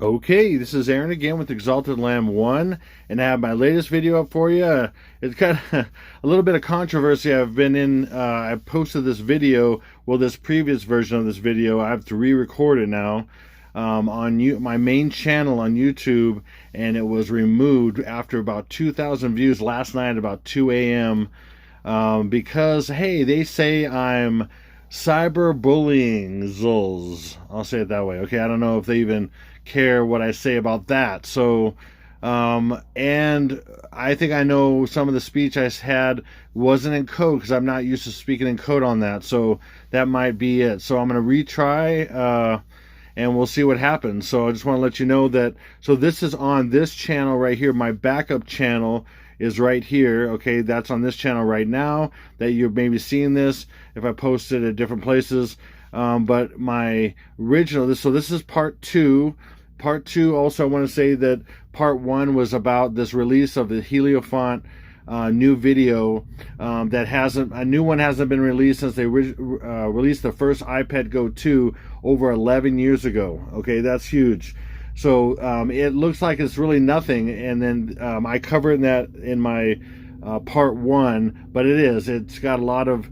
Okay, this is Aaron again with Exalted Lamb 1, and I have my latest video up for you. It's got a little bit of controversy. I've been in, I posted this video, well, this previous version of this video, I have to re-record it now, on my main channel on YouTube, and it was removed after about 2,000 views last night at about 2 a.m. Because, hey, they say I'm cyberbullying Zulz. I'll say it that way. Okay, I don't know if they even care what I say about that. So and I think I know some of the speech I had wasn't in code because I'm not used to speaking in code on that, so that might be it. So I'm going to retry and we'll see what happens. So I just want to let you know that, so this is on this channel right here. My backup channel is right here. Okay, that's on this channel right now that you're maybe seeing this if I post it at different places. But my original, so this is part 2. Part 2, also I want to say that part 1 was about this release of the Heliofant new video that a new one hasn't been released since they released the first iPad Go 2 over 11 years ago. Okay, that's huge. So it looks like it's really nothing, and then I covered that in my part 1, but it's got a lot of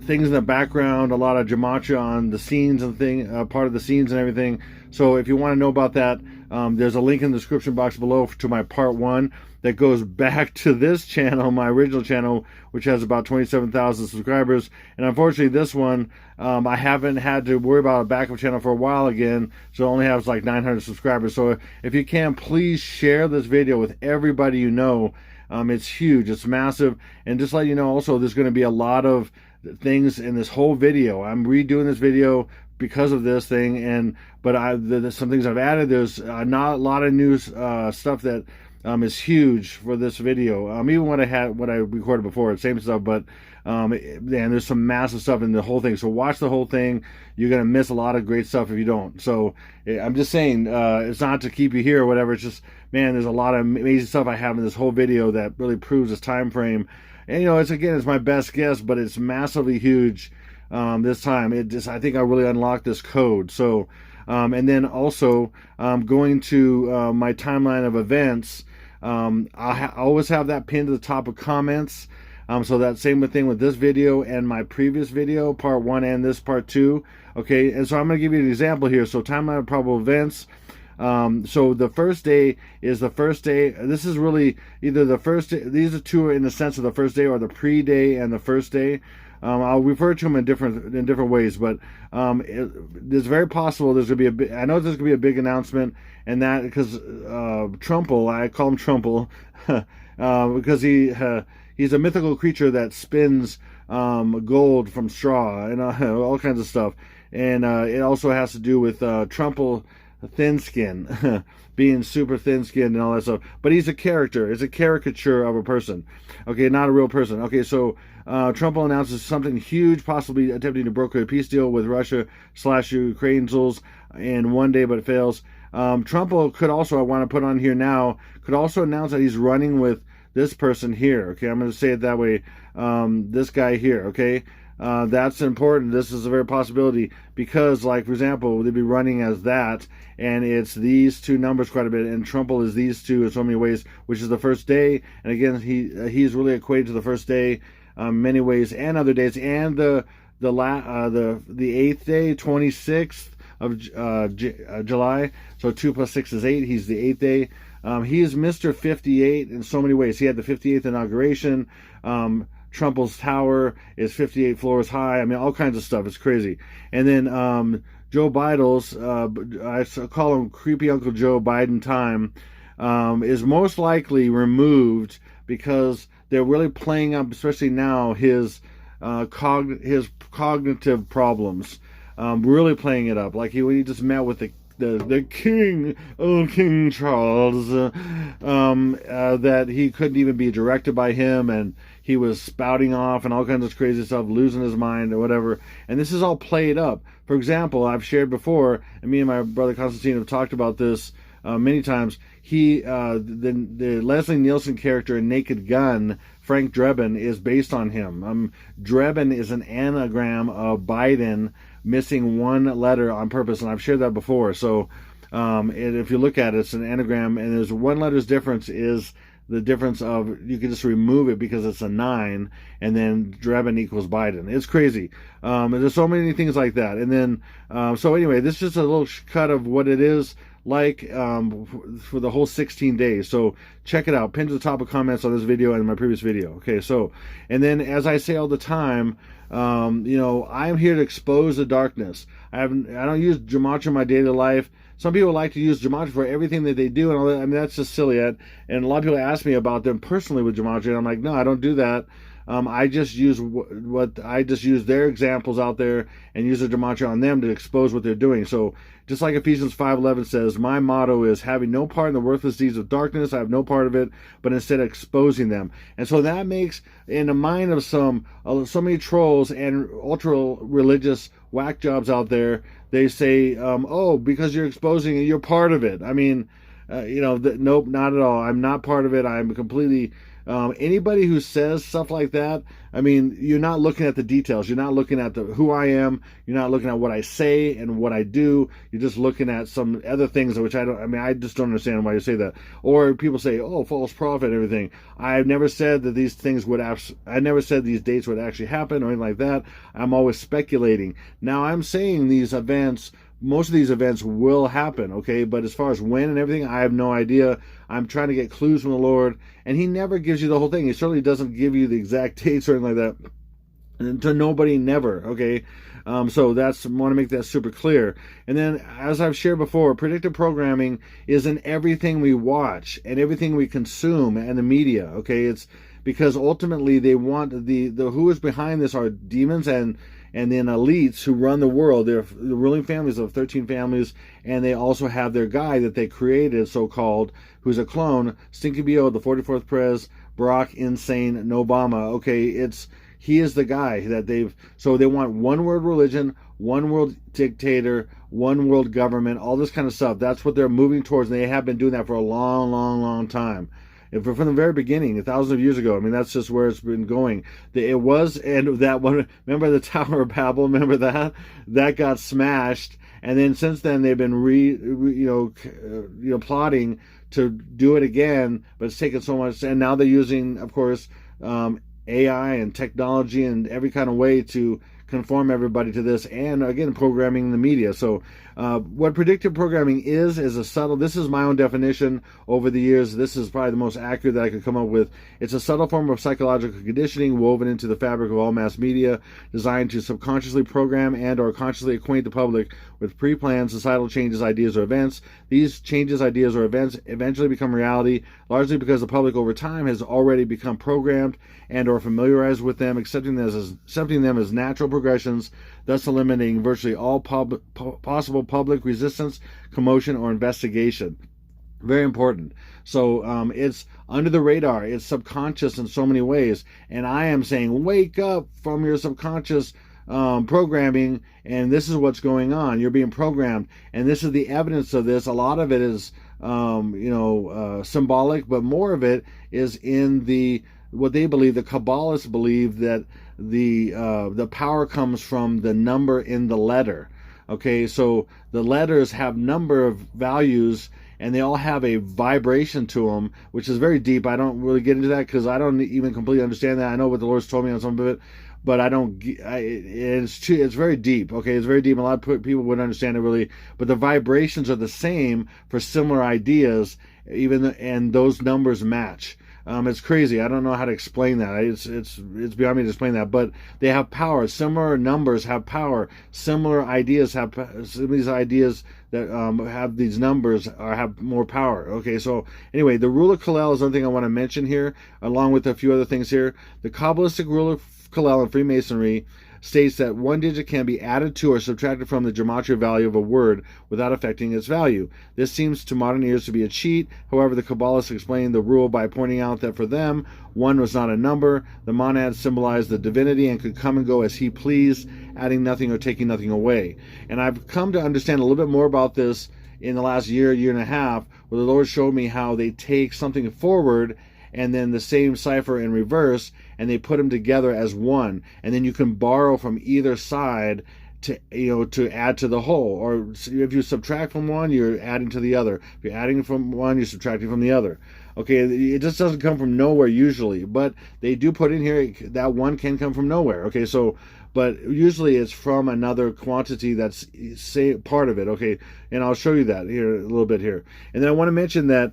things in the background, a lot of gematria on the scenes and part of the scenes and everything. So if you want to know about that, there's a link in the description box below to my part 1 that goes back to this channel, my original channel, which has about 27,000 subscribers. And unfortunately, this one, I haven't had to worry about a backup channel for a while again, so it only has like 900 subscribers. So if you can, please share this video with everybody you know. It's huge, it's massive, and just let you know also there's going to be a lot of things in this whole video. I'm redoing this video because of this thing, but there's some things I've added. There's not a lot of new stuff that is huge for this video. Even what I recorded before, same stuff, but and there's some massive stuff in the whole thing. So watch the whole thing. You're gonna miss a lot of great stuff if you don't. So I'm just saying, it's not to keep you here or whatever. It's just, man, there's a lot of amazing stuff I have in this whole video that really proves this time frame. And it's my best guess, but it's massively huge this time. I think I really unlocked this code. So and then also going to my timeline of events. I always have that pinned to the top of comments. So that same thing with this video and my previous video, part 1 and this part 2. Okay, and so I'm going to give you an example here. So timeline of probable events. So the first day is the first day. This is really either the first day. These are two in the sense of the first day, or the pre-day and the first day. I'll refer to them in different ways, but it's very possible there's going to be I know there's going to be a big announcement, and that because Trumple, I call him Trumple, because he's a mythical creature that spins gold from straw and all kinds of stuff, and it also has to do with Trumple thin skin, being super thin skinned and all that stuff. But he's a character. It's a caricature of a person. Okay, not a real person. Okay, so Trump announces something huge, possibly attempting to broker a peace deal with Russia/Ukraine in one day, but it fails. Trump could also, I want to put on here now, could also announce that he's running with this person here. Okay, I'm going to say it that way. This guy here. Okay. That's important. This is a very possibility because, like, for example, they'd be running as that, and it's these two numbers quite a bit, and Trumple is these two in so many ways, which is the first day, and again, he's really equated to the first day, many ways, and other days, and the 8th day, 26th of July. So 2 plus 6 is 8. He's the 8th day. He is Mr. 58 in so many ways. He had the 58th inauguration. Trumple's tower is 58 floors high. I mean, all kinds of stuff. It's crazy. And then Joe Biden's, I call him Creepy Uncle Joe Biden time, is most likely removed because they're really playing up, especially now, his cognitive problems. Really playing it up. Like when he just met with the king, King Charles, that he couldn't even be directed by him, and he was spouting off and all kinds of crazy stuff, losing his mind or whatever. And this is all played up. For example, I've shared before, and me and my brother Constantine have talked about this many times. The Leslie Nielsen character in Naked Gun, Frank Drebin, is based on him. Drebin is an anagram of Biden, missing one letter on purpose, and I've shared that before. So if you look at it, it's an anagram, and there's one letter's difference is the difference of, you can just remove it because it's a 9, and then Drebin equals Biden. It's crazy. There's so many things like that. And then, so anyway, this is just a little cut of what it is like for the whole 16 days. So check it out. Pin to the top of comments on this video and my previous video. Okay, so, and then as I say all the time, I'm here to expose the darkness. I don't use gematria in my daily life. Some people like to use gematria for everything that they do, and all that. I mean, that's just silly. And a lot of people ask me about them personally with gematria, and I'm like, no, I don't do that. I just use their examples out there and use the gematria on them to expose what they're doing. So just like Ephesians 5:11 says, my motto is having no part in the worthless deeds of darkness. I have no part of it, but instead exposing them. And so that makes, in the mind of so many trolls and ultra religious whack jobs out there, they say, oh, because you're exposing it, you're part of it. I mean, nope, not at all. I'm not part of it. I'm completely... anybody who says stuff like that, I mean, you're not looking at the details. You're not looking at who I am. You're not looking at what I say and what I do. You're just looking at some other things, which I just don't understand why you say that. Or people say, oh, false prophet and everything. I've never said that these things I never said these dates would actually happen or anything like that. I'm always speculating. Now, I'm saying these events, most of these events will happen, okay? But as far as when and everything, I have no idea. I'm trying to get clues from the Lord, and He never gives you the whole thing. He certainly doesn't give you the exact dates or anything like that. And to nobody, never, okay? So I want to make that super clear. And then, as I've shared before, predictive programming is in everything we watch and everything we consume and the media, okay? It's because ultimately they want the who is behind this are demons and then elites who run the world. They're the ruling families of 13 families, and they also have their guy that they created, so-called, who's a clone, Stinky B.O., the 44th Prez, Barack Insane Obama. Okay, he is the guy that they want one world religion, one world dictator, one world government, all this kind of stuff. That's what they're moving towards, and they have been doing that for a long, long, long time. From the very beginning, thousands of years ago. I mean, that's just where it's been going. It was, and that one, remember the Tower of Babel? Remember that? That got smashed, and then since then they've been plotting to do it again, but it's taken so much. And now they're using, of course, AI and technology and every kind of way to conform everybody to this, and again, programming the media. So what predictive programming is a subtle, this is my own definition over the years, this is probably the most accurate that I could come up with. It's a subtle form of psychological conditioning woven into the fabric of all mass media, designed to subconsciously program and or consciously acquaint the public with pre-planned societal changes, ideas, or events. These changes, ideas, or events eventually become reality, largely because the public over time has already become programmed and or familiarized with them, accepting them as natural progressions, thus eliminating virtually all possible public resistance, commotion, or investigation. Very important. So it's under the radar. It's subconscious in so many ways. And I am saying, wake up from your subconscious programming, and this is what's going on. You're being programmed, and this is the evidence of this. A lot of it is, symbolic, but more of it is in what they believe. The Kabbalists believe that the power comes from the number in the letter. Okay, so the letters have number of values, and they all have a vibration to them, which is very deep. I don't really get into that because I don't even completely understand that. I know what the Lord's told me on some of it, but it's very deep. Okay, it's very deep. A lot of people wouldn't understand it really, but the vibrations are the same for similar ideas, and those numbers match. It's crazy. I don't know how to explain that. It's beyond me to explain that. But they have power. Similar numbers have power. Similar ideas have these ideas that have these numbers have more power. Okay. So anyway, the Rule of Collel is something I want to mention here, along with a few other things here. The Kabbalistic Rule of Collel and Freemasonry states that one digit can be added to or subtracted from the gematria value of a word without affecting its value. This seems to modern ears to be a cheat. However, the Kabbalists explained the rule by pointing out that for them, 1 was not a number. The monad symbolized the divinity and could come and go as he pleased, adding nothing or taking nothing away. And I've come to understand a little bit more about this in the last year and a half, where the Lord showed me how they take something forward and then the same cipher in reverse, and they put them together as one, and then you can borrow from either side to to add to the whole. Or if you subtract from one, you're adding to the other. If you're adding from one, you're subtracting from the other. Okay, it just doesn't come from nowhere usually, but they do put in here that one can come from nowhere. Okay, so but usually it's from another quantity that's part of it. Okay, and I'll show you that here a little bit here. And then I want to mention that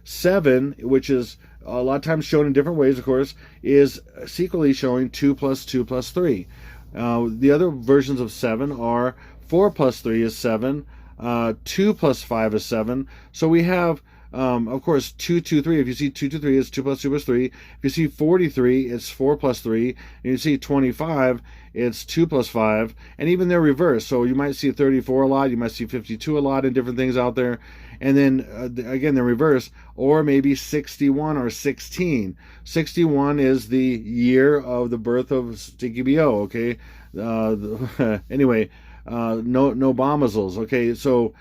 7, which is a lot of times shown in different ways, of course, is secretly showing 2 plus 2 plus 3. The other versions of 7 are 4 plus 3 is 7, 2 plus 5 is 7. So we have, of course, 2, 2, 3. If you see 2, 2, 3, it's 2 plus 2 plus 3. If you see 43, it's 4 plus 3. And you see 25, it's 2 plus 5. And even they're reversed. So you might see 34 a lot. You might see 52 a lot in different things out there. And then, again, they're reversed. Or maybe 61 or 16. 61 is the year of the birth of Stinky B.O., okay? Anyway, no bombazles, okay? So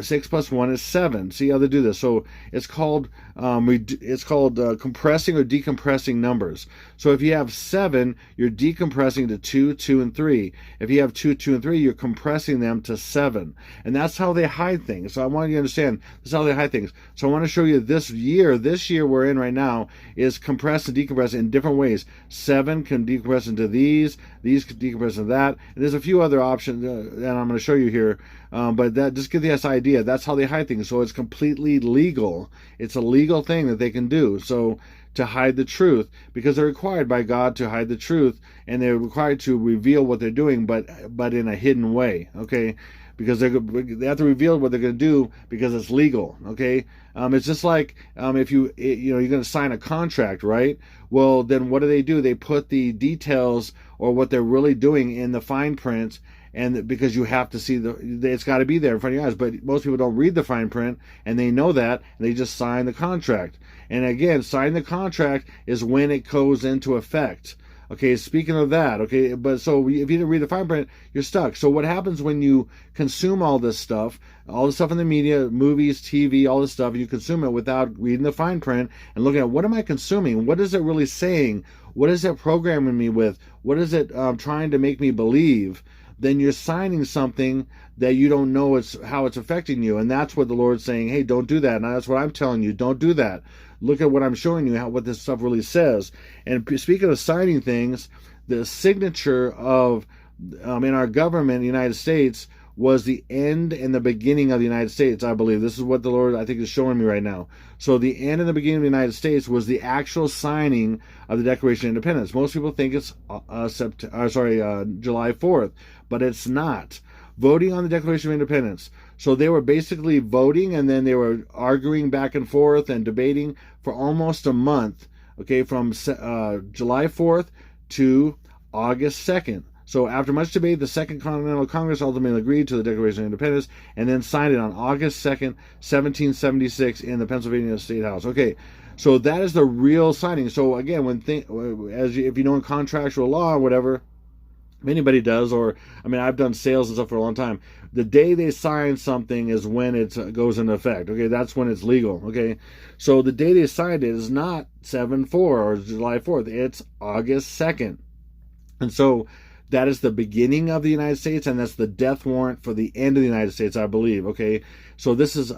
6 plus 1 is 7. See how they do this? So it's called compressing or decompressing numbers. So if you have 7, you're decompressing to 2, 2, and 3. If you have 2, 2, and 3, you're compressing them to 7. And that's how they hide things. So I want you to understand this is how they hide things. So I want to show you this year we're in right now is compressed and decompressed in different ways. 7 can decompress into these can decompress into that. And there's a few other options that I'm going to show you here. But that just give you this idea. That's how they hide things. So it's completely legal. It's a legal thing that they can do. So to hide the truth, because they're required by God to hide the truth, and they're required to reveal what they're doing, but in a hidden way. Okay, because they have to reveal what they're going to do because it's legal. Okay, it's just like if you're going to sign a contract, right? Well, then what do? They put the details or what they're really doing in the fine print. And because you have to see it's got to be there in front of your eyes. But most people don't read the fine print, and they know that, and they just sign the contract. And again, signing the contract is when it goes into effect. Okay, speaking of that, okay, but so if you didn't read the fine print, you're stuck. So what happens when you consume all this stuff in the media, movies, TV, all this stuff, and you consume it without reading the fine print and looking at what am I consuming? What is it really saying? What is it programming me with? What is it trying to make me believe? Then you're signing something that you don't know how it's affecting you. And that's what the Lord's saying, hey, don't do that. And that's what I'm telling you, don't do that. Look at what I'm showing you, what this stuff really says. And speaking of signing things, the signature of, in our government, the United States, was the end and the beginning of the United States, I believe. This is what the Lord, I think, is showing me right now. So the end and the beginning of the United States was the actual signing of the Declaration of Independence. Most people think it's July 4th, but it's not. Voting on the Declaration of Independence. So they were basically voting, and then they were arguing back and forth and debating for almost a month, okay, from July 4th to August 2nd. So after much debate, the Second Continental Congress ultimately agreed to the Declaration of Independence and then signed it on August 2nd, 1776 in the Pennsylvania State House. Okay, so that is the real signing. So again, if you know in contractual law or whatever, if anybody does, or I've done sales and stuff for a long time, the day they sign something is when it goes into effect. Okay, that's when it's legal. Okay, so the day they signed it is not 7/4 or July 4th. It's August 2nd, and so that is the beginning of the United States, and that's the death warrant for the end of the United States, I believe. Okay, so this is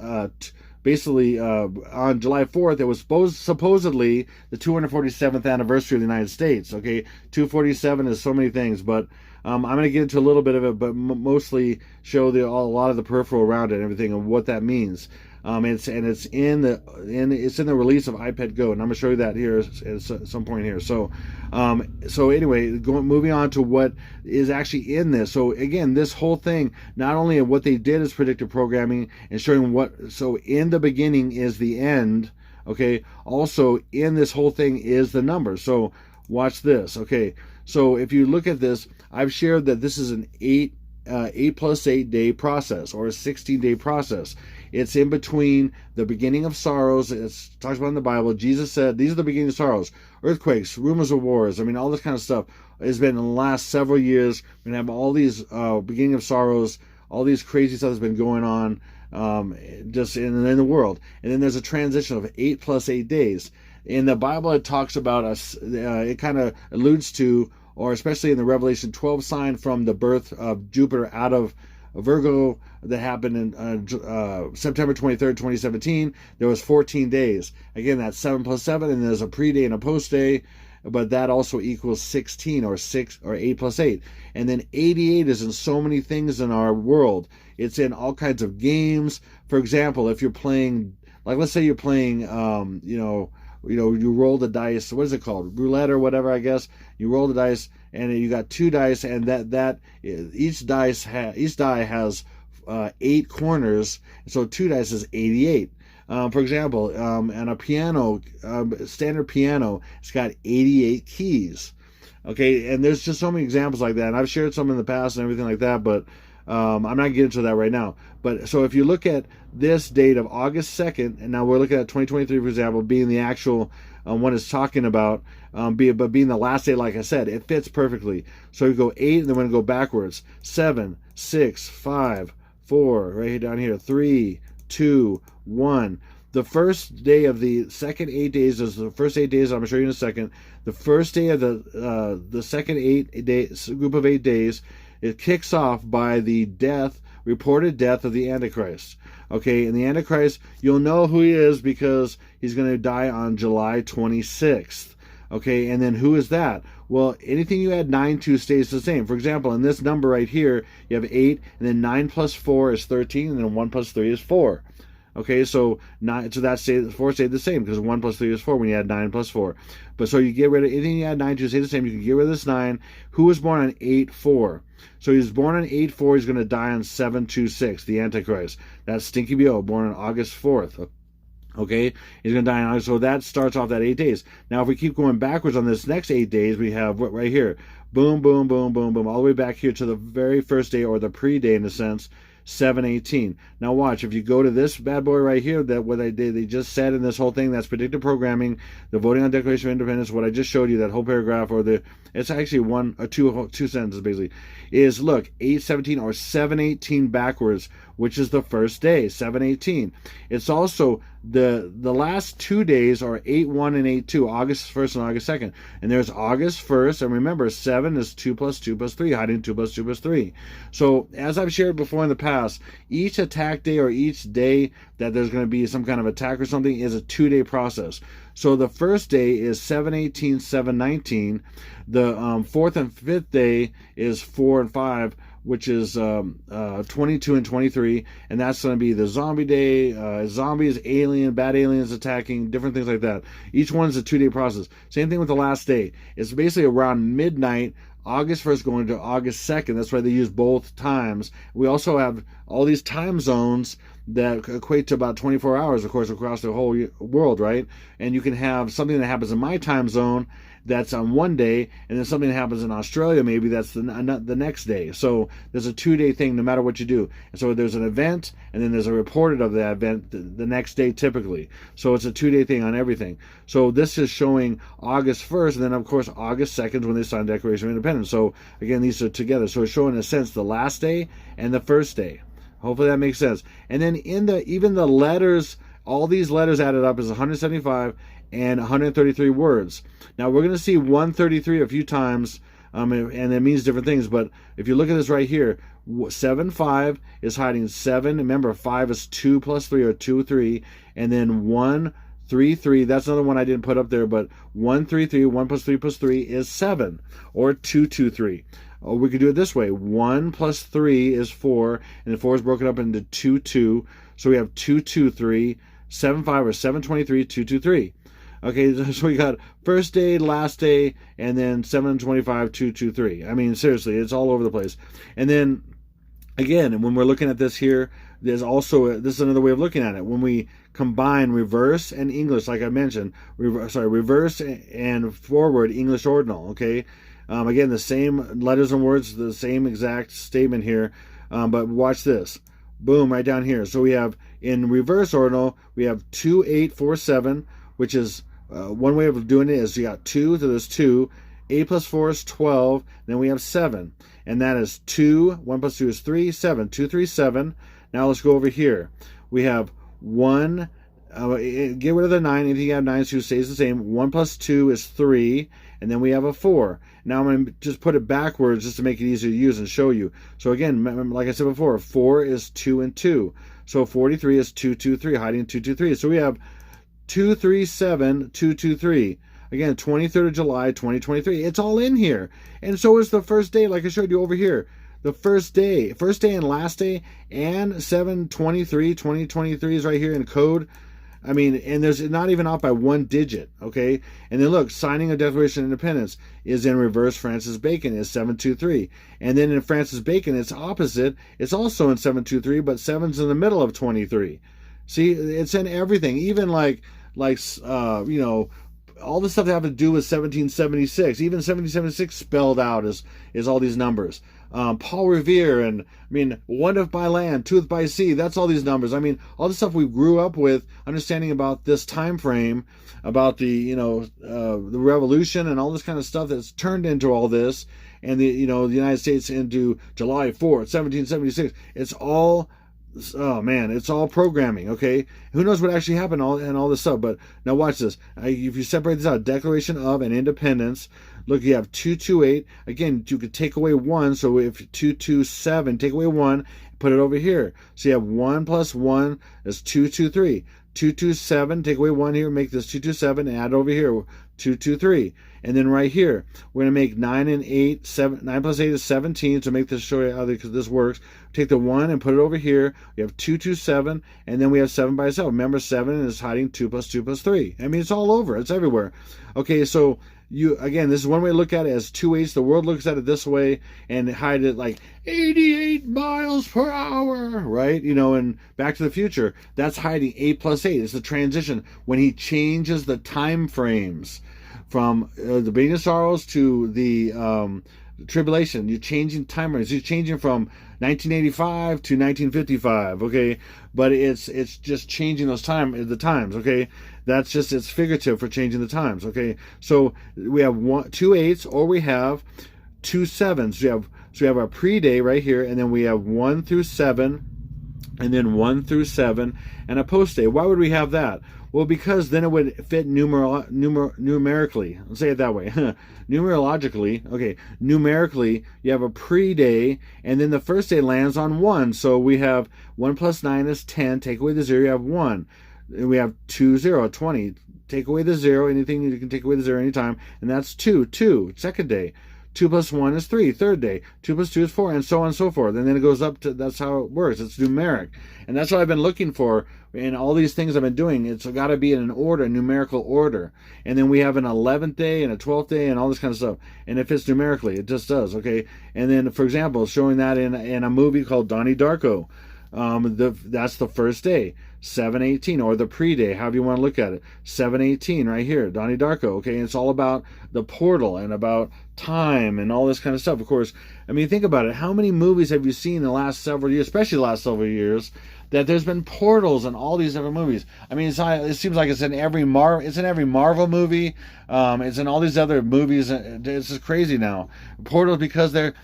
basically on July 4th, it was supposedly the 247th anniversary of the United States. Okay, 247 is so many things, but I'm going to get into a little bit of it, but mostly show a lot of the peripheral around it and everything and what that means. It's in the release of iPad Go, and I'm going to show you that here at some point here. So anyway, moving on to what is actually in this. So again, this whole thing, not only what they did is predictive programming and showing so in the beginning is the end. Okay, also in this whole thing is the numbers. So watch this. Okay, So if you look at this, I've shared that this is an 8 plus 8 day process, or a 16-day process. It's in between the beginning of sorrows. It's talks about in the Bible. Jesus said, these are the beginning of sorrows, earthquakes, rumors of wars. I mean, all this kind of stuff has been in the last several years. We're going to have all these beginning of sorrows, all these crazy stuff that's been going on just in the world. And then there's a transition of 8 plus 8 days. In the Bible, it talks about us, it kind of alludes to, or especially in the Revelation 12 sign from the birth of Jupiter out of Virgo that happened in September 23rd, 2017, there was 14 days. Again, that's 7 plus 7, and there's a pre-day and a post-day, but that also equals 16, or 6, or 8 plus 8. And then 88 is in so many things in our world. It's in all kinds of games. For example, if you're playing, like let's say you're playing, you roll the dice. What is it called? Roulette or whatever, I guess. You roll the dice, and you got 2 dice, and each die has 8 corners. So 2 dice is 88. For example, and a piano, standard piano, it's got 88 keys. Okay, and there's just so many examples like that. And I've shared some in the past and everything like that, but I'm not getting into that right now. But so if you look at this date of August 2nd, and now we're looking at 2023, for example, being the actual one it's talking about, but being the last day, like I said, it fits perfectly. So you go 8, and then we're going to go backwards. 7, 6, 5, 4, right here down here, 3, 2, 1. The first day of the second 8 days is the first 8 days. I'm going to show you in a second. The first day of the second 8 days, group of 8 days, it kicks off by the reported death of the Antichrist. Okay, and the Antichrist, you'll know who he is because he's going to die on July 26th. Okay, and then who is that? Well, anything you add 9 to stays the same. For example, in this number right here, you have 8, and then 9 plus 4 is 13, and then 1 plus 3 is 4. Okay, so 4 stayed the same because 1 plus 3 is 4 when you add 9 plus 4. But so you get rid of anything you add 9 to stay the same. You can get rid of this 9. Who was born on 8-4? So he was born on 8-4. He's going to die on 7-2-6, the Antichrist. That's Stinky Bo, born on August 4th. Okay, he's going to die on August. So that starts off that 8 days. Now, if we keep going backwards on this next 8 days, we have what right here. Boom, boom, boom, boom, boom, all the way back here to the very first day, or the pre-day in a sense. 7-18. Now watch, if you go to this bad boy right here, that what they just said in this whole thing, that's predictive programming, the voting on Declaration of Independence, what I just showed you, that whole paragraph, or it's actually one or two sentences basically, is look, 8-17 or 7-18 backwards, which is the first day, 7-18. It's also the last 2 days are 8-1 and 8-2, August 1st and August 2nd. And there's August 1st, and remember, 7 is 2 plus 2 plus 3, hiding 2 plus 2 plus 3. So, as I've shared before in the past, each attack day or each day that there's going to be some kind of attack or something is a 2-day process. So the first day is 7-18, 7-19. The fourth and fifth day is 4 and 5, which is 22 and 23, and that's going to be the zombie day, zombies, bad aliens attacking, different things like that. Each one is a 2-day process. Same thing with the last day. It's basically around midnight, August 1st going to August 2nd. That's why they use both times. We also have all these time zones that equate to about 24 hours, of course, across the whole world, right? And you can have something that happens in my time zone that's on one day, and then something that happens in Australia, maybe that's the next day. So there's a 2-day thing no matter what you do. And so there's an event, and then there's a reported of that event the next day typically. So it's a 2-day thing on everything. So this is showing August 1st, and then of course August 2nd when they signed the Declaration of Independence. So again, these are together. So it's showing in a sense the last day and the first day. Hopefully that makes sense. And then even the letters, all these letters added up is 175 and 133 words. Now we're going to see 133 a few times, and it means different things. But if you look at this right here, 7-5 is hiding 7. Remember, 5 is 2 plus 3 or 2, 3, and then 1, 3, 3. That's another one I didn't put up there, but 1, 3, 3. 1 plus 3 plus 3 is 7, or 2, 2, 3. Or we could do it this way. 1 plus 3 is 4, and the 4 is broken up into 2, 2. So we have 2, 2, 3, 7, 5, or 7, 23, 2, 2, 3. Okay, so we got first day, last day, and then 725, 223. I mean, seriously, it's all over the place. And then, again, when we're looking at this here, there's also, this is another way of looking at it. When we combine reverse and English, like I mentioned, reverse and forward English ordinal, okay? Again, the same letters and words, the same exact statement here. But watch this. Boom, right down here. So we have, in reverse ordinal, we have 2, 8, 4, 7, which is one way of doing it is you got 2, so there's 2. 8 plus 4 is 12. Then we have 7. And that is 2. 1 plus 2 is 3. 7. 2, 3, 7. Now let's go over here. We have 1. Get rid of the 9. Anything you have 9, 2 stays the same. 1 plus 2 is 3. And then we have a 4. Now I'm going to just put it backwards just to make it easier to use and show you. So again, like I said before, 4 is 2 and 2. So 43 is 2, 2, 3, hiding 2, 2, 3. So we have 2, 3, 7, 2, 2, 3. Again, 23rd of July, 2023. It's all in here. And so is the first day, like I showed you over here. The first day and last day, and 7/23/2023 is right here in code. I mean, and there's not even off by 1 digit, okay? And then look, signing a Declaration of Independence is in reverse. Francis Bacon is 723. And then in Francis Bacon, it's opposite. It's also in 723, but 7's in the middle of 23. See, it's in everything, even like you know, all the stuff that have to do with 1776. Even 1776 spelled out is all these numbers. Paul Revere, and I mean, 1 by land, 2 by sea. That's all these numbers. I mean, all the stuff we grew up with, understanding about this time frame, about the, you know, the revolution and all this kind of stuff that's turned into all this, and the, you know, the United States into July 4th, 1776. It's all, oh man, it's all programming, okay? Who knows what actually happened and all this stuff. But now watch this. If you separate this out, Declaration of and Independence, look, you have 228. Again, you could take away 1. So if 227, take away 1, put it over here. So you have 1 plus 1 is 223. 227, take away 1 here, make this 227, and add over here 223. And then right here, we're going to make 9 and 8, 7, 9 plus 8 is 17, to make this show you how this works. Take the 1 and put it over here. We have 227, and then we have 7 by itself. Remember, 7 is hiding 2 plus 2 plus 3. I mean, it's all over. It's everywhere. Okay, so again, this is one way to look at it, as 2 8s. The world looks at it this way and hide it like 88 miles per hour, right? You know, and Back to the Future, that's hiding 8 plus 8. It's the transition when he changes the time frames from the beginning of sorrows to the tribulation. You're changing time frames. You're changing from 1985 to 1955, okay? But it's just changing the times, okay? That's just, it's figurative for changing the times, okay? So we have 2 8s, or we have 2 7s. So we have our pre-day right here, and then we have 1 through 7, and then 1 through 7, and a post-day. Why would we have that? Well, because then it would fit numerically. Let's say it that way. Numerologically, okay. Numerically, you have a pre-day, and then the first day lands on 1. So we have 1 plus 9 is 10. Take away the 0, you have 1. And we have 2, 0, 20. Take away the 0. Anything, you can take away the 0 anytime. And that's 2, second day. 2 plus 1 is 3, third day. 2 plus 2 is 4, and so on and so forth. And then it goes up to, that's how it works. It's numeric. And that's what I've been looking for in all these things I've been doing. It's got to be in an order, numerical order. And then we have an 11th day and a 12th day and all this kind of stuff. And it fits numerically. It just does, okay? And then, for example, showing that in a movie called Donnie Darko. That's the first day, 7/18, or the pre-day, however you want to look at it. 7/18 right here, Donnie Darko, okay? And it's all about the portal and about time and all this kind of stuff. Of course, I mean, think about it. How many movies have you seen in the last several years, especially the last several years, that there's been portals in all these different movies? I mean, it seems like it's in every Marvel movie. It's in all these other movies. It's just crazy now. Portals, because they're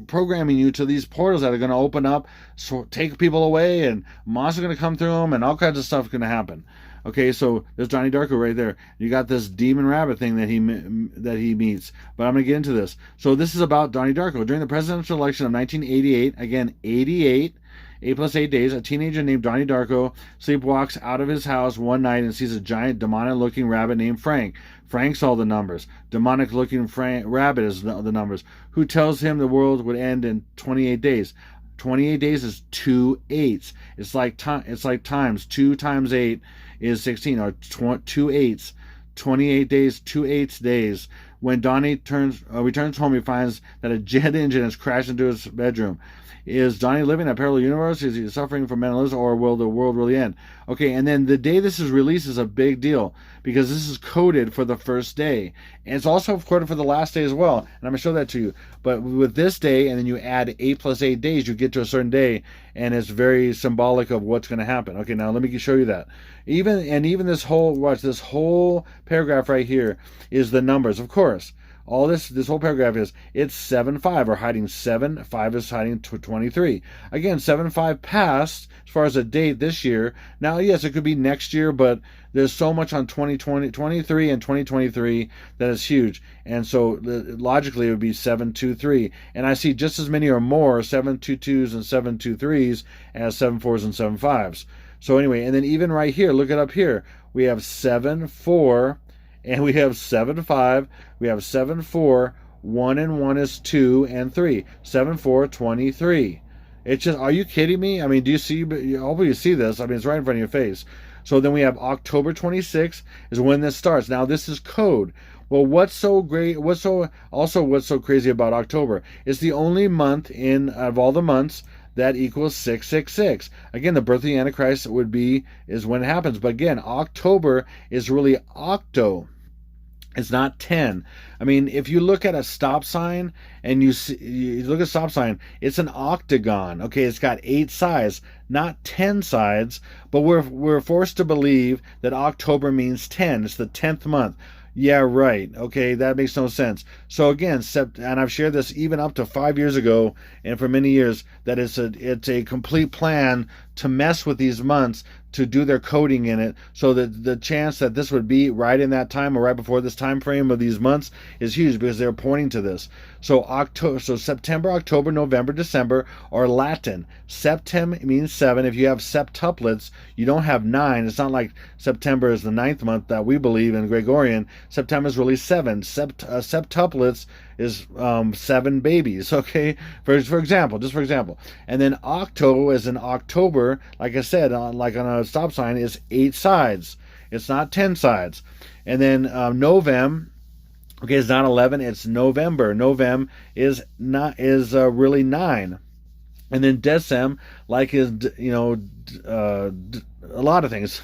programming you to these portals that are going to open up, so take people away, and monsters are going to come through them, and all kinds of stuff is going to happen. Okay, so there's Donnie Darko right there. You got this demon rabbit thing that he meets. But I'm going to get into this. So this is about Donnie Darko. During the presidential election of 1988, again, 88, 8 plus 8 days, a teenager named Donnie Darko sleepwalks out of his house one night and sees a giant demonic-looking rabbit named Frank. Frank saw the numbers. Demonic-looking rabbit is the numbers. Who tells him the world would end in 28 days. 28 days is 2 8s. It's like times. 2 times 8 is 16, or 2 8s. 28 days, 2 8 days. When Donnie returns home, he finds that a jet engine has crashed into his bedroom. Is Donnie living in a parallel universe? Is he suffering from mental illness, or will the world really end? Okay, and then the day this is released is a big deal because this is coded for the first day. And it's also coded for the last day as well. And I'm going to show that to you. But with this day, and then you add 8 plus 8 days, you get to a certain day, and it's very symbolic of what's going to happen. Okay, now let me show you that. Even this whole paragraph right here is the numbers, of course. All this whole paragraph is, it's 7-5, or hiding 7, 5 is hiding 23. Again, 7-5 passed as far as a date this year. Now, yes, it could be next year, but there's so much on 2023 and 2023 that is huge. And so logically it would be 723. And I see just as many or more 722s and 723s as 74s and 75s. So anyway, and then even right here, look it up here. We have 7-4. And we have 7-5, we have 7-4, 1 and 1 is 2 and 3. 7-4, 23. It's just, are you kidding me? I mean, do you see, hopefully you see this. I mean, it's right in front of your face. So then we have October 26th is when this starts. Now, this is code. Well, what's so great, what's so crazy about October? It's the only month of all the months that equals 666. Again, the birth of the Antichrist is when it happens. But again, October is really octo. It's not 10. I mean, if you look at a stop sign and you look at a stop sign, it's an octagon. Okay, it's got 8 sides, not 10 sides. But we're forced to believe that October means 10. It's the 10th month. Yeah, right. Okay, that makes no sense. So again, and I've shared this even up to 5 years ago, and for many years, that it's a complete plan to mess with these months, to do their coding in it, so that the chance that this would be right in that time or right before this time frame of these months is huge, because they're pointing to this. So September, October, November, December are Latin. Septem means 7. If you have septuplets, you don't have 9. It's not like September is the 9th month that we believe in Gregorian. September is really 7. Septuplets is 7 babies, okay? For example. And then octo, as in October, like I said, like on a stop sign, is 8 sides. It's not 10 sides. And then Novem, okay, it's not 11, it's November. Novem is really 9. And then Decem, like is, a lot of things.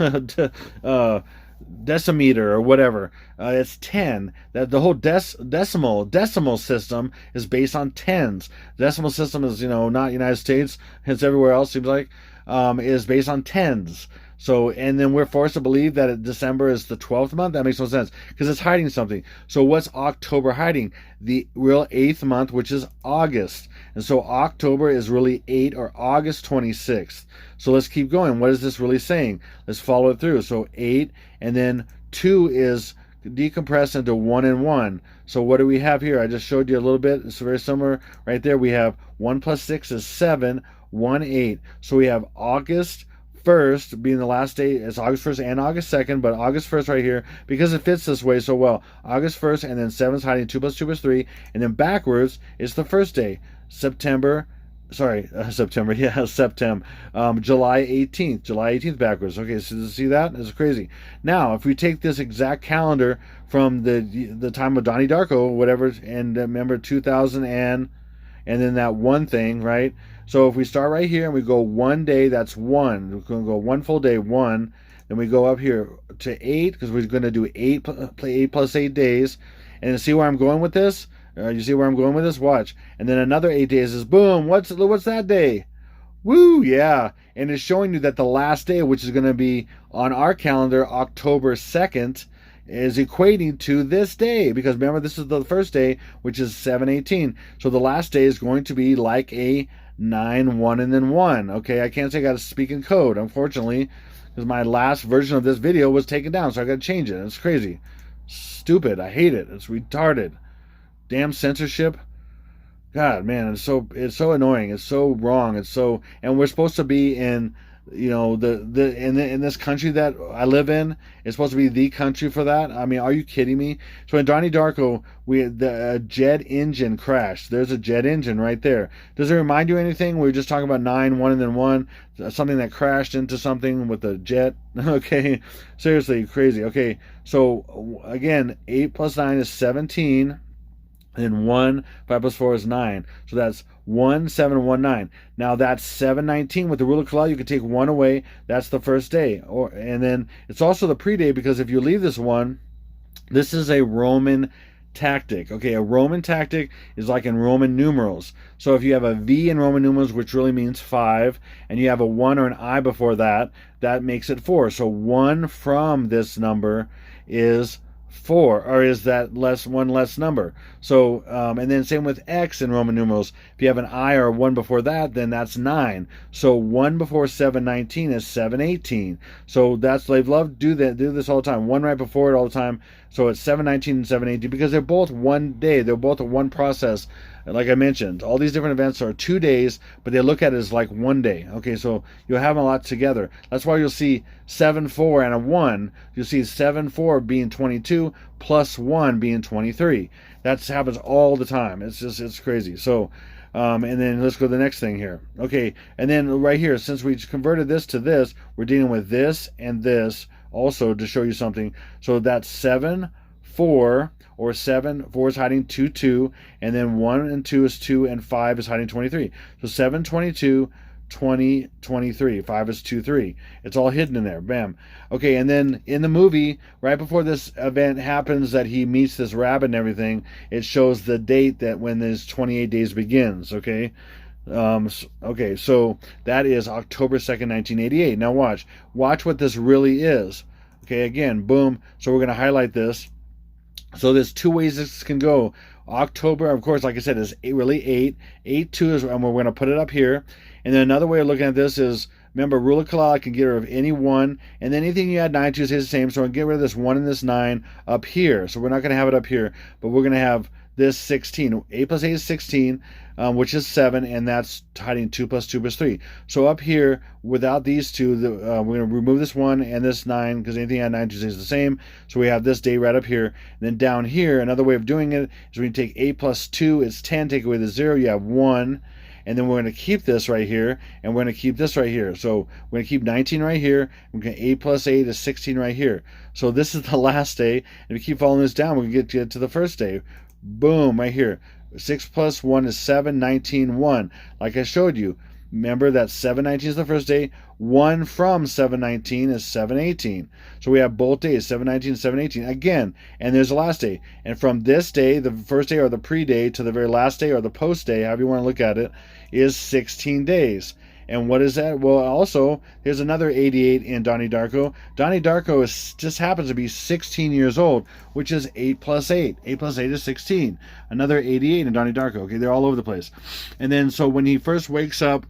Decimeter or whatever, it's 10. That the whole decimal system is based on tens. Decimal system is not United States, it's everywhere else, seems like, is based on tens. So, and then we're forced to believe that December is the 12th month. That makes no sense because it's hiding something. So what's October hiding? The real 8th month, which is August. And so October is really 8, or August 26th. So let's keep going. What is this really saying? Let's follow it through. So 8, and then 2 is decompressed into 1 and 1. So what do we have here? I just showed you a little bit. It's very similar right there. We have 1 plus 6 is 7, 1, 8. So we have August 1st being the last day. It's August 1st and August 2nd, but August 1st right here, because it fits this way so well. August 1st, and then 7 is hiding 2 plus 2 plus 3, and then backwards is the first day. September, July 18th. July 18th backwards. Okay, so see that? It's crazy. Now, if we take this exact calendar from the time of Donnie Darko, whatever, and remember 2000 and then that one thing, right? So if we start right here and we go 1 day, that's 1. We're going to go 1 full day, 1. Then we go up here to 8, because we're going to do 8 plus 8 days. And see where I'm going with this? You see where I'm going with this? Watch. And then another 8 days is boom. What's that day? Woo, yeah. And it's showing you that the last day, which is going to be on our calendar, October 2nd, is equating to this day, because remember, this is the first day, which is 7/18. So the last day is going to be like a 9, 1, and then 1. Okay, I can't say I got to speak in code, unfortunately, because my last version of this video was taken down, so I got to change it. It's crazy. Stupid. I hate it. It's retarded. Damn censorship. God, man, it's so annoying. It's so wrong. And we're supposed to be in you know, in this country that I live in, it's supposed to be the country for that. I mean, are you kidding me? So in Donnie Darko, the jet engine crashed. There's a jet engine right there. Does it remind you anything? We were just talking about 9, 1, and then 1, something that crashed into something with a jet. Okay, seriously, crazy. Okay, so again, 8 plus 9 is 17. And 1, 5 plus 4 is 9. So that's 1, 7, 1, 9. Now that's 719 with the rule of Collel. You can take 1 away. That's the first day. And then it's also the pre-day, because if you leave this 1, this is a Roman tactic. Okay, a Roman tactic is like in Roman numerals. So if you have a V in Roman numerals, which really means 5, and you have a 1 or an I before that, that makes it 4. So 1 from this number is 4, or is that one less number. So and then same with X in Roman numerals. If you have an I or a 1 before that, then that's 9. So 1 before 719 is 718. So that's, they love do this all the time. 1 right before it all the time. So it's 719 and 718, because they're both one day. They're both a one process. Like I mentioned, all these different events are 2 days, but they look at it as like 1 day. Okay, so you'll have them a lot together. That's why you'll see 7, 4, and a 1. You'll see 7, 4 being 22, plus 1 being 23. That happens all the time. It's crazy. So, and then let's go to the next thing here. Okay, and then right here, since we converted this to this, we're dealing with this and this also to show you something. So that's 7, 4, or 7, 4 is hiding 2, 2, and then 1 and 2 is 2, and 5 is hiding 23. So 7, 22, 20, 23. 5 is 2, 3. It's all hidden in there. Bam. Okay, and then in the movie, right before this event happens, that he meets this rabbit and everything, it shows the date that when this 28 days begins. Okay. Okay, so that is October 2nd, 1988. Now watch what this really is. Okay, again, boom. So we're going to highlight this. So there's 2 ways this can go. October, of course, like I said, is really 8. 8-2 is, and we're going to put it up here. And then another way of looking at this is, remember, rule of Collel, I can get rid of any 1, and then anything you add 9 to is the same. So I'm going to get rid of this 1 and this 9 up here. So we're not going to have it up here, but we're going to have this 16. 8 plus 8 is 16, which is 7, and that's hiding 2 plus 2 plus 3. So up here, without these two, we're going to remove this 1 and this 9, because anything at 9 is the same. So we have this day right up here. And then down here, another way of doing it is we take 8 plus 2 is 10, take away the 0, you have 1. And then we're going to keep this right here, and we're going to keep this right here. So we're going to keep 19 right here. We're going to 8 plus 8 is 16 right here. So this is the last day. And if we keep following this down, we can get to the first day. Boom, right here. 6 plus 1 is 7, 19, 1. Like I showed you. Remember that 719 is the first day. 1 from 719 is 718. So we have both days, 719 and 718. Again, and there's the last day. And from this day, the first day or the pre-day, to the very last day or the post-day, however you want to look at it, is 16 days. And what is that? Well, also, here's another 88 in Donnie Darko. Donnie Darko just happens to be 16 years old, which is 8 plus 8. 8 plus 8 is 16. Another 88 in Donnie Darko. Okay, they're all over the place. And then, so when he first wakes up,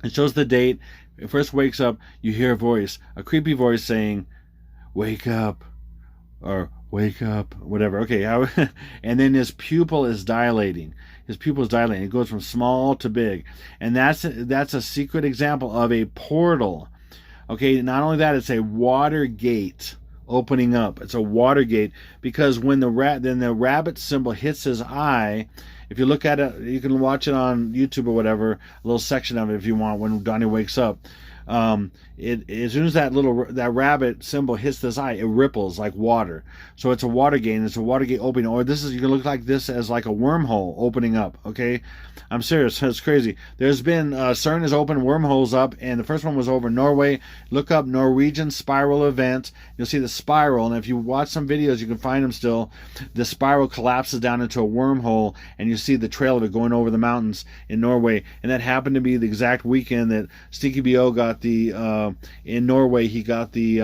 it shows the date. He first wakes up, you hear a voice, a creepy voice saying, "Wake up," or "Wake up," whatever. Okay, and then his pupil is dilating. His pupil is dilating. It goes from small to big, and that's a secret example of a portal. Okay, not only that, it's a Watergate opening up. It's a Watergate, because when the rabbit symbol hits his eye. If you look at it, you can watch it on YouTube or whatever, a little section of it if you want, when Donnie wakes up. As soon as that rabbit symbol hits this eye, it ripples like water. So it's a Watergate, and it's a Watergate opening. Or you can look like this as like a wormhole opening up. Okay, I'm serious. It's crazy. There's been CERN has opened wormholes up, and the first one was over Norway. Look up Norwegian spiral event. You'll see the spiral, and if you watch some videos, you can find them still. The spiral collapses down into a wormhole, and you see the trail of it going over the mountains in Norway. And that happened to be the exact weekend that Stinky B.O. got the in Norway. He got the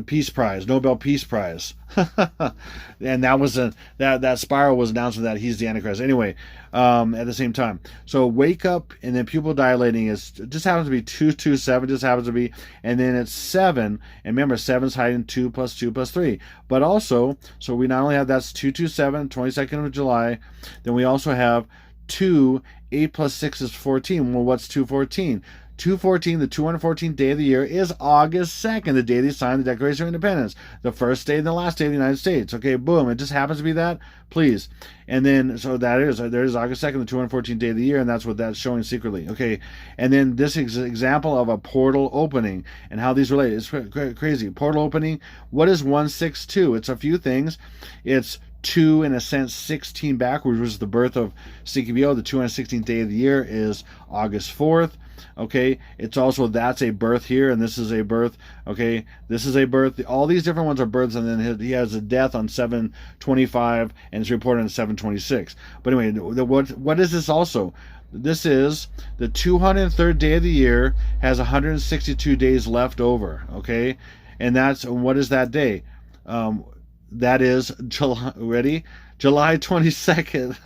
Peace Prize, Nobel Peace Prize, and that spiral was announced that he's the Antichrist. Anyway, at the same time, so wake up, and then pupil dilating just happens to be 227, just happens to be, and then it's 7, and remember 7's hiding 2 plus 2 plus 3, but also, so we not only have that's 227, 22nd of July, then we also have 2 8 plus 6 is 14. Well, what's 214? 214, the 214th day of the year, is August 2nd, the day they signed the Declaration of Independence. The first day and the last day of the United States. Okay, boom. It just happens to be that. Please. And then, so there is August 2nd, the 214th day of the year, and that's what that's showing secretly. Okay, and then this example of a portal opening and how these relate. It's crazy. Portal opening. What is 162? It's a few things. It's 2, in a sense, 16 backwards, which is the birth of CQBO. The 216th day of the year is August 4th. Okay, it's also, that's a birth here, and this is a birth. Okay, this is a birth. All these different ones are births, and then he has a death on 7/25, and it's reported on 7/26. But anyway, what is this also? This is the 203rd day of the year, has 162 days left over. Okay, and that's, what is that day? That is July. Ready? July 22nd.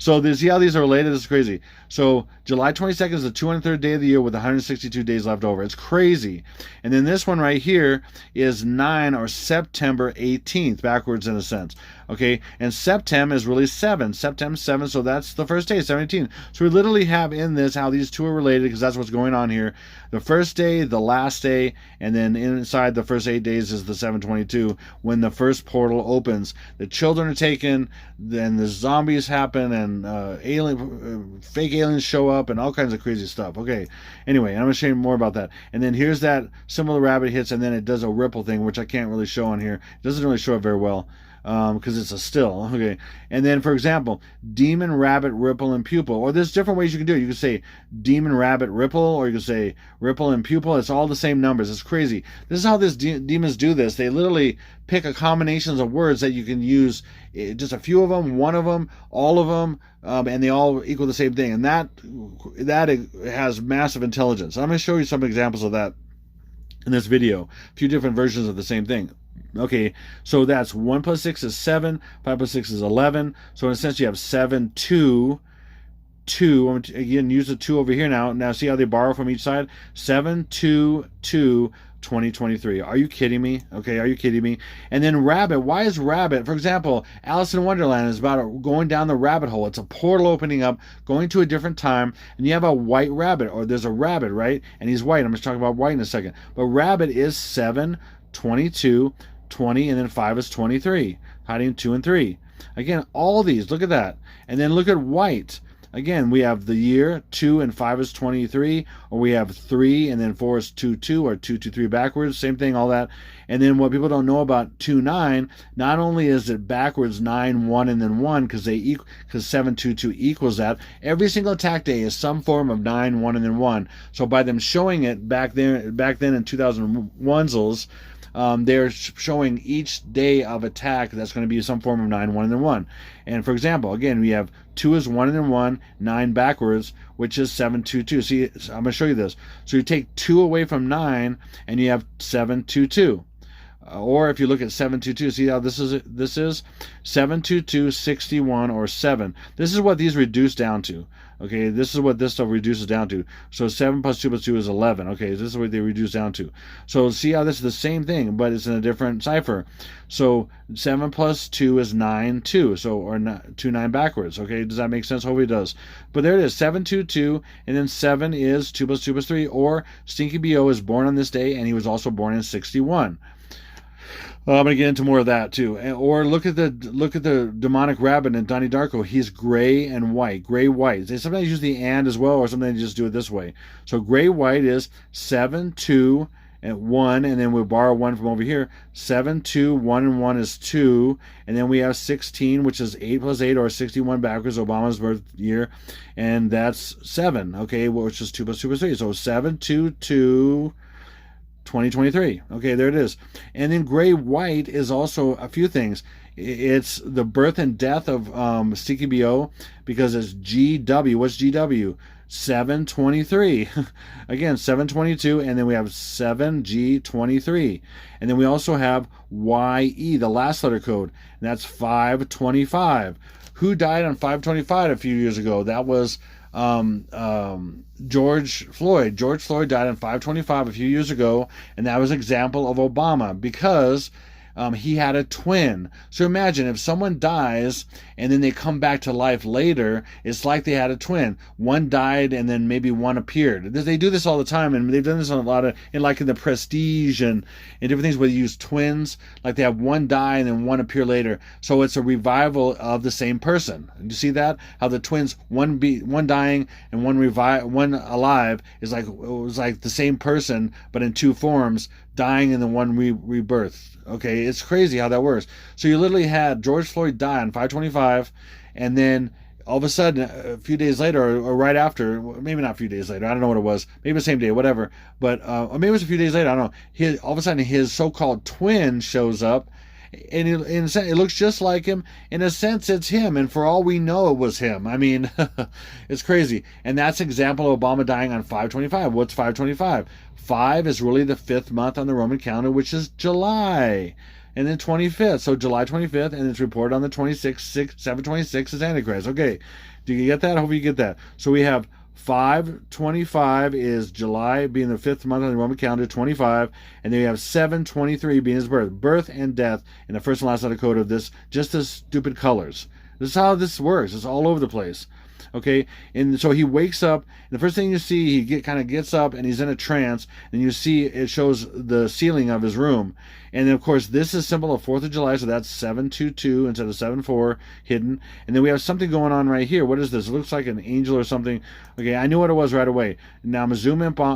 So see how these are related? This is crazy. So July 22nd is the 203rd day of the year with 162 days left over. It's crazy. And then this one right here is 9, or September 18th, backwards in a sense. Okay, and September is really 7. September 7, so that's the first day, 17. So we literally have in this how these two are related, because that's what's going on here. The first day, the last day, and then inside the first 8 days is the 7/22, when the first portal opens. The children are taken, then the zombies happen, and fake aliens show up, and all kinds of crazy stuff. Okay, anyway, I'm going to show you more about that. And then here's that symbol the rabbit hits, and then it does a ripple thing, which I can't really show on here. It doesn't really show it very well, because it's a still. Okay, and then, for example, demon, rabbit, ripple, and pupil. Or there's different ways you can do it. You can say demon, rabbit, ripple, or you can say ripple and pupil. It's all the same numbers. It's crazy. This is how this demons do this. They literally pick a combinations of words that you can use, just a few of them, one of them, all of them, and they all equal the same thing. And that has massive intelligence. I'm going to show you some examples of that in this video. A few different versions of the same thing. Okay, so that's 1 plus 6 is 7, 5 plus 6 is 11. So in a sense, you have 7, 2, 2. Again, use the 2 over here now. Now see how they borrow from each side? 7, 2, 2, 2023. Are you kidding me? Okay, are you kidding me? And then rabbit. Why is rabbit? For example, Alice in Wonderland is about going down the rabbit hole. It's a portal opening up, going to a different time, and you have a white rabbit, or there's a rabbit, right? And he's white. I'm going to talk about white in a second. But rabbit is 7, 22, 20, and then 5 is 23. Hiding 2 and 3. Again, all these, look at that. And then look at white. Again, we have the year, 2 and 5 is 23, or we have 3 and then 4 is 2, 2, or 2, 2, 3 backwards, same thing, all that. And then what people don't know about 2, 9, not only is it backwards 9, 1, and then 1, because 7, 2, 2 equals that, every single attack day is some form of 9, 1, and then 1. So by them showing it back then in 2001's, they're showing each day of attack that's going to be some form of 9, 1, and then 1. And for example, again, we have 2 is 1 and then 1, 9 backwards, which is 7, 2, 2. See, I'm going to show you this. So you take 2 away from 9, and you have 7, 2, 2. Or if you look at 722, see how this is 722, 61, or 7. This is what these reduce down to. Okay, this is what this stuff reduces down to. So 7 plus 2 plus 2 is 11. Okay, this is what they reduce down to. So see how this is the same thing, but it's in a different cipher. So 7 plus 2 is 9, 2. So, or 2, 9 backwards. Okay, does that make sense? Hopefully it does. But there it is, 7, 2, 2, and then 7 is 2 plus 2 plus 3. Or Stinky B.O. is born on this day, and he was also born in 61. I'm going to get into more of that too. Or look at the demonic rabbit in Donnie Darko. He's gray and white. Gray, white. They sometimes use the and as well, or sometimes they just do it this way. So gray, white is 7, 2, and 1, and then we'll borrow 1 from over here. 7, 2, 1, and 1 is 2, and then we have 16, which is 8 plus 8, or 61 backwards, Obama's birth year, and that's 7, okay, which is 2 plus 2 plus 3. So 7, 2, 2, 2023. Okay, there it is. And then gray white is also a few things. It's the birth and death of CQBO, because it's GW. What's GW? 723. Again, 722, and then we have 7G23. And then we also have YE, the last letter code, and that's 525. Who died on 525 a few years ago? That was George Floyd. George Floyd died on 525 a few years ago, and that was an example of Obama, because he had a twin. So imagine if someone dies and then they come back to life later, it's like they had a twin. One died and then maybe one appeared. They do this all the time, and they've done this on a lot of, like in the Prestige and different things where they use twins, like they have one die and then one appear later. So it's a revival of the same person. You see that? How the twins, one dying and one alive, is like, it was like the same person but in two forms, dying and then one rebirth. Okay, it's crazy how that works. So you literally had George Floyd die on 5/25, and then all of a sudden, a few days later, or right after, maybe not a few days later, I don't know what it was, maybe the same day, whatever, but or maybe it was a few days later, I don't know. All of a sudden, his so-called twin shows up, and in a sense, it looks just like him. In a sense, it's him, and for all we know, it was him. I mean, it's crazy. And that's an example of Obama dying on 5/25. What's 5/25? 5 is really the 5th month on the Roman calendar, which is July, and then 25th. So July 25th, and it's reported on the 26th, 7/26 is Antichrist. Okay, do you get that? I hope you get that. So we have 5/25 is July being the 5th month on the Roman calendar, 25, and then we have 7/23 being his birth and death in the first and last letter code of this, just the stupid colors. This is how this works. It's all over the place. Okay, and so he wakes up, and the first thing you see, he kind of gets up and he's in a trance, and you see it shows the ceiling of his room. And then, of course, this is symbol of 4th of July, so that's 722 instead of 74 hidden. And then we have something going on right here. What is this? It looks like an angel or something. Okay, I knew what it was right away. Now I'm going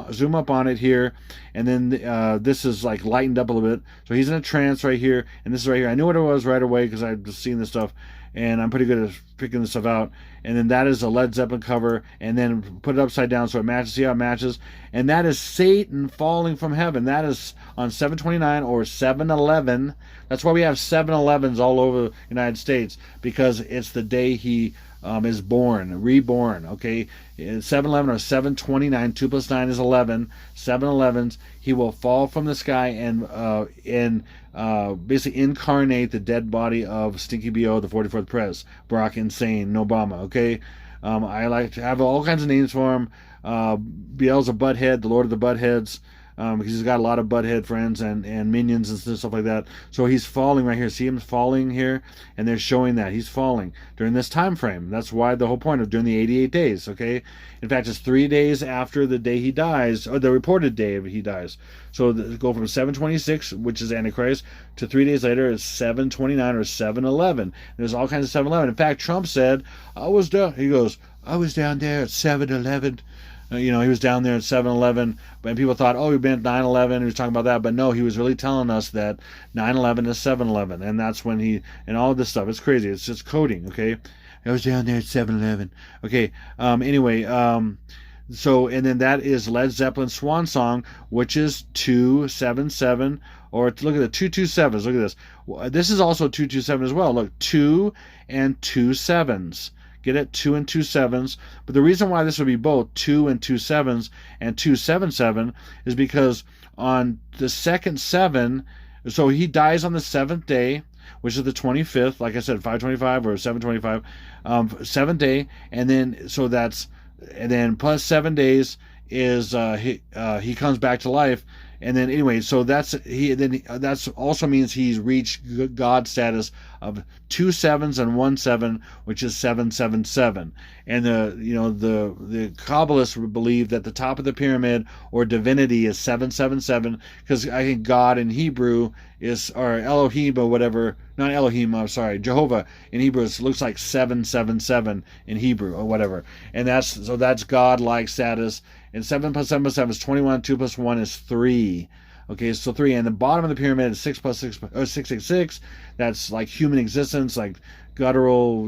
to zoom up on it here, and then this is like lightened up a little bit. So he's in a trance right here, and this is right here. I knew what it was right away because I've just seen this stuff, and I'm pretty good at picking this stuff out. And then that is a Led Zeppelin cover, and then put it upside down so it matches. See how it matches? And that is Satan falling from heaven. That is on 7/29 or 7/11. That's why we have 7/11s all over the United States, because it's the day he is born, reborn. Okay, 7/11 or 7/29. 2 plus 9 is 11. 7/11s. He will fall from the sky and basically incarnate the dead body of Stinky B.O., the 44th Pres, Barack Insane, Obama. Okay, I like to have all kinds of names for him. Biel's a butthead, the Lord of the Buttheads. Because he's got a lot of butthead friends and minions and stuff like that. So he's falling right here. See him falling here? And they're showing that he's falling during this time frame. That's why the whole point of doing the 88 days, okay? In fact, it's 3 days after the day he dies, or the reported day he dies. So go from 7/26, which is Antichrist, to 3 days later is 7/29 or 7/11. There's all kinds of 7/11. In fact, Trump said, I was down there at 7/11. He was down there at 7/11, and people thought, oh, he meant 9/11, he was talking about that, but no, he was really telling us that 9/11 is 7/11, and that's when and all this stuff, it's crazy, it's just coding, okay? I was down there at 7/11, okay, anyway, so, and then that is Led Zeppelin Swan Song, which is 277, or look at the 227s, look at this, this is also 227 as well, look, 2 and 2 7s. Get it? 2 and 2 7s. But the reason why this would be both 2 and 2 7s and 277 is because on the second 7, so he dies on the 7th day, which is the 25th, like I said, 5/25 or 7/25, 7th day, and then so then plus 7 days is he comes back to life. And then anyway, so that's also means he's reached God status of 2 7s and 1 7, which is 777. And the Kabbalists believe that the top of the pyramid or divinity is 777, because I think God in Hebrew is, or Elohim or whatever, not Elohim, I'm sorry, Jehovah in Hebrew looks like 777 in Hebrew or whatever. And that's God-like status. And 7 plus 7 plus 7 is 21. 2 plus 1 is 3. Okay, so 3. And the bottom of the pyramid is 6 plus 6, or 666. That's like human existence, like guttural,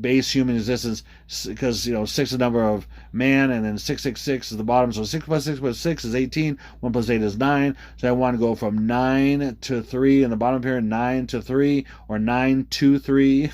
base human existence, because 6 is the number of man, and then 666 is the bottom. So 6 plus 6 plus 6 is 18. 1 plus 8 is 9. So I want to go from 9 to 3 in the bottom pyramid, 9 to 3, or 9 to 3.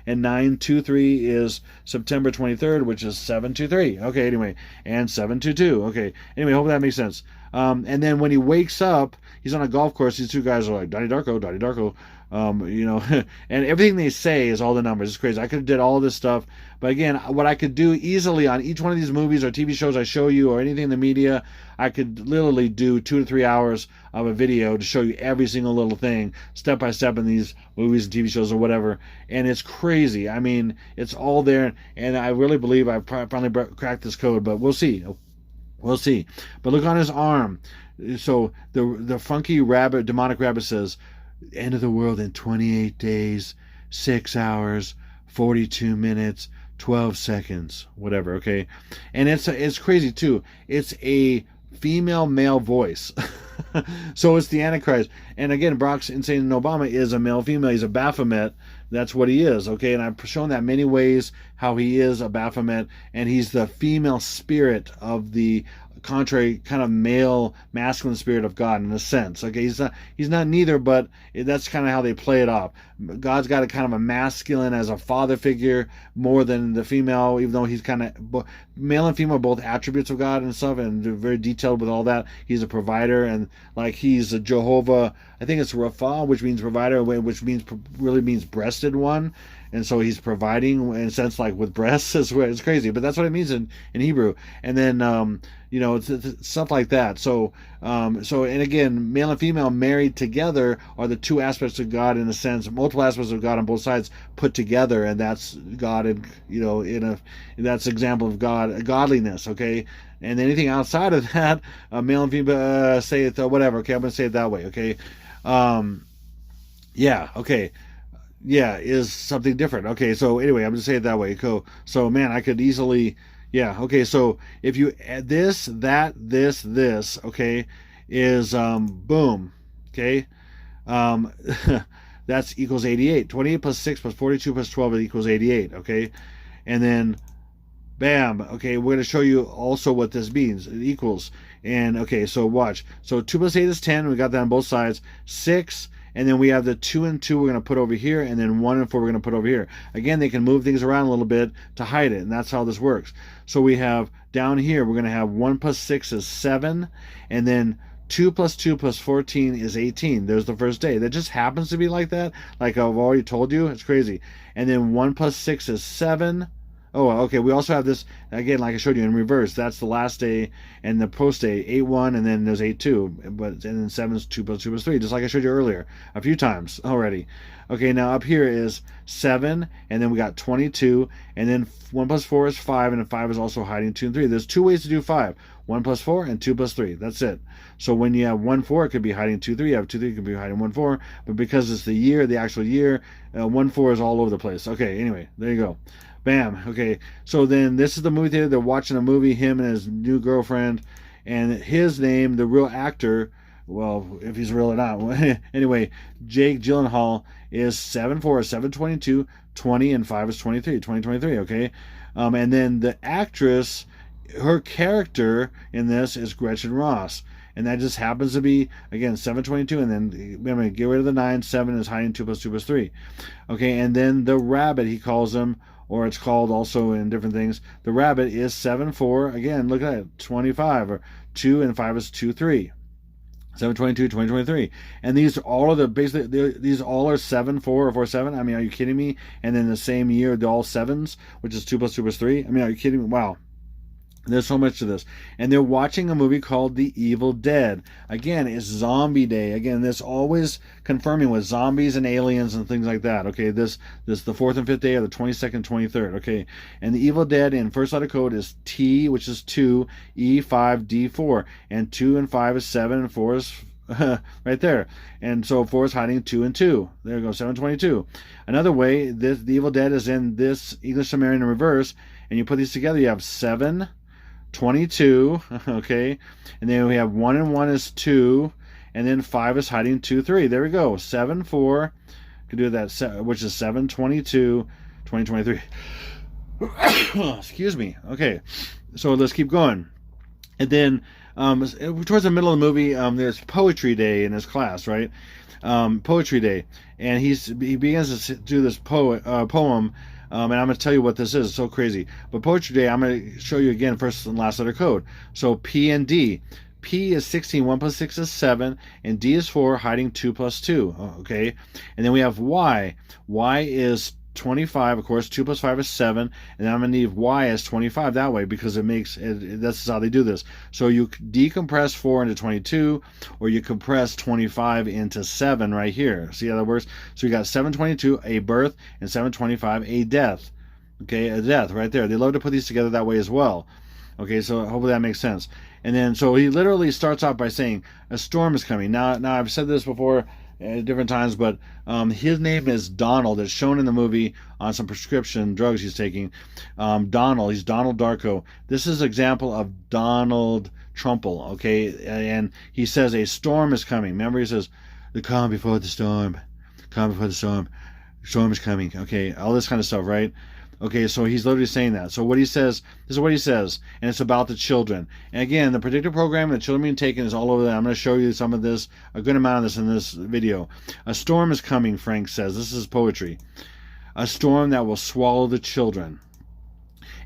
And 9 to 3 is September 23rd, which is 723. Okay, anyway, and 722. Okay, anyway, hope that makes sense. And then when he wakes up, he's on a golf course. These two guys are like, Donnie Darko, You know, and everything they say is all the numbers. It's crazy. I could have did all this stuff, but again, what I could do easily on each one of these movies or TV shows I show you, or anything in the media, I could literally do 2 to 3 hours of a video to show you every single little thing, step by step, in these movies and TV shows or whatever. And it's crazy. I mean, it's all there, and I really believe I've finally cracked this code, but we'll see. We'll see. But look on his arm. So the funky rabbit, demonic rabbit says, "End of the world in 28 days, 6 hours, 42 minutes, 12 seconds," whatever, okay? And it's crazy too. It's a female male voice. So it's the Antichrist. And again, Barack Hussein Obama is a male female. He's a Baphomet. That's what he is, okay? And I've shown that many ways how he is a Baphomet, and he's the female spirit of the contrary kind of male masculine spirit of God, in a sense. Okay, he's not neither, but that's kind of how they play it off. God's got a kind of a masculine as a father figure more than the female, even though he's kind of male and female are both attributes of God and stuff, and they're very detailed with all that. He's a provider, and like he's a Jehovah, I think it's Rapha, which means provider, which really means breasted one. And so he's providing in a sense, like with breasts. It's crazy, but that's what it means in Hebrew. And then you know, it's stuff like that. So and again, male and female married together are the two aspects of God, in a sense, multiple aspects of God on both sides put together, and that's God. And you know, that's an example of God, godliness. Okay. And anything outside of that, male and female, say it whatever. Okay, I'm gonna say it that way. Okay. Yeah. Okay. Yeah, is something different. Okay, so anyway, I'm going to say it that way. So, man, I could easily, yeah, okay, so if you add this, that, this, okay, is, boom, okay, that's equals 88. 28 plus 6 plus 42 plus 12 equals 88, okay, and then, bam, okay, we're going to show you also what this means. It equals, and, okay, so watch. So 2 plus 8 is 10. We got that on both sides. 6. And then we have the 2 and 2 we're going to put over here, and then 1 and 4 we're going to put over here. Again, they can move things around a little bit to hide it, and that's how this works. So we have down here, we're going to have 1 plus 6 is 7, and then 2 plus 2 plus 14 is 18. There's the first day. That just happens to be like that, like I've already told you. It's crazy. And then 1 plus 6 is 7. Oh, okay, we also have this, again, like I showed you, in reverse. That's the last day and the post day, 8-1, and then there's 8-2. And then 7 is 2 plus 2 plus 3, just like I showed you earlier a few times already. Okay, now up here is 7, and then we got 22, and then 1 plus 4 is 5, and then 5 is also hiding 2 and 3. There's 2 ways to do 5. 1 plus 4 and 2 plus 3. That's it. So when you have 1, 4, it could be hiding 2, 3. You have 2, 3, it could be hiding 1, 4. But because it's the year, the actual year, 1, 4 is all over the place. Okay, anyway, there you go. Bam. Okay, so then this is the movie theater. They're watching a movie, him and his new girlfriend, and his name, the real actor, well, if he's real or not, anyway, Jake Gyllenhaal is 7'4", 7'22", 20, and 5 is 23, 2023, okay? And then the actress, her character in this is Gretchen Ross, and that just happens to be, again, 7'22", and then, remember, get rid of the 9, 7 is hiding 2 plus 2 plus 3. Okay, and then the rabbit, he calls him, or it's called also in different things. The rabbit is 7'4". Again, look at it, 25, or 2 and 5 is 2, 3. 722, 2023. And these all are these all are 7, 4, or 4, 7. I mean, are you kidding me? And then the same year, they're all 7s, which is 2 plus 2 plus 3. I mean, are you kidding me? Wow. There's so much to this. And they're watching a movie called The Evil Dead. Again, it's zombie day. Again, this always confirming with zombies and aliens and things like that. Okay, this the 4th and 5th day, or the 22nd, 23rd. Okay, and The Evil Dead in first letter code is T, which is 2, E5, D4. And 2 and 5 is 7, and 4 is right there. And so 4 is hiding 2 and 2. There you go, 722. Another way, The Evil Dead is in this English Sumerian in reverse. And you put these together, you have 7, 22, okay, and then we have 1 and 1 is 2, and then 5 is hiding 2, 3. There we go. 7, 4, could do that, which is 7, 22, 2023. Excuse me. Okay, so let's keep going. And then towards the middle of the movie, there's poetry day in his class, right? Poetry day, and he begins to do this poem. And I'm going to tell you what this is. It's so crazy. But poetry day, I'm going to show you again first and last letter code. So P and D. P is 16, 1 plus 6 is 7, and D is 4, hiding 2 plus 2, okay? And then we have Y. Y is 25, of course, 2 plus 5 is 7, and then I'm going to leave Y as 25 that way because that's how they do this. So you decompress 4 into 22, or you compress 25 into 7 right here. See how that works? So you got 722, a birth, and 725, a death. Okay, a death right there. They love to put these together that way as well. Okay, so hopefully that makes sense. And then, so he literally starts off by saying, a storm is coming. Now I've said this before at different times, but his name is Donald. It's shown in the movie on some prescription drugs he's taking. Donald, he's Donald Darko. This is an example of Donald Trumple, okay? And he says a storm is coming. Remember, he says, the calm before the storm. Calm before the storm. Storm is coming. Okay, all this kind of stuff, right? Okay, so he's literally saying that. So what he says, this is what he says, and it's about the children. And again, the predictive program, the children being taken is all over that. I'm going to show you some of this, a good amount of this in this video. A storm is coming, Frank says. This is poetry. A storm that will swallow the children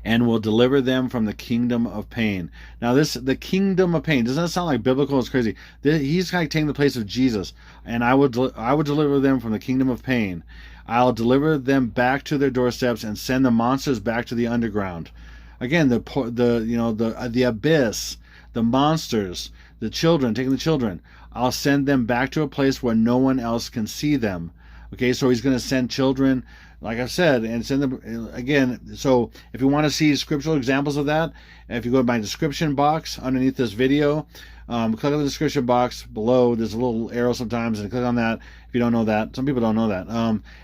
and will deliver them from the kingdom of pain. Now the kingdom of pain, doesn't that sound like biblical? It's crazy. He's like taking the place of Jesus. And I would deliver them from the kingdom of pain. I'll deliver them back to their doorsteps and send the monsters back to the underground. Again, the abyss, the monsters, the children, taking the children. I'll send them back to a place where no one else can see them. Okay, so he's going to send children, like I said, and send them again. So if you want to see scriptural examples of that, if you go to my description box underneath this video, click on the description box below. There's a little arrow sometimes, and click on that if you don't know that. Some people don't know that.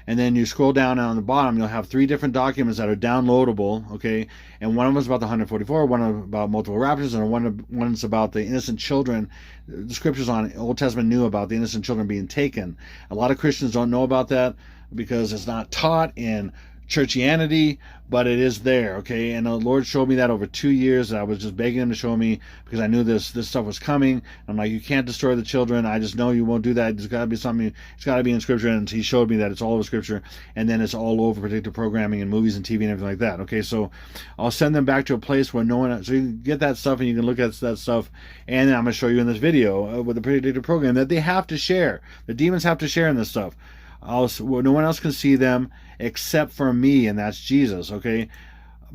And then you scroll down, and on the bottom you'll have 3 different documents that are downloadable. Okay, and one of them is about the 144, one about multiple raptors, and one's about the innocent children. The scriptures on Old Testament knew about the innocent children being taken. A lot of Christians don't know about that because it's not taught in churchianity, but it is there, okay? And the Lord showed me that over 2 years. I was just begging him to show me because I knew this stuff was coming. I'm like, you can't destroy the children. I just know you won't do that. There's got to be something. It's got to be in Scripture, and he showed me that it's all over Scripture, and then it's all over predictive programming and movies and TV and everything like that, okay? So I'll send them back to a place where no one, so you can get that stuff and you can look at that stuff, and then I'm going to show you in this video with the predictive program that they have to share. The demons have to share in this stuff. No one else can see them except for me, and that's Jesus, okay?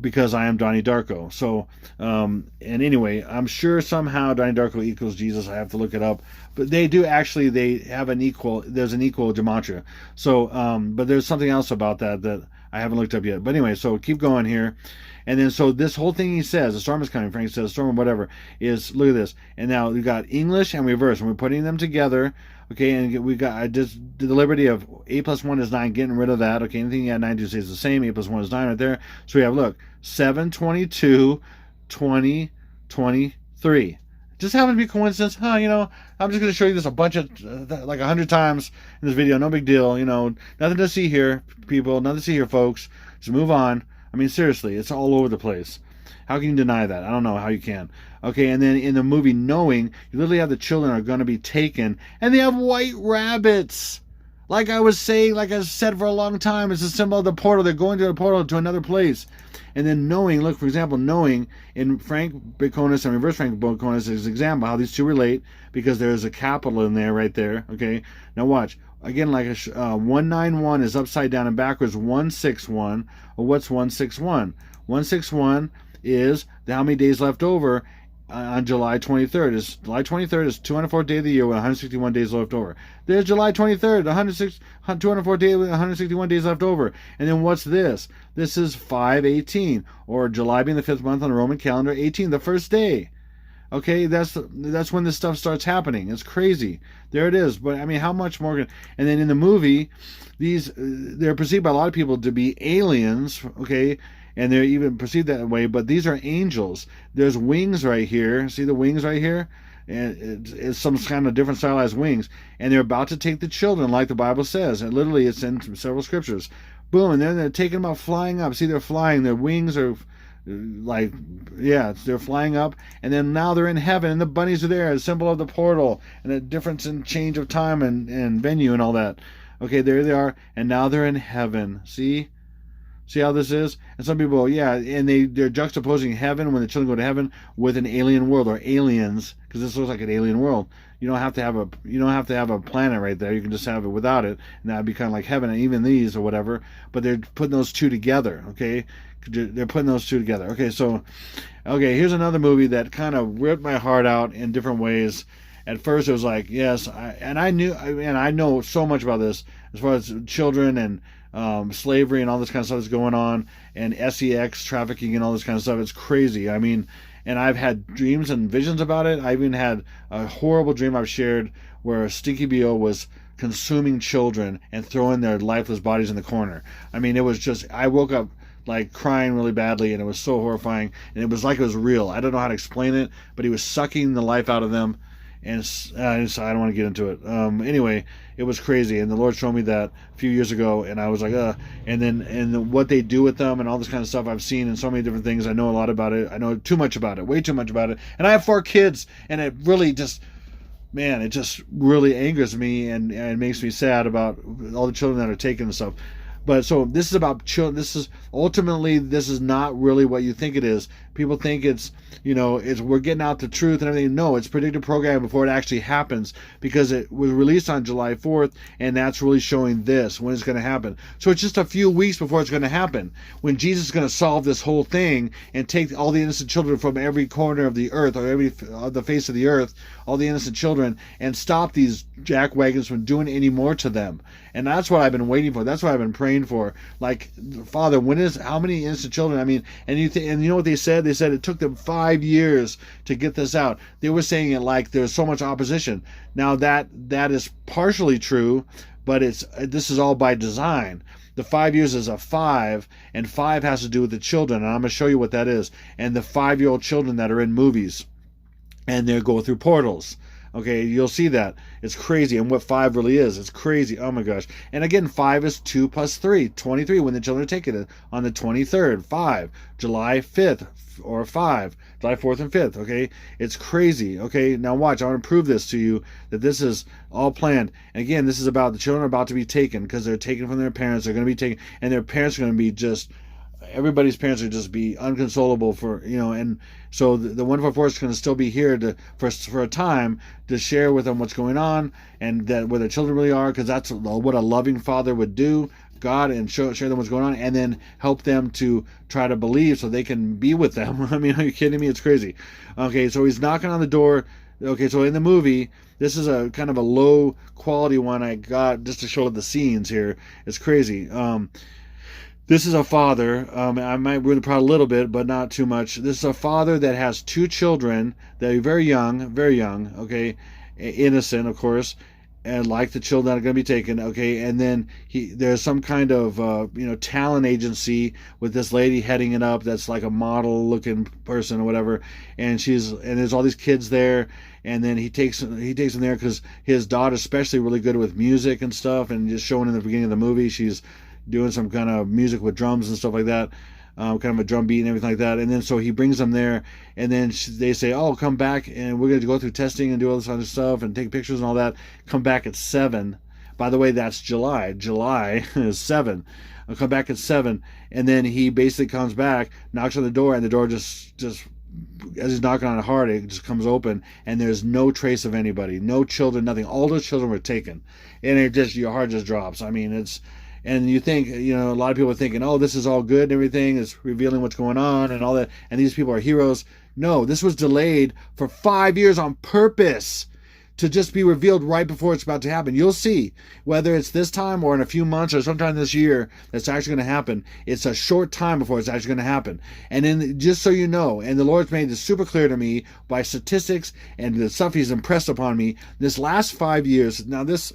Because I am Donnie Darko. So, and anyway, I'm sure somehow Donnie Darko equals Jesus. I have to look it up. But they do actually, they have an equal, there's an equal gematria. So, but there's something else about that I haven't looked up yet. But anyway, so keep going here. And then, so this whole thing he says, the storm is coming, Frank says, storm or whatever, is, look at this. And now we've got English and reverse, and we're putting them together. Okay, and I just did the liberty of 8 plus 1 is 9, getting rid of that. Okay, anything you add 9 to stays the same. 8 plus 1 is 9 right there. So we have, look, 7, 22, 20, 23. Just happens to be coincidence. I'm just going to show you this a bunch of, like 100 times in this video. No big deal. Nothing to see here, people. Nothing to see here, folks. Just move on. I mean, seriously, it's all over the place. How can you deny that? I don't know how you can. Okay, and then in the movie Knowing, you literally have the children are going to be taken, and they have white rabbits. Like I was saying, like I said for a long time, it's a symbol of the portal. They're going to the portal to another place. And then Knowing, look, for example, Knowing in Frank Baconis and Reverse Frank Baconis is an example how these two relate, because there's a capital in there right there. Okay, now watch. Again, like 191 is upside down and backwards 161. Well, what's 161? 161 is how many days left over on July 23rd. July 23rd is 204th day of the year with 161 days left over. There's July 23rd, 204th day with 161 days left over. And then what's this? This is 5/18, or July being the 5th month on the Roman calendar, 18, the first day. Okay, that's when this stuff starts happening. It's crazy. There it is. But I mean, how much more? And then in the movie, they're perceived by a lot of people to be aliens. Okay, and they're even perceived that way. But these are angels. There's wings right here. See the wings right here? And it's some kind of different stylized wings. And they're about to take the children, like the Bible says. And literally, it's in several scriptures. Boom, and then they're taking them out, flying up. See, they're flying. Their wings are they're flying up, and then now they're in heaven, and the bunnies are there, a symbol of the portal, and a difference in change of time and venue and all that. Okay, there they are, and now they're in heaven. See? See how this is? And some people, yeah, and they're juxtaposing heaven, when the children go to heaven, with an alien world, or aliens, because this looks like an alien world. You don't have to have a planet right there. You can just have it without it, and that would be kind of like heaven, and even these or whatever. But they're putting those two together, okay? They're putting those two together. Okay, so, okay, here's another movie that kind of ripped my heart out in different ways. At first, it was like, yes, I know so much about this as far as children and slavery and all this kind of stuff that's going on, and sex trafficking and all this kind of stuff. It's crazy. I mean, and I've had dreams and visions about it. I even had a horrible dream I've shared where Stinky BO was consuming children and throwing their lifeless bodies in the corner. I mean, it was just, I woke up like crying really badly, and it was so horrifying, and it was like it was real. I don't know how to explain it, but he was sucking the life out of them. And I don't want to get into it. Anyway, it was crazy, and the Lord showed me that a few years ago, and I was like, and what they do with them and all this kind of stuff I've seen in so many different things. I know a lot about it. I know too much about it, way too much about it. And I have 4 kids, and it really just, man, it just really angers me and makes me sad about all the children that are taken and stuff. But so this is about children. This is not really what you think it is. People think it's, we're getting out the truth and everything. No, it's predictive programming before it actually happens, because it was released on July 4th, and that's really showing this, when it's going to happen. So it's just a few weeks before it's going to happen, when Jesus is going to solve this whole thing and take all the innocent children from every corner of the earth, or the face of the earth, all the innocent children, and stop these jackwagons from doing any more to them. And that's what I've been waiting for. That's what I've been praying for. Like, Father, how many innocent children? I mean, and you know what they said? They said it took them 5 years to get this out. They were saying it like there's so much opposition. Now that is partially true, but this is all by design. The 5 years is a 5, and 5 has to do with the children, and I'm going to show you what that is. And the 5-year-old children that are in movies, and they go through portals. Okay, you'll see that. It's crazy. And what 5 really is. It's crazy. Oh my gosh. And again, 5 is 2 plus 3. 23 when the children are taken it on the 23rd. 5. July 5th or 5. July 4th and 5th. Okay, it's crazy. Okay, now watch. I want to prove this to you, that this is all planned. And again, this is about the children are about to be taken, because they're taken from their parents. They're going to be taken, and their parents are going to be just, everybody's parents are just be unconsolable for, and so the Wonderful Force is going to still be here for a time to share with them what's going on, and that where their children really are, because that's what a loving father would do, God, and share them what's going on, and then help them to try to believe so they can be with them. I mean, are you kidding me? It's crazy. Okay, so he's knocking on the door. Okay, so in the movie, this is a kind of a low quality one I got just to show the scenes here. It's crazy. This is a father. I might ruin the plot a little bit, but not too much. This is a father that has 2 children that are very young, okay, innocent, of course, and like the children that are going to be taken, okay, and then there's some kind of talent agency with this lady heading it up that's like a model-looking person or whatever, and there's all these kids there, and then he takes them there because his daughter's especially really good with music and stuff, and just showing in the beginning of the movie, she's doing some kind of music with drums and stuff like that, kind of a drum beat and everything like that. And then so he brings them there, and then they say, oh, come back, and we're going to go through testing and do all this other stuff and take pictures and all that. Come back at 7. By the way, that's July. July is 7. I'll come back at 7. And then he basically comes back, knocks on the door, and the door just as he's knocking on it hard, it just comes open, and there's no trace of anybody, no children, nothing. All those children were taken, and your heart just drops. I mean, and you think, a lot of people are thinking, oh, this is all good and everything, it's revealing what's going on and all that, and these people are heroes. No, this was delayed for 5 years on purpose to just be revealed right before it's about to happen. You'll see, whether it's this time or in a few months or sometime this year, that's actually going to happen. It's a short time before it's actually going to happen. And then, just so you know, and the Lord's made this super clear to me by statistics and the stuff He's impressed upon me, this last 5 years, now this...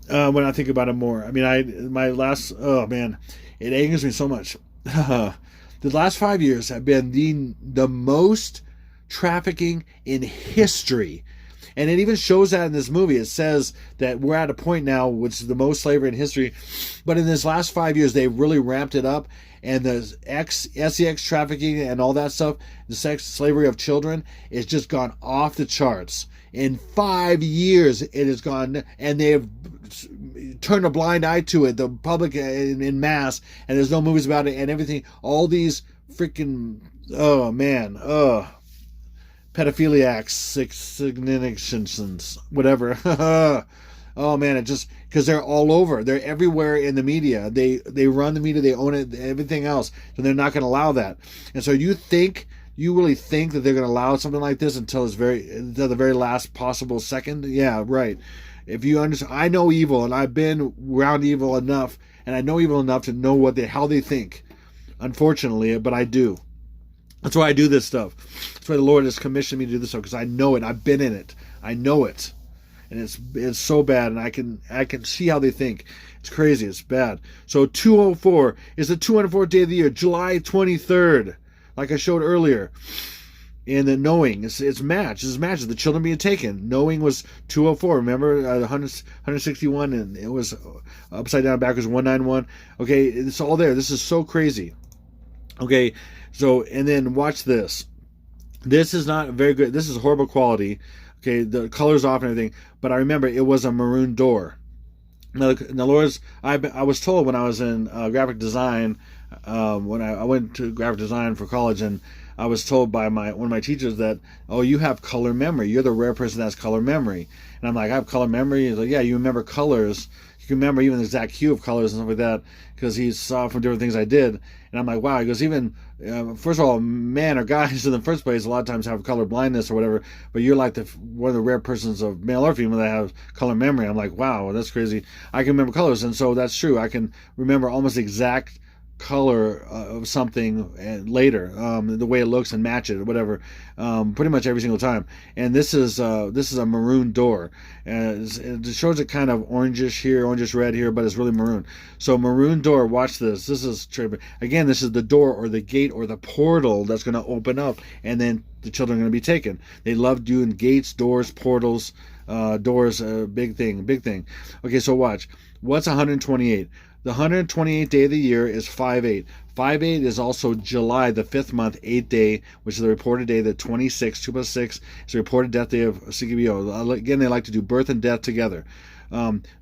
when I think about it more, I mean, it angers me so much. The last 5 years have been the most trafficking in history. And it even shows that in this movie. It says that we're at a point now, which is the most slavery in history. But in this last 5 years, they've really ramped it up. And the sex trafficking and all that stuff, the sex slavery of children, it's just gone off the charts. In 5 years, it has gone, and they have turned a blind eye to it, the public in mass, and there's no movies about it and everything. All these freaking, oh man, pedophiliacs, significance, whatever. Oh man, it just, because they're all over, they're everywhere in the media. They run the media, they own it, everything else, so they're not going to allow that. And so you really think that they're going to allow something like this until the very last possible second? Yeah, right. If you understand, I know evil, and I've been around evil enough, and I know evil enough to know how they think. Unfortunately, but I do. That's why I do this stuff. That's why the Lord has commissioned me to do this stuff, because I know it. I've been in it. I know it. And it's so bad, and I can see how they think. It's crazy. It's bad. So 204 is the 204th day of the year, July 23rd, like I showed earlier. And the knowing, it's match. This is matches. The children being taken. Knowing was 204. Remember 161, and it was upside down, backwards 191. Okay, it's all there. This is so crazy. Okay, so and then watch this. This is not very good. This is horrible quality. Okay, the color's off and everything, but I remember it was a maroon door. Now, Lord's, I was told when I was in graphic design, when I went to graphic design for college, and I was told by one of my teachers that, oh, you have color memory. You're the rare person that has color memory. And I'm like, I have color memory? He's like, yeah, you remember colors. You can remember even the exact hue of colors and stuff like that, because he saw from different things I did. And I'm like, wow. He goes, even, first of all, men or guys in the first place a lot of times have color blindness or whatever, but you're like one of the rare persons of male or female that have color memory. I'm like, wow, that's crazy. I can remember colors, and so that's true. I can remember almost exact color of something later, the way it looks, and match it or whatever, pretty much every single time. And this is a maroon door, and it shows it kind of orangish here, orangish red here, but it's really maroon. So maroon door, watch this. This is again, this is the door or the gate or the portal that's going to open up, and then the children are going to be taken. They love doing gates, doors, portals, doors, big thing. Okay, so watch. What's 128? The 128th day of the year is 5/8. 5/8 is also July, the 5th month, 8th day, which is the reported day. The 26, 2 plus 6 is the reported death day of CBO. Again, they like to do birth and death together.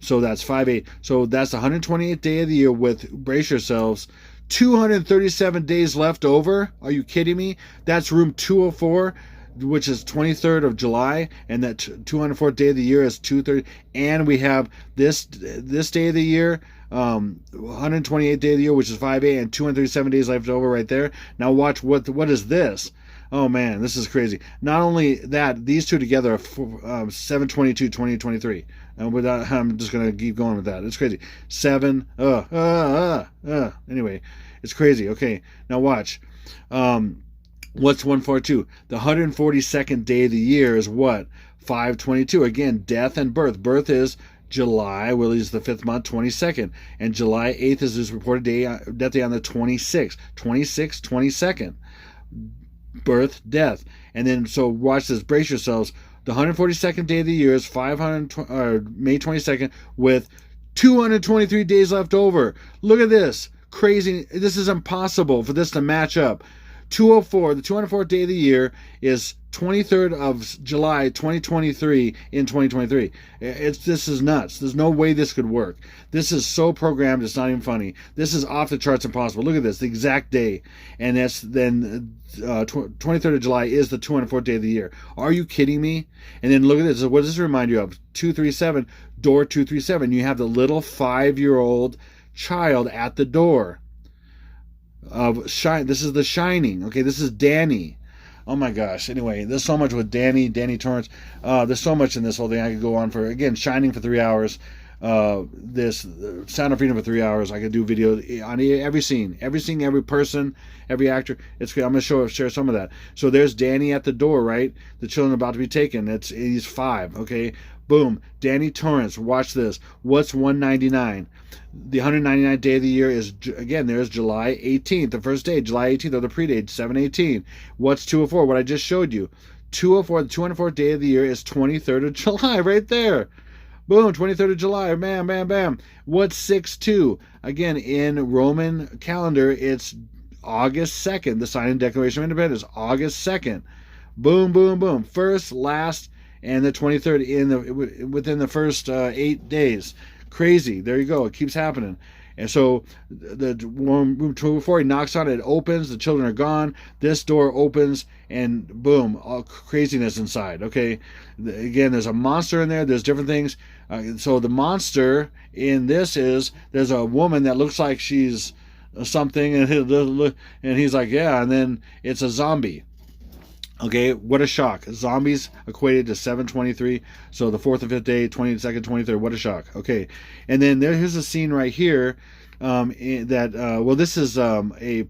So that's 5/8. So that's the 128th day of the year with, brace yourselves, 237 days left over. Are you kidding me? That's room 204, which is 23rd of July, and that 204th day of the year is 230. And we have this day of the year, 128th day of the year, which is 5/8, and 237 days left over right there. Now watch what is this? Oh man, this is crazy. Not only that, these two together are 7/22, 2023. And with that, I'm just gonna keep going with that. It's crazy. 7. Anyway, it's crazy. Okay, now watch. What's 142? The 142nd day of the year is what? 5/22. Again, death and birth. Birth is July, is the 5th month, 22nd. And July 8th is his reported death day on the 26th. 22nd. Birth, death. And then, so watch this, brace yourselves. The 142nd day of the year is May 22nd with 223 days left over. Look at this. Crazy. This is impossible for this to match up. 204, the 204th day of the year is 23rd of July 2023 in 2023. This is nuts. There's no way this could work. This is so programmed, it's not even funny. This is off the charts impossible. Look at this, the exact day. And that's then 23rd of July is the 204th day of the year. Are you kidding me? And then look at this. What does this remind you of? 237, door 237. You have the little 5-year-old child at the door. This is The Shining. Okay, this is Danny. Oh my gosh. Anyway, there's so much with Danny Torrance. There's so much in this whole thing. I could go on for, again, Shining for 3 hours. This Sound of Freedom for 3 hours. I could do video on every scene, every person, every actor. It's good. I'm gonna share some of that. So there's Danny at the door, right? The children about to be taken. He's 5. Okay, boom. Danny Torrance. Watch this. What's 199? The 199th day of the year is, again, there's July 18th, the first day, July 18th, or the pre-date, 7/18. What's 204? What I just showed you. 204, the 204th day of the year is 23rd of July, right there. Boom, 23rd of July, bam, bam, bam. What's 6/2? Again, in Roman calendar, it's August 2nd. The signing Declaration of Independence, August 2nd. Boom, boom, boom. First, last, and the 23rd within the first 8 days. Crazy. There you go. It keeps happening. And so the room 204, he knocks on it, it opens, the children are gone, this door opens, and boom, all craziness inside. Okay, again, there's a monster in there, there's different things. So the monster in this is, there's a woman that looks like she's something, and he's like, yeah, and then it's a zombie. Okay, what a shock. Zombies equated to 723. So the 4th and 5th day, 22nd, 23rd, what a shock. Okay, and then here's a scene right here this is a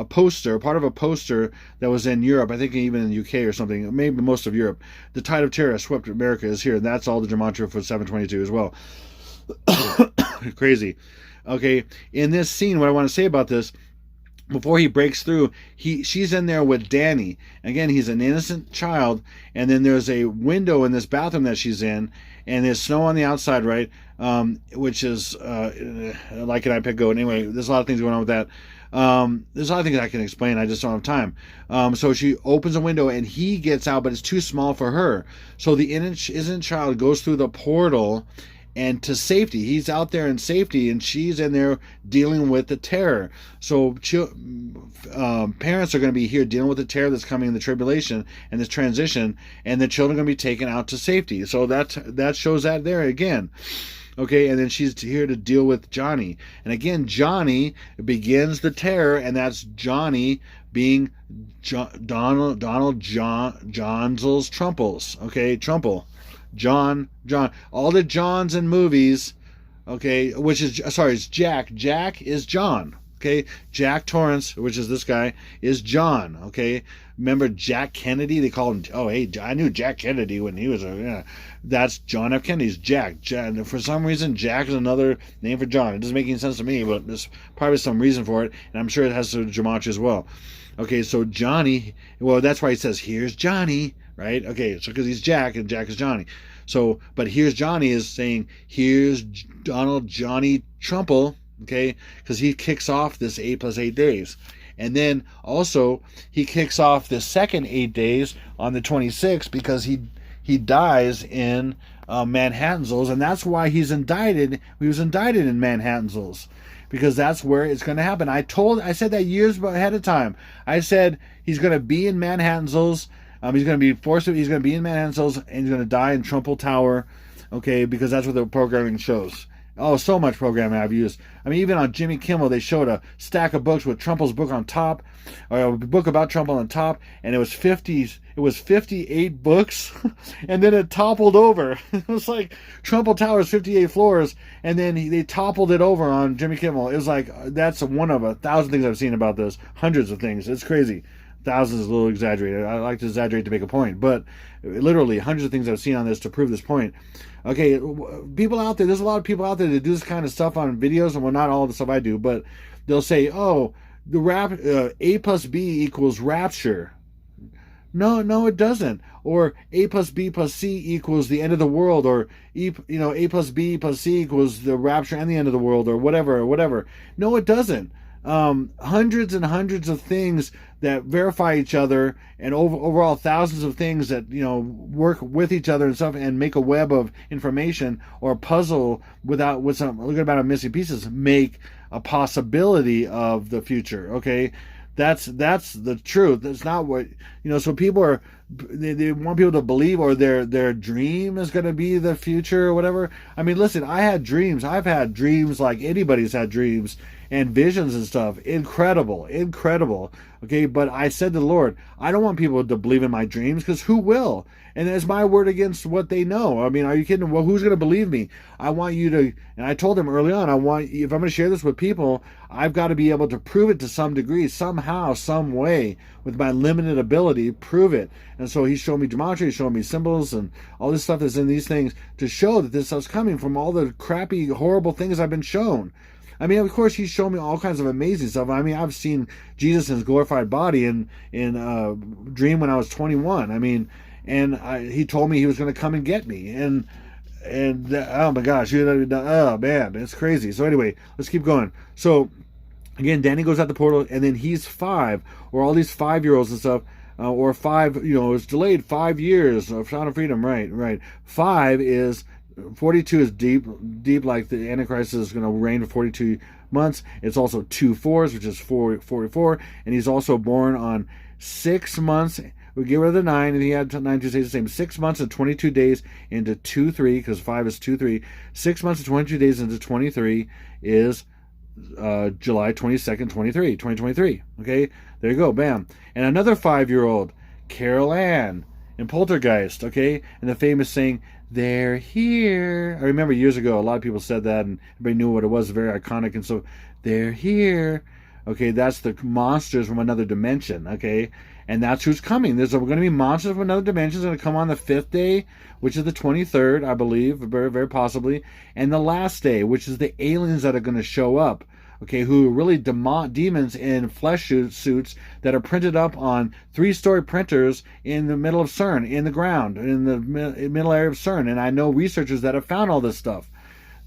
poster, part of a poster that was in Europe, I think even in the UK or something, maybe most of Europe. The tide of terror swept America is here, and that's all the gematria for 722 as well. Crazy. Okay, in this scene, what I want to say about this, before he breaks through, she's in there with Danny. Again, he's an innocent child, and then there's a window in this bathroom that she's in, and there's snow on the outside, right? Which is like an iPad Go. Anyway, there's a lot of things going on with that. There's a lot of things I can explain. I just don't have time. So she opens a window, and he gets out, but it's too small for her. So the innocent child goes through the portal and to safety. He's out there in safety, and she's in there dealing with the terror. So parents are going to be here dealing with the terror that's coming in the tribulation and this transition, and the children are going to be taken out to safety. So that shows that there again. Okay, and then she's here to deal with Johnny. And again, Johnny begins the terror, and that's Johnny being Donald Johnsel's Trumples. Okay, Trumple. John, all the Johns in movies, okay, which is, sorry, it's Jack. Jack is John, okay? Jack Torrance, which is this guy, is John, okay? Remember Jack Kennedy? They call him, oh, hey, I knew Jack Kennedy when he was that's John F. Kennedy's Jack. For some reason, Jack is another name for John. It doesn't make any sense to me, but there's probably some reason for it, and I'm sure it has to do with gematria as well. Okay, so Johnny, well, that's why he says, here's Johnny, right? Okay, so because he's Jack, and Jack is Johnny. So, but here's Johnny is saying, here's Donald Johnny Trumple, okay? Because he kicks off this 8 + 8 days. And then also, he kicks off the second 8 days on the 26th because he dies in Manhattanville, and that's why he's indicted. He was indicted in Manhattanville, because that's where it's going to happen. I said that years ahead of time. I said he's going to be in Manhattanville. He's going to be he's going to be in Manhattanville, and he's going to die in Trumple Tower, okay, because that's what the programming shows. Oh, so much programming I've used. I mean, even on Jimmy Kimmel, they showed a stack of books with Trumple's book on top, or a book about Trumple on top, and it was 58 books, and then it toppled over. It was like Trumple Tower's 58 floors, and then they toppled it over on Jimmy Kimmel. It was like, that's one of 1,000 things I've seen about this. Hundreds of things. It's crazy. Thousands is a little exaggerated. I like to exaggerate to make a point, but literally hundreds of things I've seen on this to prove this point. Okay, people out there, there's a lot of people out there that do this kind of stuff on videos, and well, not all the stuff I do, but they'll say, oh, the A plus B equals rapture. No, it doesn't. Or A plus B plus C equals the end of the world, or A plus B plus C equals the rapture and the end of the world, or whatever. No, it doesn't. Hundreds and hundreds of things that verify each other, and overall thousands of things that work with each other and stuff, and make a web of information or a puzzle with some look about a missing pieces, make a possibility of the future. Okay, that's the truth. That's not what so people they want people to believe, or their dream is going to be the future or whatever. I mean, listen, I had dreams. I've had dreams like anybody's had dreams and visions and stuff. Incredible. Okay, but I said to the Lord, I don't want people to believe in my dreams, because who will? And it's my word against what they know. I mean, are you kidding? Well, who's going to believe me? I want you to, and I told him early on, if I'm going to share this with people, I've got to be able to prove it to some degree, somehow, some way, with my limited ability, prove it. And so he showed me gematria, he showed me symbols, and all this stuff that's in these things to show that this stuff's coming from all the crappy, horrible things I've been shown. I mean, of course, he's shown me all kinds of amazing stuff. I mean, I've seen Jesus in his glorified body in a dream when I was 21. I mean, and he told me he was going to come and get me. And oh my gosh, oh man, it's crazy. So anyway, let's keep going. So again, Danny goes out the portal, and then he's 5, or all these 5-year-olds and stuff. or 5, you know, it's delayed 5 years of Sound of Freedom, right. 5 is, 42 is deep, like the Antichrist is going to reign for 42 months. It's also 2 4s, which is 44, and he's also born on 6 months. We get rid of the 9, and he had 9 2 stays the same. 6 months and 22 days into 2 3, because 5 is 2 3. 6 months and 22 days into 23 is July 22nd, 2023. Okay, there you go, bam. And another 5-year-old, Carol Ann in Poltergeist, okay, and the famous saying, "They're here." I remember years ago, a lot of people said that, and everybody knew what it was, very iconic, and so, "They're here." Okay, that's the monsters from another dimension, okay, and that's who's coming. There's going to be monsters from another dimension going to come on the 5th day, which is the 23rd, I believe, very, very possibly, and the last day, which is the aliens that are going to show up, okay, who are really demons in flesh suits that are printed up on 3-story printers in the middle of CERN, in the ground, in the middle area of CERN, and I know researchers that have found all this stuff.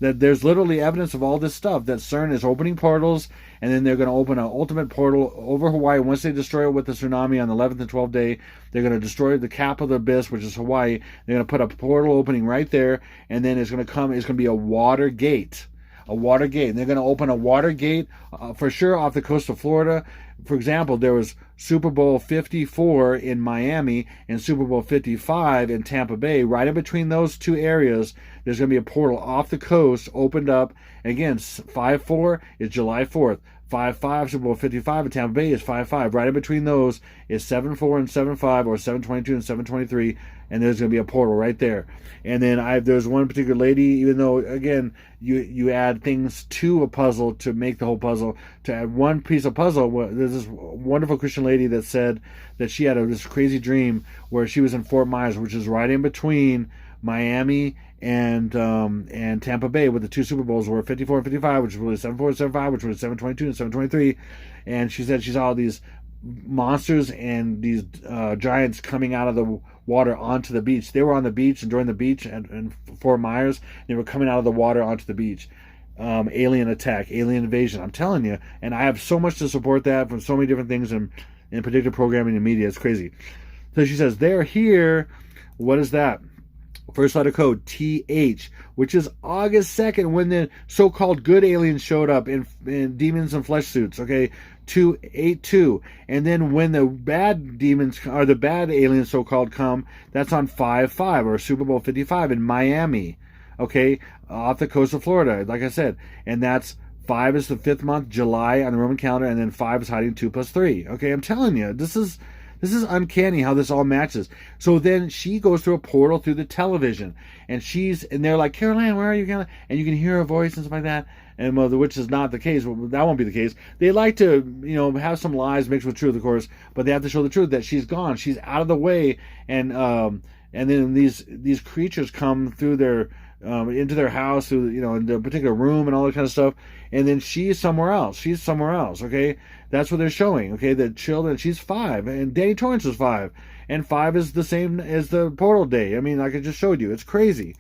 That there's literally evidence of all this stuff, that CERN is opening portals, and then they're going to open an ultimate portal over Hawaii. Once they destroy it with the tsunami on the 11th and 12th day, they're going to destroy the cap of the abyss, which is Hawaii. They're going to put a portal opening right there, and then it's going to be a Watergate. And they're going to open a Watergate for sure off the coast of Florida. For example, there was Super Bowl 54 in Miami and Super Bowl 55 in Tampa Bay. Right in between those two areas, there's going to be a portal off the coast opened up. And again, 5-4 is July 4th. 5-5, Super Bowl 55 in Tampa Bay is 5-5. Right in between those is 7-4 and 7-5, or 7-22 and 7-23, and there's going to be a portal right there. And then there's one particular lady, even though, again, you add things to a puzzle to make the whole puzzle, to add one piece of puzzle. There's this wonderful Christian lady that said that she had this crazy dream where she was in Fort Myers, which is right in between Miami and Tampa Bay, with the 2 Super Bowls were 54 and 55, which was really 7-4 and 7-5, which was 7-22 and 7-23. And she said she saw these monsters and these giants coming out of the water onto the beach. They were on the beach, and during the beach in Fort Myers, they were coming out of the water onto the beach. Alien attack, alien invasion. I'm telling you, and I have so much to support that from so many different things in predictive programming and media. It's crazy. So she says, "They're here." What is that? First letter code, TH, which is August 2nd, when the so-called good aliens showed up in demons and flesh suits, okay? 282. And then when the bad demons, or the bad aliens so-called, come, that's on 5-5, or Super Bowl 55 in Miami, okay? Off the coast of Florida, like I said. And that's 5 is the 5th month, July, on the Roman calendar, and then 5 is hiding 2 plus 3. Okay, I'm telling you, this is uncanny how this all matches. So then she goes through a portal through the television, and they're like, "Caroline, where are you?" And you can hear her voice and stuff like that. And which is not the case. Well, that won't be the case. They like to, have some lies mixed with truth, of course, but they have to show the truth that she's gone. She's out of the way, and then these creatures come through their into their house, through in the particular room and all that kind of stuff. And then she's somewhere else. Okay, that's what they're showing. Okay, the children. She's 5, and Danny Torrance is 5, and 5 is the same as the portal day. I mean, like I just showed you, it's crazy.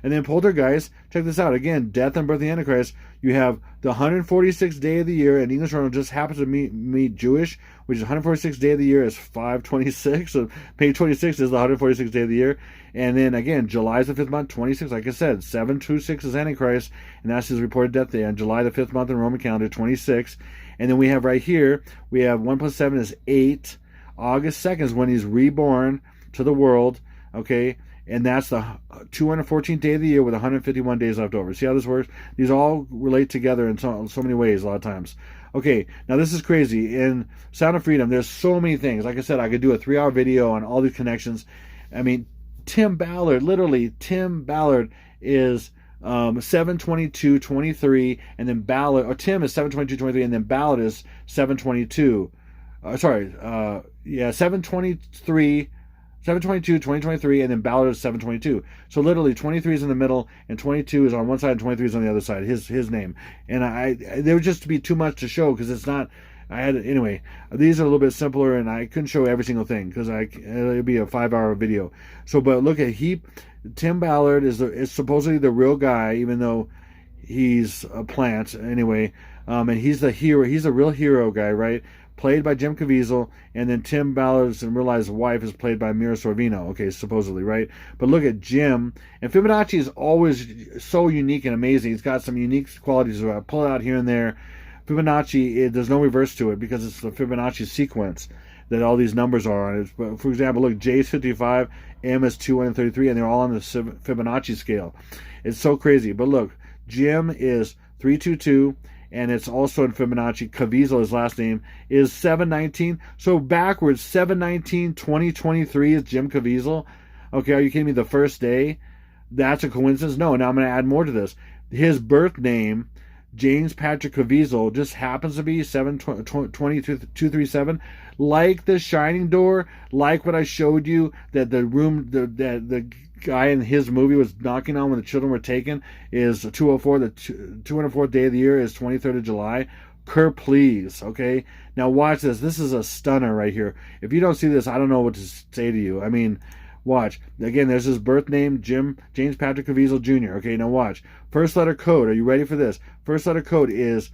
And then Poltergeist, check this out again. Death and Birth of the Antichrist. You have the 146th day of the year, and English Journal just happens to meet Jewish, which is 146th day of the year is 5/26. So page 26 is the 146th day of the year. And then again, July is the 5th month, 26. Like I said, 726 is Antichrist, and that's his reported death day on July the 5th month in Roman calendar, 26. And then we have right here, we have 1 plus 7 is 8. August 2nd is when he's reborn to the world. Okay. And that's the 214th day of the year with 151 days left over. See how this works? These all relate together in so many ways a lot of times. Okay, now this is crazy. In Sound of Freedom, there's so many things. Like I said, I could do a 3-hour video on all these connections. I mean, Tim Ballard is 7/22/23, and then Tim is 7/22/23, and then Ballard is 7/22. 7/23. 7/22/2023, and then Ballard is 7/22. So literally 23 is in the middle, and 22 is on one side, and 23 is on the other side. His name. And there would just be too much to show, because it's not. Anyway. These are a little bit simpler, and I couldn't show every single thing because it'd be a 5-hour video. So, but look at Tim Ballard is supposedly the real guy, even though he's a plant anyway. And he's the hero. He's a real hero guy, right? played by Jim Caviezel, and then Tim Ballard's in real life's wife is played by Mira Sorvino, okay, supposedly, right? But look at Jim, and Fibonacci is always so unique and amazing. He's got some unique qualities. I pull it out here and there. Fibonacci, there's no reverse to it because it's the Fibonacci sequence that all these numbers are on it. For example, look, J is 55, M is 233, and they're all on the Fibonacci scale. It's so crazy. But look, Jim is 322, and it's also in Fibonacci. Caviezel, his last name, is 719. So backwards, 7/19/2023 is Jim Caviezel. Okay, are you kidding me? The first day? That's a coincidence? No, now I'm going to add more to this. His birth name, James Patrick Caviezel, just happens to be 7/20/237. Like the Shining Door, like what I showed you, that the room, the guy in his movie was knocking on when the children were taken, is 204. The 204th day of the year is 23rd of July. Please, okay? Now watch this. This is a stunner right here. If you don't see this, I don't know what to say to you. I mean, watch. Again, there's his birth name, James Patrick Caviezel Jr. Okay, now watch. First letter code. Are you ready for this? First letter code is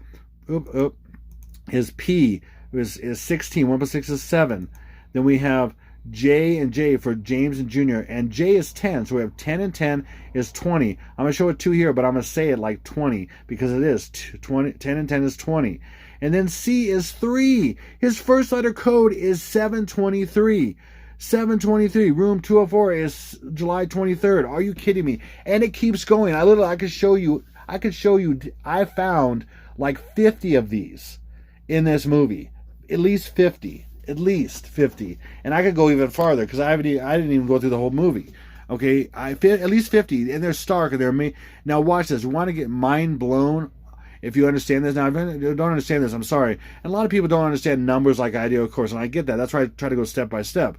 P. Is 16. 1 plus 6 is 7. Then we have J and J for James and Junior, and J is 10. So we have 10 and 10 is 20. I'm going to show it 2 here, but I'm going to say it like 20 because it is 20. 10 and 10 is 20. And then C is 3. His first letter code is 723. 723. Room 204 is July 23rd. Are you kidding me? And it keeps going. I could show you. I found like 50 of these in this movie. At least 50. And I could go even farther because I didn't even go through the whole movie. Okay, at least 50, and they're stark, and they're me. Now watch this. You want to get mind blown? If you understand this, now if you don't understand this, I'm sorry. And a lot of people don't understand numbers like I do, of course, and I get that. That's why I try to go step by step.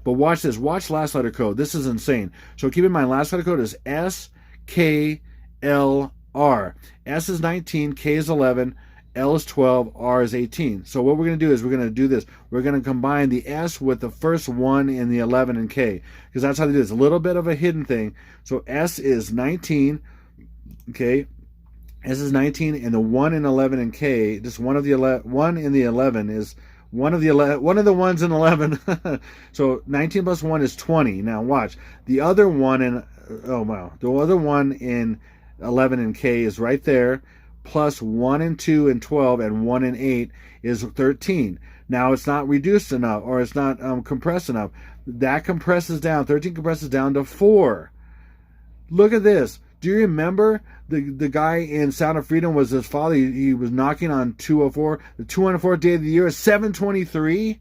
But watch this. Watch last letter code. This is insane. So keep in mind, last letter code is S K L R. S is 19, K is 11. L is 12, R is 18. So what we're going to do is we're going to do this. We're going to combine the S with the first 1 in the 11 and K, because that's how they do it. It's a little bit of a hidden thing. So S is 19, okay? S is 19, and the 1 in 11 and K, just one in the 11 is one of the ones in 11. So 19 plus 1 is 20. Now watch. The other one in, oh wow, the other one in 11 and K is right there. Plus 1 and 2 and 12 and 1 and 8 is 13. Now it's not reduced enough, or it's not compressed enough. That compresses down. 13 compresses down to 4. Look at this. Do you remember the guy in Sound of Freedom was his father? He was knocking on 204. The 204th day of the year is 723.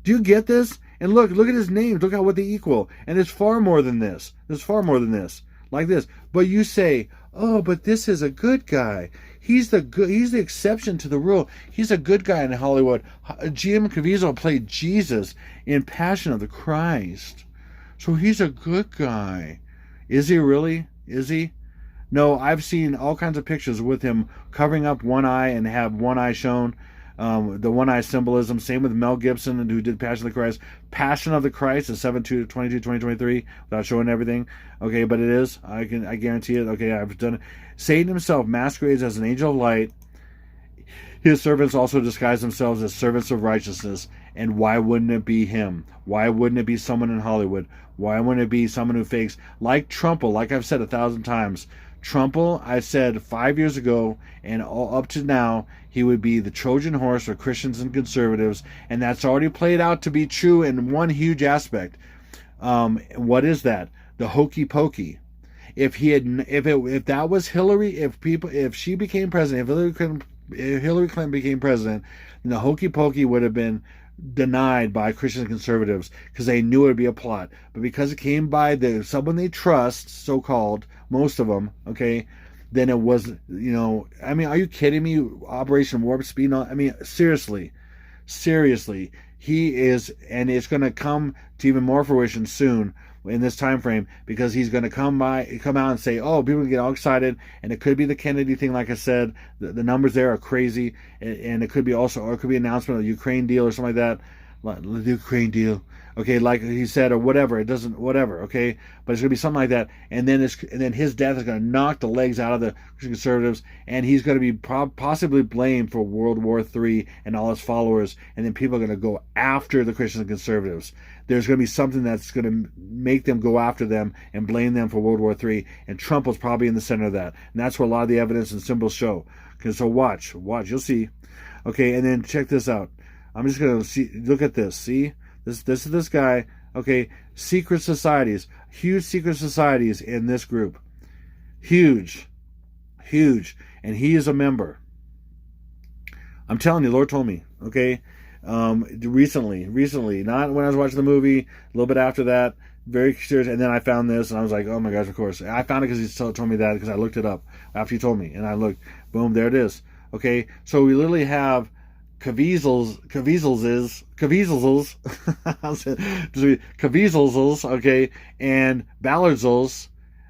Do you get this? And look at his names. Look at what they equal. And it's far more than this. There's far more than this. Like this. But you say, oh, but this is a good guy. He's the exception to the rule. He's a good guy in Hollywood. Jim Caviezel played Jesus in Passion of the Christ. So he's a good guy. Is he really? Is he? No, I've seen all kinds of pictures with him covering up one eye and have one eye shown. The one eye symbolism. Same with Mel Gibson, who did Passion of the Christ. Passion of the Christ is 7/22/2023, without showing everything. Okay, but it is. I guarantee it. Okay, I've done it. Satan himself masquerades as an angel of light. His servants also disguise themselves as servants of righteousness. And why wouldn't it be him? Why wouldn't it be someone in Hollywood? Why wouldn't it be someone who fakes? Like Trumple, like I've said 1,000 times. Trumple, I said 5 years ago, and all up to now, he would be the Trojan horse for Christians and conservatives, and that's already played out to be true in one huge aspect. What is that? The hokey pokey. If that was Hillary, if she became president, if Hillary Clinton became president, then the hokey pokey would have been denied by Christian conservatives because they knew it would be a plot. But because it came by someone they trust, so-called, most of them, okay, then it was, I mean, are you kidding me? Operation Warp Speed? I mean, seriously, he is, and it's going to come to even more fruition soon in this time frame, because he's going to come out and say, oh, people get all excited, and it could be the Kennedy thing. Like I said, the numbers there are crazy, and it could be also, or it could be an announcement of the Ukraine deal or something like that. like the Ukraine deal, okay, like he said, or whatever. It doesn't, whatever, okay, but it's gonna be something like that, and then his death is gonna knock the legs out of the Christian conservatives, and he's gonna be possibly blamed for World War III and all his followers, and then people are gonna go after the Christian conservatives. There's gonna be something that's gonna make them go after them and blame them for World War III, and Trump was probably in the center of that, and that's what a lot of the evidence and symbols show. Okay, so watch, you'll see. Okay, and then check this out. I'm just gonna look at this. See, this is this guy. Okay, secret societies, huge secret societies in this group, huge, and he is a member. I'm telling you, the Lord told me. Okay, recently, not when I was watching the movie. A little bit after that, very serious. And then I found this, and I was like, oh my gosh, of course. I found it because he told me that, because I looked it up after he told me, and I looked, boom, there it is. Okay, so we literally have Caviezel's, okay, and Ballard's,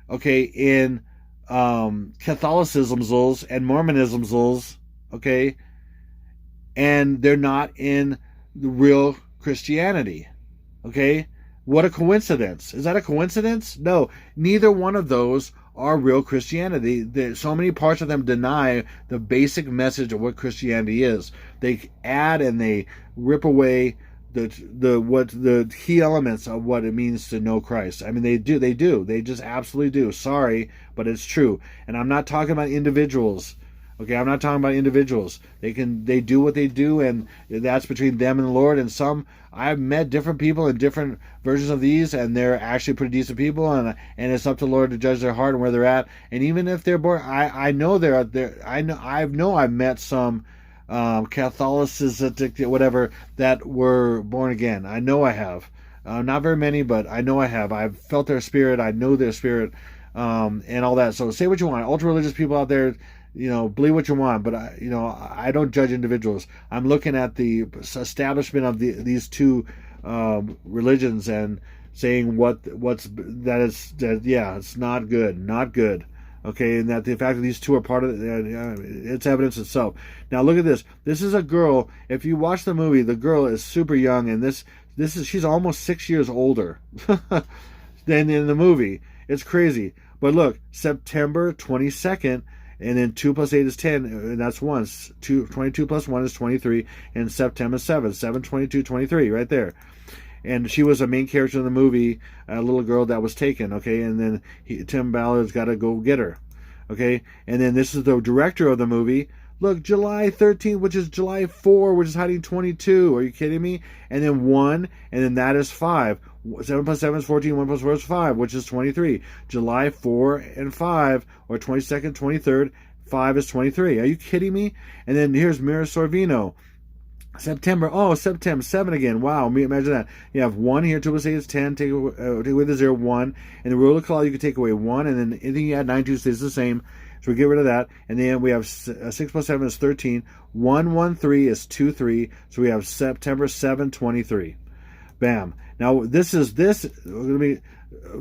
okay, in Catholicism's and Mormonism's, okay, and they're not in the real Christianity, okay? What a coincidence. Is that a coincidence? No, neither one of those are real Christianity. So many parts of them deny the basic message of what Christianity is. They add and they rip away the key elements of what it means to know Christ. I mean, they just absolutely do. Sorry, but it's true. And I'm not talking about individuals. Okay, I'm not talking about individuals. They do what they do, and that's between them and the Lord. And I've met different people in different versions of these, and they're actually pretty decent people, and it's up to the Lord to judge their heart and where they're at. And even if they're born, I know they're there. I've met some Catholicism, whatever, that were born again. I know I have. Not very many, but I know I have. I've felt their spirit. I know their spirit, and all that. So say what you want. Ultra religious people out there, believe what you want, but I don't judge individuals. I'm looking at the establishment of these two religions and saying it's not good. Okay, and that the fact that these two are part of it's evidence itself. Now look at this. This is a girl. If you watch the movie, the girl is super young, and she's almost 6 years older than in the movie. It's crazy. But look, September 22nd. And then 2 plus 8 is 10, and that's 1. 22 plus 1 is 23, and September 7, 7, 22, 23, right there. And she was a main character in the movie, a little girl that was taken, okay? And then Tim Ballard's got to go get her, okay? And then this is the director of the movie. Look, July 13th, which is July 4, which is hiding 22. Are you kidding me? And then 1, and then that is 5. 7 plus 7 is 14, 1 plus 4 is 5, which is 23. July 4 and 5, or 22nd, 23rd, 5 is 23. Are you kidding me? And then here's Mira Sorvino. September 7 again. Wow, imagine that. You have 1 here, 2 plus 8 is 10, take away the 0, 1. And the Rule of Collel, you can take away 1, and then anything you add 9 to stays the same. So we get rid of that. And then we have 6 plus 7 is 13. 1, 1, 3 is 2, 3. So we have September 7, 23. Bam. Now, let me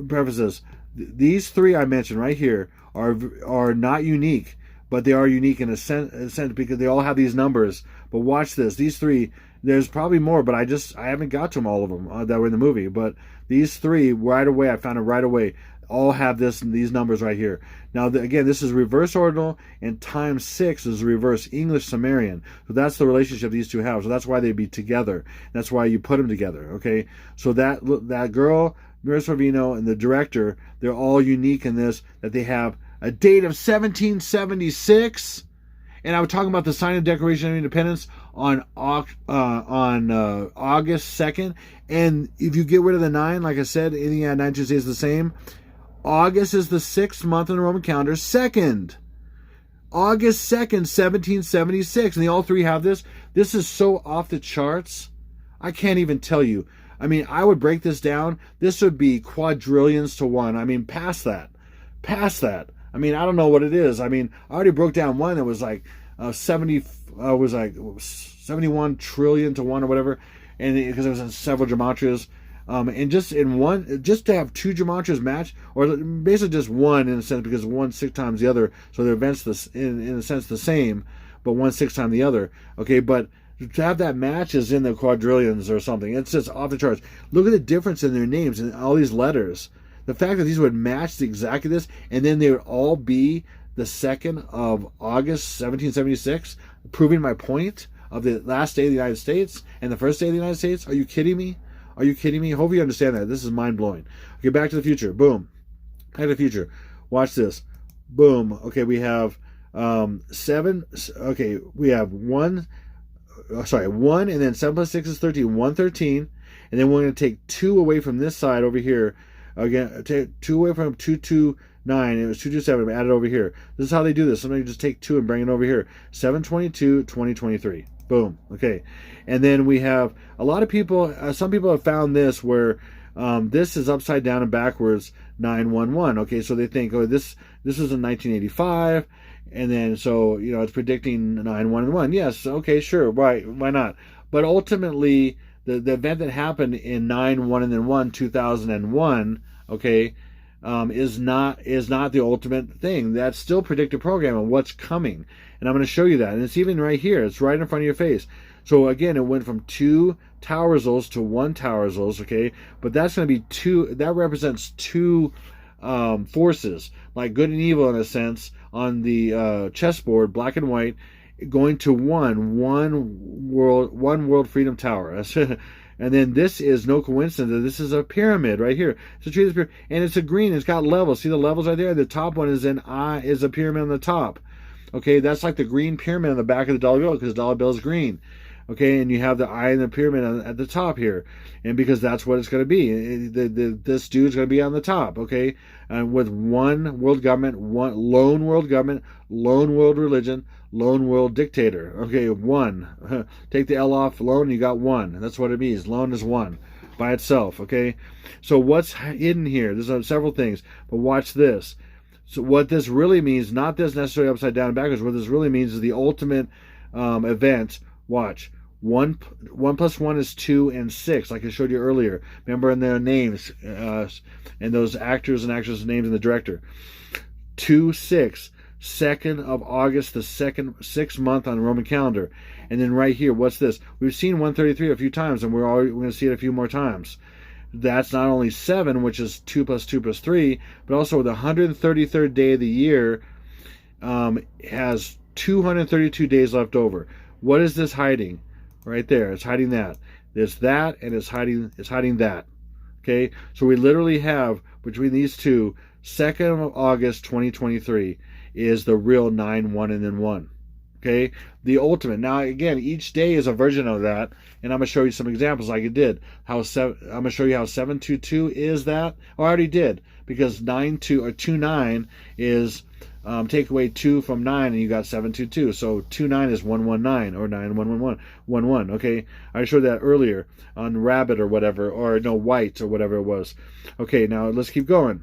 preface this. These three I mentioned right here are not unique, but they are unique in a sense because they all have these numbers. But watch this. These three, there's probably more, but I haven't got to them, all of them that were in the movie. But these three, right away, I found it right away, all have these numbers right here. Now, again, this is reverse ordinal, and times 6 is reverse English Sumerian. So that's the relationship these two have. So that's why they'd be together. That's why you put them together, okay? So that girl, Mira Sorvino, and the director, they're all unique in this, that they have a date of 1776. And I was talking about the signing of Declaration of Independence on August 2nd. And if you get rid of the 9, like I said, anything at 9 Tuesday is the same. August is the 6th month in the Roman calendar, 2nd. August 2nd, 1776. And they all three have this. This is so off the charts. I can't even tell you. I mean, I would break this down. This would be quadrillions to 1. I mean, past that. I mean, I don't know what it is. I mean, I already broke down one that was like 71 trillion to 1 or whatever. And because it was in several gematrias. And just in one, just to have 2 gematrias match, or basically just one in a sense, because one 6 times the other, so the events in a sense the same, but one 6 times the other. Okay, but to have that match is in the quadrillions or something. It's just off the charts. Look at the difference in their names and all these letters. The fact that these would match exactly this, and then they would all be the 2nd of August, 1776, proving my point of the last day of the United States and the first day of the United States. Are you kidding me? Are you kidding me? Hope you understand that. This is mind-blowing. Okay, Back to the Future. Boom. Back to the Future. Watch this. Boom. Okay, we have 7. Okay, we have 1, and then 7 plus 6 is 13. 113. And then we're going to take 2 away from this side over here. Again, take 2 away from 229. It was 227. Add it over here. This is how they do this. Sometimes you just take 2 and bring it over here. 722, 2023. Boom. Okay. And then we have a lot of people, some people have found this where this is upside down and backwards 911. Okay, so they think, oh, this was in 1985, and then so it's predicting 911. Yes, okay, sure, why not? But ultimately, the event that happened in 911 2001, okay, is not the ultimate thing. That's still predictive programming, what's coming, and I'm going to show you that. And it's even right here. It's right in front of your face. So again, it went from 2 tower results to 1 tower results, okay? But that's going to be 2, that represents 2 forces, like good and evil in a sense, on the chessboard, black and white, going to one world freedom tower. And then this is no coincidence. This is a pyramid right here. So treat this pyramid, and it's a green. It's got levels. See the levels right there? The top one is is a pyramid on the top. Okay, that's like the green pyramid on the back of the dollar bill, because the dollar bill is green. Okay, and you have the eye in the pyramid at the top here, and because that's what it's going to be. This dude's going to be on the top. Okay, and with one world government, one lone world government, lone world religion, lone world dictator. Okay, 1. Take the L off lone, you got 1. That's what it means. Lone is 1 by itself. Okay, so what's hidden here? There's several things, but watch this. So what this really means, not this necessarily upside down and backwards, what this really means is the ultimate event. Watch. 1 plus 1 is 2 and 6, like I showed you earlier. Remember in their names, and those actors and actresses' names and the director. 2, 6. 2nd of August, the 6th month on the Roman calendar. And then right here, what's this? We've seen 133 a few times, and we're going to see it a few more times. That's not only 7, which is 2 plus 2 plus 3, but also the 133rd day of the year has 232 days left over. What is this hiding? Right there, it's hiding that. There's that, and it's hiding that. Okay, so we literally have between these two, 2nd of August 2023 is the real 9, 1, and then 1. Okay, the ultimate. Now again, each day is a version of that, and I'm gonna show you some examples like it did. I'm gonna show you how 722 is that. Oh, I already did, because 29 is take away 2 from 9 and you got 722. So 29 is 119 or 9111. Okay, I showed that earlier on rabbit or whatever, or no, white or whatever it was. Okay, now let's keep going.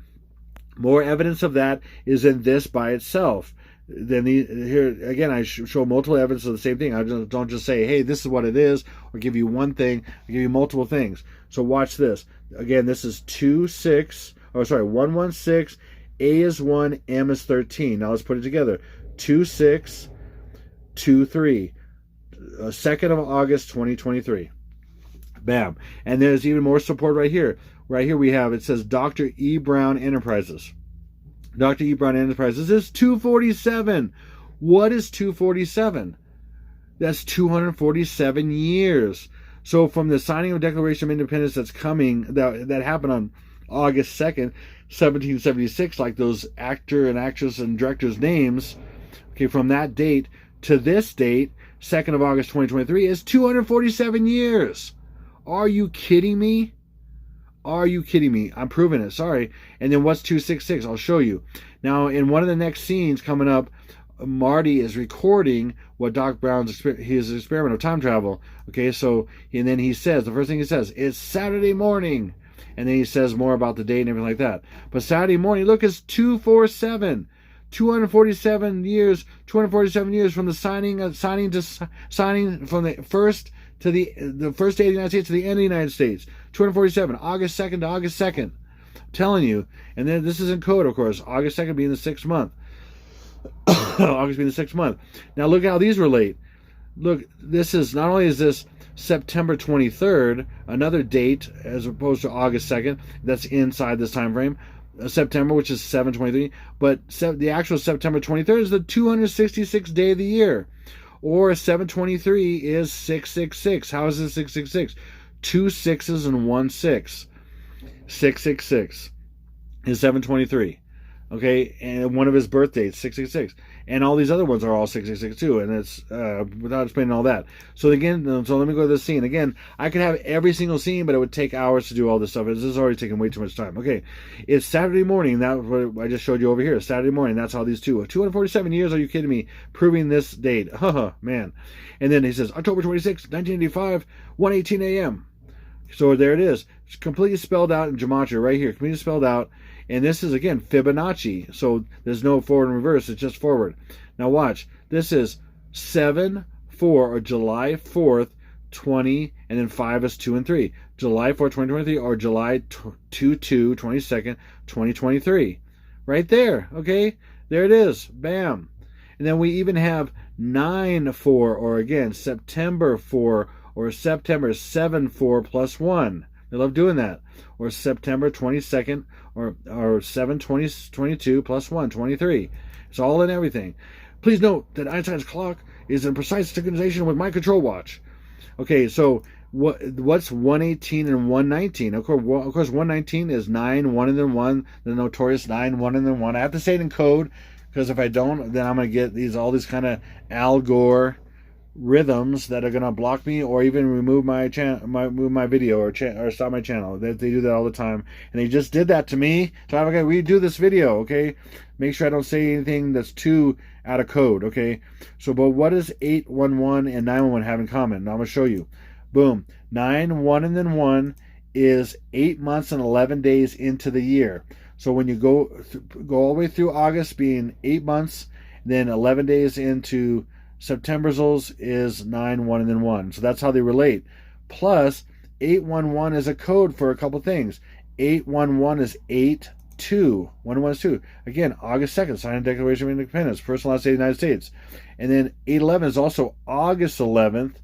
More evidence of that is in this by itself. Then here again, I show multiple evidence of the same thing. I don't just say, hey, this is what it is, or give you one thing. I give you multiple things. So watch this. Again, this is 116. A is 1, M is 13. Now let's put it together. 2623. 2nd of August 2023. Bam. And there's even more support right here. Right here we have, it says Dr. E. Brown Enterprises. Dr. E. Brown Enterprises is 247. What is 247? That's 247 years. So from the signing of the Declaration of Independence that's coming, that happened on August 2nd, 1776, like those actor and actress and directors' names, okay, from that date to this date, 2nd of August 2023, is 247 years. Are you kidding me? Are you kidding me? I'm proving it. Sorry. And then what's 266? I'll show you. Now, in one of the next scenes coming up, Marty is recording what Doc Brown's his experiment of time travel. Okay, so, and then he says, the first thing he says, it's Saturday morning. And then he says more about the date and everything like that. But Saturday morning, look, it's 247. 247 years from the signing from the first to the first day of the United States to the end of the United States. 247, August 2nd to August 2nd. I'm telling you. And then this is in code, of course. August 2nd being the 6th month. August being the 6th month. Now look at how these relate. look, this is, not only is this September 23rd, another date as opposed to August 2nd, that's inside this time frame, September, which is 7/23, but the actual September 23rd is the 266th day of the year. Or 7/23 is 666. How is it 666? 2 6s and 1 6. 666 is 7/23. Okay, and one of his birth dates, 666. And all these other ones are all 666 too, and it's without explaining all that. So again, so let me go to this scene. Again, I could have every single scene, but it would take hours to do all this stuff. This is already taking way too much time. Okay, it's Saturday morning. That's what I just showed you over here. Saturday morning. That's how these 247 years, are you kidding me? Proving this date. Man. And then he says, October 26, 1985, 1:18 a.m. So there it is. It's completely spelled out in gematria right here. Completely spelled out. And this is, again, Fibonacci. So there's no forward and reverse. It's just forward. Now watch. This is 7/4, or July 4th, 20, and then 5 is 2 and 3. July 4th, 2023, or July 22nd, 2023. Right there. Okay? There it is. Bam. And then we even have 9/4, or again, September 4, or September 7/4 plus 1. They love doing that. Or September 22nd, or 7/22 plus 1, 23. It's all in everything. Please note that Einstein's clock is in precise synchronization with my control watch. Okay, so what's 118 and 119? Of course, 119 is 9, 1, and then 1. The notorious 9, 1, and then 1. I have to say it in code, because if I don't, then I'm going to get all these kind of Al Gore rhythms that are going to block me, or even remove my video, or stop my channel. They do that all the time, and they just did that to me. So I'm going to redo this video. Okay, make sure I don't say anything that's too out of code. Okay, so but what does 811 and 911 have in common? Now I'm going to show you. Boom. 9, 1, and then 1 is 8 months and 11 days into the year. So when you go all the way through August being 8 months, then 11 days into September's is 9, 1, and then 1. So that's how they relate. Plus, 811 is a code for a couple things. 811 is 8/2. 1 is 2. Again, August 2nd, signed the Declaration of Independence, first and last day of the United States. And then 811 is also August 11th,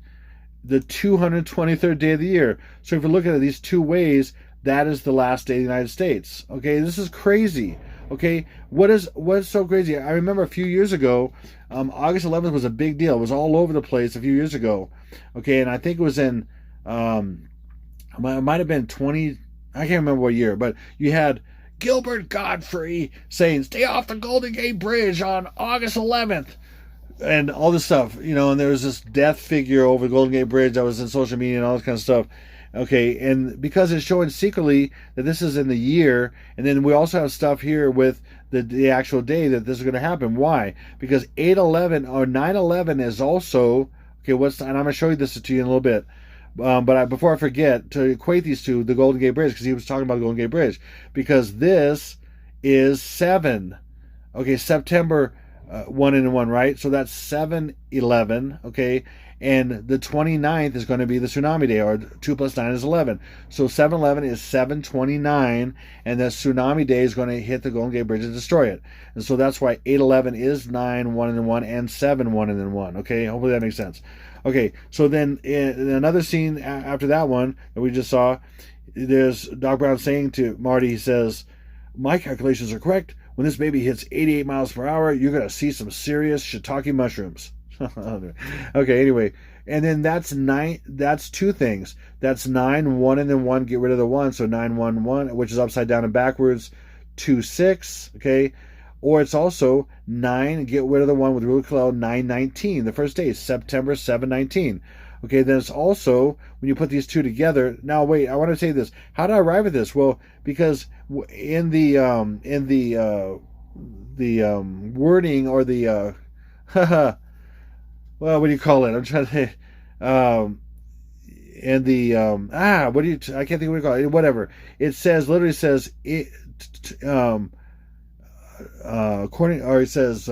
the 223rd day of the year. So if you look at it these two ways, that is the last day of the United States. Okay, this is crazy. Okay, what is so crazy? I remember a few years ago, August 11th was a big deal. It was all over the place a few years ago. Okay, and I think it was in, it might have been 20, I can't remember what year, but you had Gilbert Godfrey saying, "Stay off the Golden Gate Bridge on August 11th." And all this stuff, and there was this death figure over the Golden Gate Bridge that was in social media and all this kind of stuff. Okay, and because it's showing secretly that this is in the year, and then we also have stuff here with the actual day that this is going to happen. Why? Because 8/11 or 9/11 is also, okay, and I'm going to show you this to you in a little bit. But before I forget, to equate these two, the Golden Gate Bridge, because he was talking about the Golden Gate Bridge, because this is 7. Okay, September 1 and 1, right? So that's 7/11, okay? And the 29th is going to be the Tsunami Day, or 2 plus 9 is 11. So 7/11 is 7/29, and the Tsunami Day is going to hit the Golden Gate Bridge and destroy it. And so that's why 8/11 is 9, 1 and then 1, and 7, 1 and then 1. Okay, hopefully that makes sense. Okay, so then in another scene after that one that we just saw, there's Doc Brown saying to Marty, he says, "My calculations are correct. When this baby hits 88 miles per hour, you're going to see some serious shiitake mushrooms." Okay, anyway, and then that's 9. That's two things. That's 9, 1, and then 1. Get rid of the 1, so 9, 1, 1, which is upside down and backwards. 2, 6. Okay, or it's also 9. Get rid of the 1 with Rule of Collel. 9/19. The first day is September 7/19. Okay, then it's also when you put these two together. Now, wait, I want to say this. How did I arrive at this? Well, because in the wording, or the well, what do you call it? I'm trying to say, and the I can't think of what you call it. Whatever it says, literally says it. According, or it says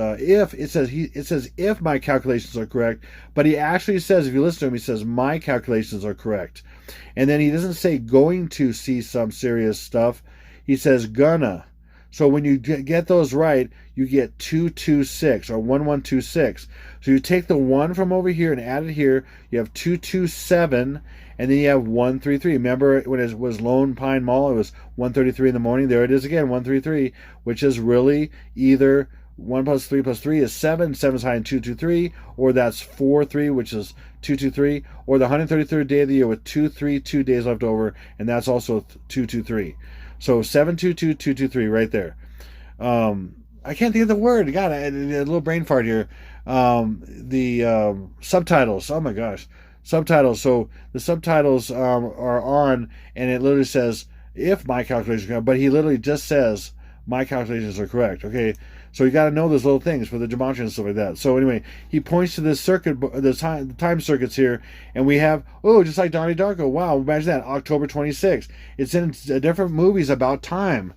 if my calculations are correct, but he actually says, if you listen to him, he says my calculations are correct, and then he doesn't say going to see some serious stuff. He says gonna. So when you get those right, you get 226 or 1126. So you take the 1 from over here and add it here. You have 227, and then you have 133. Remember when it was Lone Pine Mall, it was 133 in the morning. There it is again, 133, which is really either 1 plus 3 plus 3 is 7. 7 is high in 223, or that's 4-3, which is 223, or the 133rd day of the year with 232 days left over, and that's also 223. So 722223 right there. I can't think of the word. God, a little brain fart here. The subtitles. Oh my gosh, subtitles. So the subtitles are on, and it literally says if my calculations are correct, but he literally just says my calculations are correct. Okay, so you got to know those little things for the gematria and stuff like that. So anyway, he points to this circuit, the time circuits here, and we have, oh, just like Donnie Darko. Wow, imagine that, October 26th. It's in different movies about time.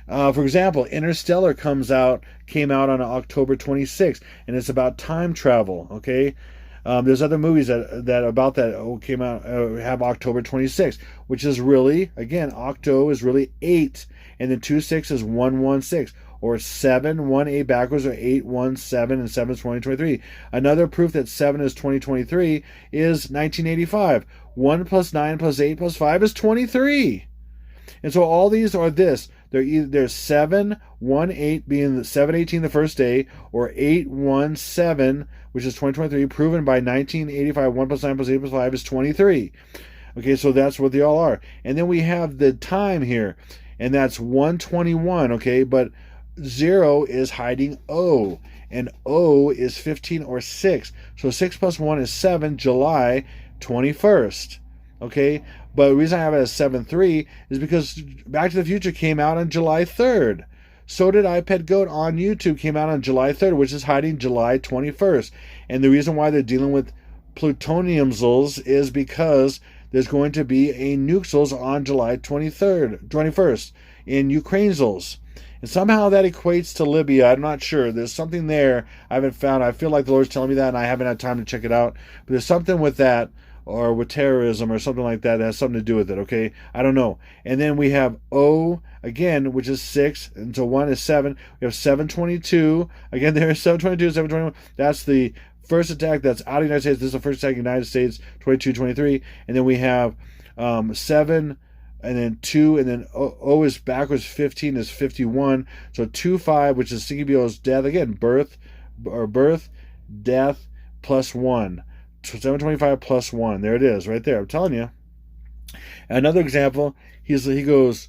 For example, Interstellar came out on October 26th, and it's about time travel. Okay, there's other movies that about that came out have October 26th, which is really, again, octo is really 8, and then 26 is 116. Or 718 backwards, or 817, and 7 is 2023. Another proof that 7 is 2023 is 1985. 1 plus 9 plus 8 plus 5 is 23. And so all these are this. They're 718 being the 718 the first day, or 817, which is 2023, proven by 1985. 1 plus 9 plus 8 plus 5 is 23. Okay, so that's what they all are. And then we have the time here, and that's 121. Okay, but 0 is hiding O, and O is 15 or 6. So 6 plus 1 is 7, July 21st. Okay, but the reason I have it as 7-3 is because Back to the Future came out on July 3rd. So did iPad Goat on YouTube, came out on July 3rd, which is hiding July 21st. And the reason why they're dealing with plutoniumsals is because there's going to be a nukesals on July 21st in Ukrainesals. And somehow that equates to Libya. I'm not sure. There's something there I haven't found. I feel like the Lord's telling me that, and I haven't had time to check it out. But there's something with that, or with terrorism, or something like that has something to do with it, okay? I don't know. And then we have O, again, which is 6, and so 1 is 7. We have 722. Again, there's 722, 721. That's the first attack that's out of the United States. This is the first attack in the United States, 22, 23. And then we have 7... and then 2, and then O is backwards, 15 is 51. So 25, which is Sigibio's death. Again, birth, death, plus 1. 725 plus 1. There it is, right there. I'm telling you. Another example, he goes,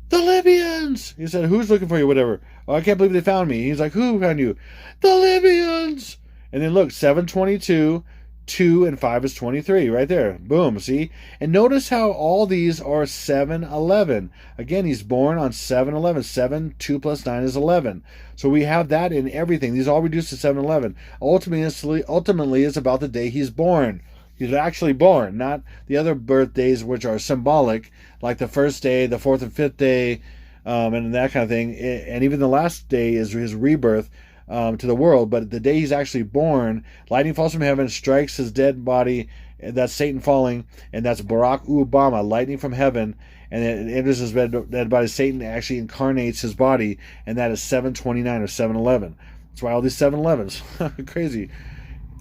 the Libyans! He said, who's looking for you, whatever. Oh, I can't believe they found me. He's like, who found you? The Libyans! And then look, 722, 2 and 5 is 23 right there. Boom, see? And notice how all these are 7-11. Again, he's born on 7-11. 7, 2 plus 9 is 11. So we have that in everything. These all reduced to 7-11. Ultimately, it's about the day he's born. He's actually born, not the other birthdays which are symbolic, like the first day, the fourth and fifth day, and that kind of thing. And even the last day is his rebirth to the world. But the day he's actually born, lightning falls from heaven, strikes his dead body, and that's Satan falling, and that's Barack Obama, lightning from heaven, and it enters his dead body. Satan actually incarnates his body, and that is 729 or 7-11. That's why all these 7-11s. Crazy.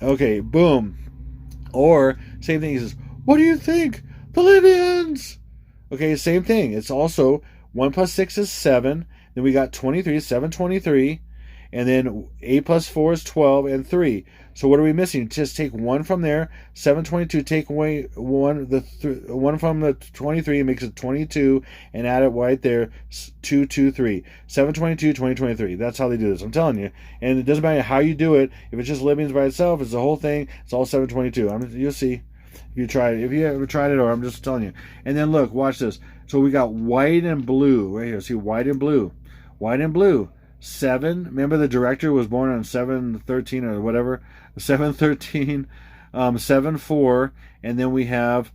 Okay, boom. Or, same thing, he says, what do you think? The Libyans! Okay, same thing. It's also 1 plus 6 is 7. Then we got 23, 723. And then 8 plus 4 is 12, and 3. So what are we missing? Just take 1 from there. 722, take away 1 from the 23, makes it 22, and add it right there, 223. 722, 2023. That's how they do this. I'm telling you. And it doesn't matter how you do it. If it's just Libyans by itself, it's the whole thing. It's all 722. You'll see. If you try it. If you ever tried it, or I'm just telling you. And then look, watch this. So we got white and blue right here. See, white and blue. White and blue. 7. Remember the director was born on 7/13 or whatever. 7/13, 7/4, and then we have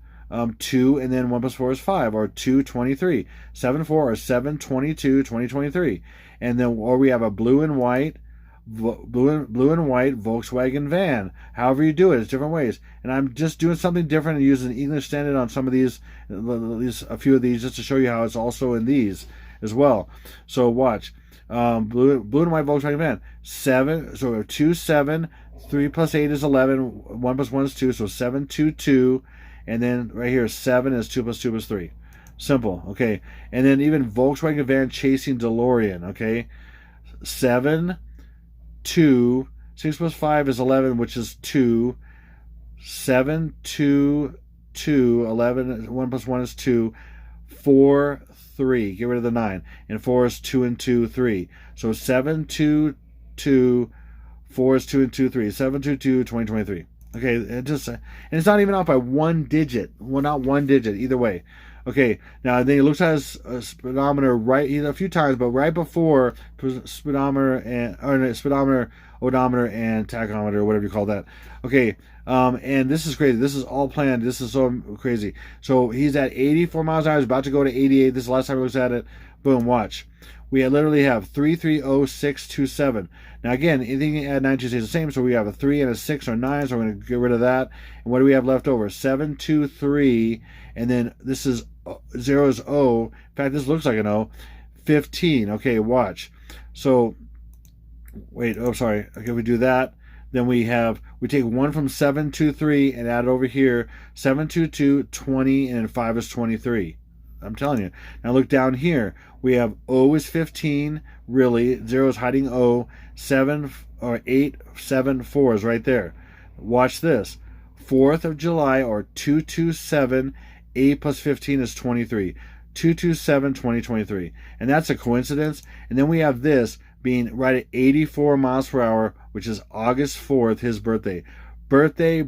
2, and then 1 plus 4 is 5, or 2/23. 7/4 or 7/22, 2023. And then, or we have a blue and white Volkswagen van. However you do it, it's different ways. And I'm just doing something different and using English Standard on some of these, a few of these, just to show you how it's also in these. as well. So watch. Blue and white Volkswagen van. 7. So we have 2, 7. 3 plus 8 is 11. 1 plus 1 is 2. So 7, 2, 2. And then right here, 7 is 2 plus 2 plus 3. Simple. Okay. And then even Volkswagen van chasing DeLorean. Okay. 7, 2. 6 plus 5 is 11, which is 2. 7, 2, 2. 11. 1 plus 1 is 2. 4, 3. Get rid of the 9. And 4 is 2 and 2, 3. So 7, 2, 2. 4 is 2 and 2, 3. 7, 2, 2, 2023. Okay, and it's not even off by 1 digit. Well, not 1 digit, either way. Okay, now then he looks at his speedometer a few times, but right before speedometer, odometer, and tachometer, whatever you call that. Okay, and this is crazy. This is all planned. This is so crazy. So he's at 84 miles an hour. He's about to go to 88. This is the last time he looks at it. Boom, watch. We literally have 330627. Now again, anything you add 9 to stays the same, so we have a 3 and a 6 or 9, so we're going to get rid of that. And what do we have left over? 7, 2, 3, and then this is 0 is O. In fact, this looks like an O. 15. Okay, watch. So, wait, oh, sorry. Okay, we do that. Then we take 1 from 7, 2, 3, and add it over here. 7, 2, 2, 20, and then 5 is 23. I'm telling you. Now look down here. We have O is 15, really. 0 is hiding O. 7 or 8, 7, 4 is right there. Watch this. 4th of July, or 227, 8 plus 15 is 23. 227, 2023. And that's a coincidence. And then we have this being right at 84 miles per hour, which is August 4th, his birthday. Birthday is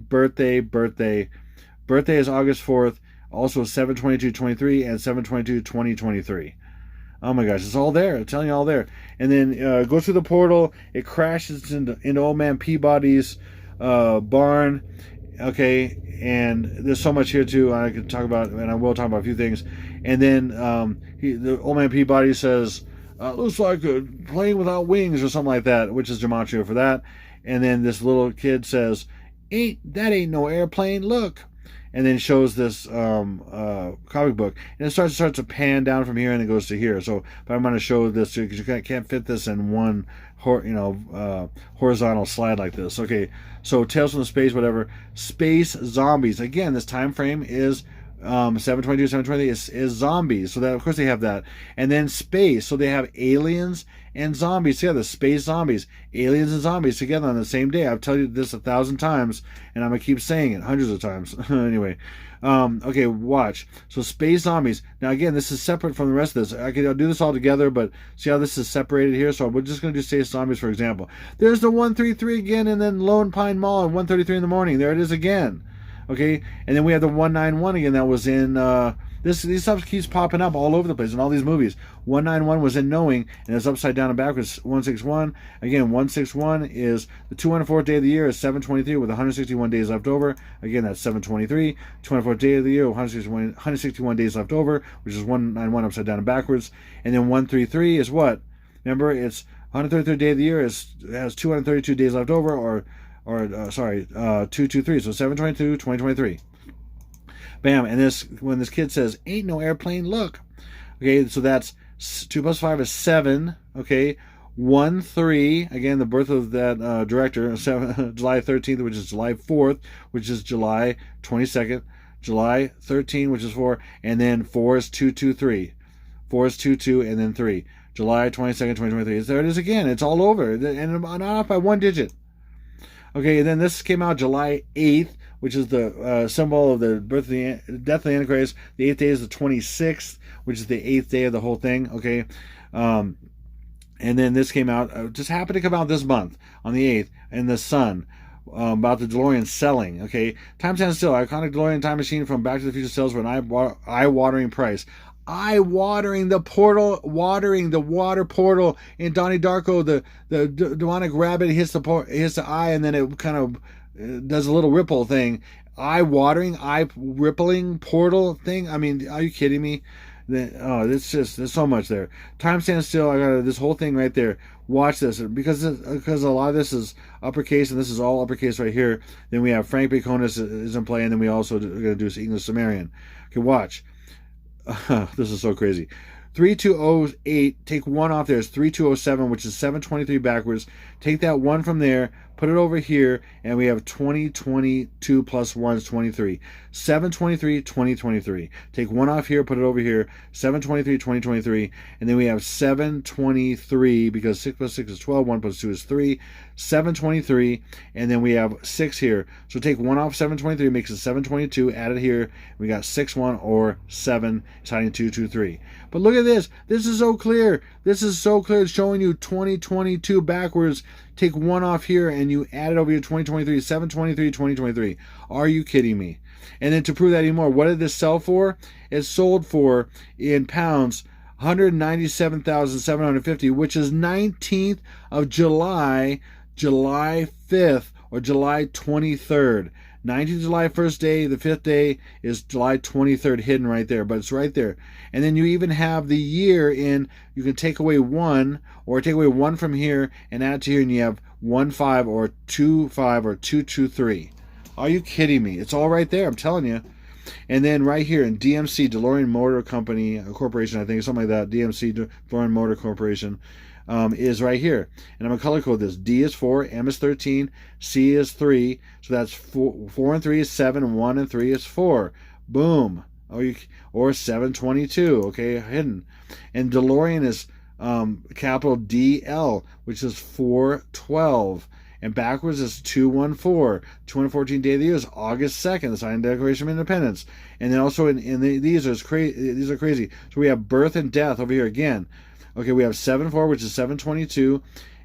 August 4th. Also 7/22/23 and 7/22/2023. Oh my gosh, it's all there. I'm telling you, all there. And then go through the portal. It crashes into Old Man Peabody's barn. Okay, and there's so much here too. I could talk about, and I will talk about a few things. And then the Old Man Peabody says, "Looks like a plane without wings," or something like that, which is gematria for that. And then this little kid says, "That ain't no airplane. Look." And then shows this comic book, and it starts to pan down from here, and it goes to here. So, but I'm going to show this because you can't fit this in one, horizontal slide like this. Okay, so Tales from the Space, whatever. Space zombies. Again, this time frame is 7/22, 7/20 is zombies. So that, of course, they have that. And then space. So they have aliens and zombies together. Space zombies, aliens and zombies together on the same day. I've told you this 1,000 times, and I'm gonna keep saying it hundreds of times. Anyway, okay, watch. So space zombies. Now again, this is separate from the rest of this. I'll do this all together, but see how this is separated here. So we're just gonna do space zombies, for example. There's the 133 again, and then Lone Pine Mall at 1:33 in the morning. There it is again. Okay, and then we have the 191 again. That was in these stuff keeps popping up all over the place in all these movies. 191 was in Knowing, and it's upside down and backwards. 161 again. 161 is the 204th day of the year is 7/23 with 161 days left over. Again, that's 7/23. 204th day of the year, 161 days left over, which is 191 upside down and backwards. And then 133 is what? Remember, it's 133rd day of the year has 232 days left over, or 223. So 7/22, 2023. Bam. And when this kid says, "Ain't no airplane, look." Okay, so that's 2 plus 5 is 7. Okay, 1/3. Again, the birth of that director, July 13th, which is July 4th, which is July 22nd. July 13th, which is 4. And then 4 is 223. 4 is 22, and then 3. July 22nd, 2023. There it is again. It's all over. And not off by 1 digit. Okay, and then this came out July 8th, which is the symbol of the birth of the death of the Antichrist. The 8th day is the 26th, which is the 8th day of the whole thing. Okay, and then this came out, just happened to come out this month on the 8th, in the Sun, about the DeLorean selling. Okay, time stands still. Iconic DeLorean time machine from Back to the Future sells for an eye-watering price. Eye-watering, the water portal in Donnie Darko. The demonic rabbit hits the eye, and then it kind of does a little ripple thing. Eye-watering, eye-rippling portal thing. I mean, are you kidding me? It's just, there's so much there. Time stands still. I got this whole thing right there. Watch this, because a lot of this is uppercase, and this is all uppercase right here. Then we have Frank Baconis is in play, and then we also are going to do English Sumerian. Okay, watch. This is so crazy. 3208, take 1 off there, is 3207, which is 723 backwards. Take that 1 from there, put it over here, and we have 2022 plus 1 is 23. 723, 2023. Take 1 off here, put it over here, 723, 2023. And then we have 723, because 6 plus 6 is 12, 1 plus 2 is 3. 723, and then we have 6 here. So take 1 off 723, makes it 722, add it here. We got 6, 1, or 7, it's hiding 2, 2, 3. But look at this. This is so clear. This is so clear. It's showing you 2022 backwards. Take 1 off here, and you add it over here, 2023, 723, 2023. Are you kidding me? And then to prove that anymore, what did this sell for? It sold for, in pounds, 197,750, which is 19th of July, July 5th, or July 23rd. 19th July, first day. The 5th day is July 23rd, hidden right there, but it's right there. And then you even have the year in, you can take away 1, or take away 1 from here and add to here, and you have 1-5 or 2-5 or 2-2-3. Are you kidding me? It's all right there, I'm telling you. And then right here in DMC, DeLorean Motor Company, Corporation, I think, something like that, DMC, DeLorean Motor Corporation, is right here. And I'm going to color code this. D is 4, M is 13, C is 3. So that's 4 and 3 is 7, 1 and 3 is 4. Boom. Or 722, okay, hidden. And DeLorean is capital DL, which is 412. And backwards is 214. 214 day of the year is August 2nd, the signed Declaration of Independence. And then also these are crazy. So we have birth and death over here again. Okay, we have 74, which is 722.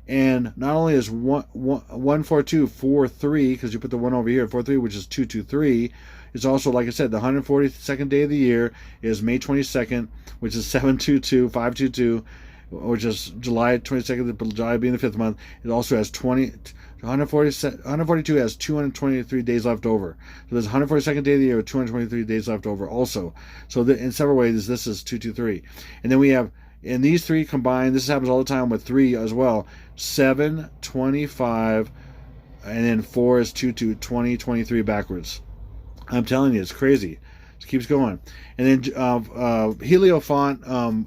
And not only is 142 43, because you put the 1 over here, 43, which is 223. It's also, like I said, the 142nd day of the year is May 22nd, which is 722, 522, which is July 22nd, July being the 5th month. It also has 142 has 223 days left over. So there's 142nd day of the year with 223 days left over also. So in several ways, this is 223. And then we have, and these 3 combined, this happens all the time with 3 as well, 7, 25, and then 4 is 2, 20, 23 backwards. I'm telling you, it's crazy. It keeps going. And then Heliofant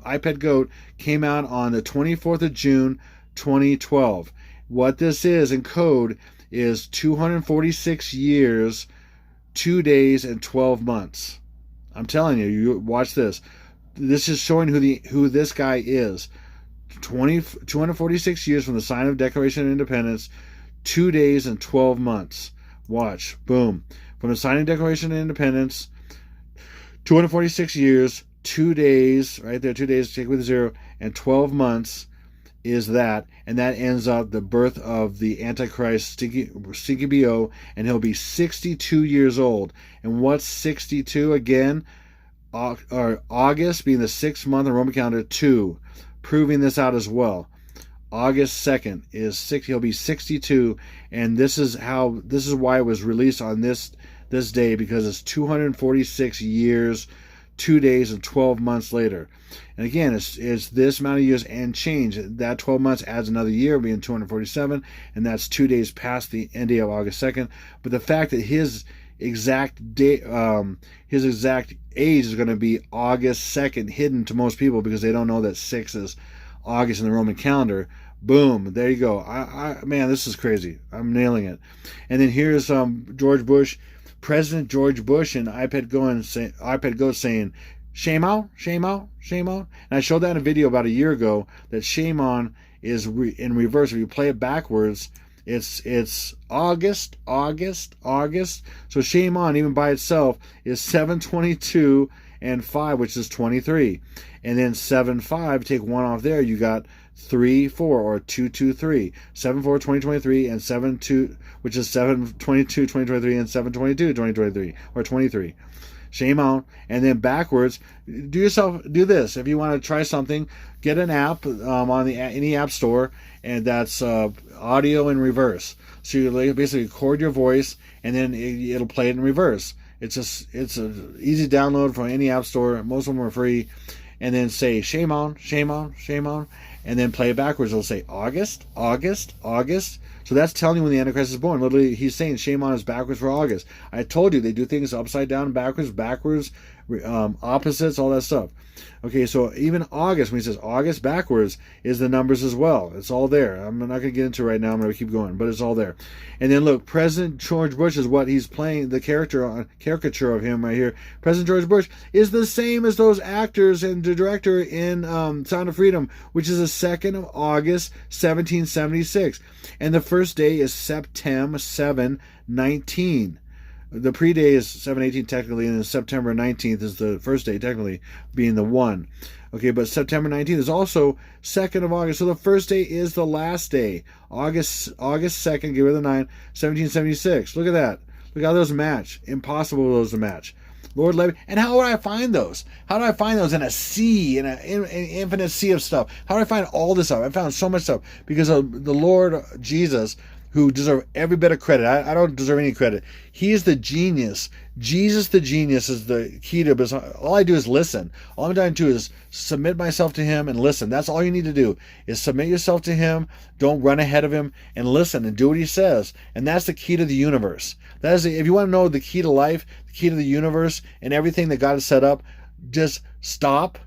iPad Goat came out on the 24th of June, 2012. What this is in code is 246 years, 2 days, and 12 months. I'm telling you, you watch this. This is showing who this guy is. 246 years from the sign of Declaration of Independence, 2 days and 12 months. Watch. Boom. From the signing Declaration of Independence, 246 years, 2 days, right there, 2 days, take with a 0, and 12 months is that, and that ends up the birth of the Antichrist, Stinky B.O., and he'll be 62 years old. And what's 62 again? August being the 6th month in Roman calendar, 2, proving this out as well. August 2nd is 6. He'll be 62, and this is why it was released on this day, because it's 246 years, 2 days, and 12 months later. And again, it's this amount of years and change. That 12 months adds another year, being 247, and that's 2 days past the end of August 2nd. But the fact that his exact date, his exact age is going to be August 2nd, hidden to most people because they don't know that 6 is August in the Roman calendar. Boom, there you go. Man, this is crazy. I'm nailing it. And then here's George Bush, President George Bush, and iPad Go saying, "Shame out, shame out, shame out." And I showed that in a video about a year ago, that shame on is in reverse. If you play it backwards, it's August, August, August. So shame on, even by itself, is 722 and 5, which is 23. And then 7-5, take 1 off there, you got 3-4 or 2-2-3. 7-4 2023 and 7-2, which is 7-22 2023 and 7-22 2023 or 23. Shame on. And then backwards, do this. If you want to try something, get an app on any app store, and that's audio in reverse. So you basically record your voice, and then it'll play it in reverse. It's an easy download from any app store. Most of them are free. And then say shame on, shame on, shame on, and then play it backwards. It'll say August, August, August. So that's telling you when the Antichrist is born. Literally, he's saying shame on is backwards for August. I told you they do things upside down, backwards, opposites, all that stuff. Okay, so even August, when he says August backwards, is the numbers as well. It's all there. I'm not going to get into it right now. I'm going to keep going, but it's all there. And then look, President George Bush is what he's playing, the caricature of him right here. President George Bush is the same as those actors and the director in Sound of Freedom, which is the 2nd of August, 1776. And the first day is September 7/19. The pre-day is 7/18 technically, and then September 19th is the first day technically, being the 1. Okay, but September 19th is also 2nd of August, so the first day is the last day. August 2nd, give it the 9, 1776. Look at that. Look how those match. Impossible for those to match. Lord Levy. And how would I find those? How do I find those in a sea, in an infinite sea of stuff? How do I find all this stuff? I found so much stuff because of the Lord Jesus, who deserve every bit of credit. I don't deserve any credit. He is the genius. Jesus the genius is the key to this. All I do is listen. All I'm trying to do is submit myself to him and listen. That's all you need to do, is submit yourself to him. Don't run ahead of him, and listen and do what he says. And that's the key to the universe. That is, if you want to know the key to life, the key to the universe, and everything that God has set up, just stop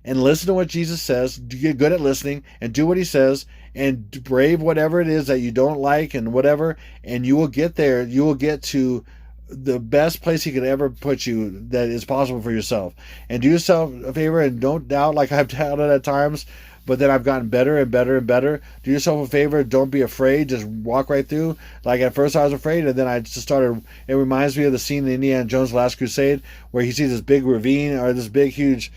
and listen to what Jesus says. Get good at listening and do what he says, and brave whatever it is that you don't like and whatever, and you will get there. You will get to the best place he could ever put you that is possible for yourself. And do yourself a favor and don't doubt, like I've doubted at times, but then I've gotten better and better and better. Do yourself a favor. Don't be afraid. Just walk right through. Like at first I was afraid, and then I just started. It reminds me of the scene in Indiana Jones' Last Crusade where he sees this big ravine or this big, huge,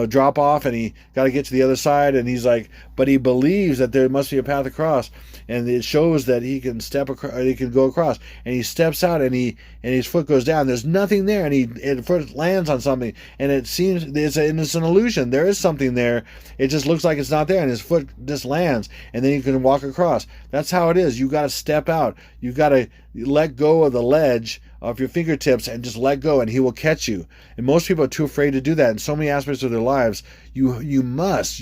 drop off, and he got to get to the other side, and he's like, but he believes that there must be a path across, and it shows that he can step across, he can go across, and he steps out, and his foot goes down. There's nothing there, and his foot lands on something, and it seems it's an illusion. There is something there. It just looks like it's not there, and his foot just lands, and then you can walk across. That's how it is. You got to step out. You got to let go of the ledge of your fingertips and just let go, and he will catch you. And most people are too afraid to do that in so many aspects of their lives. You must.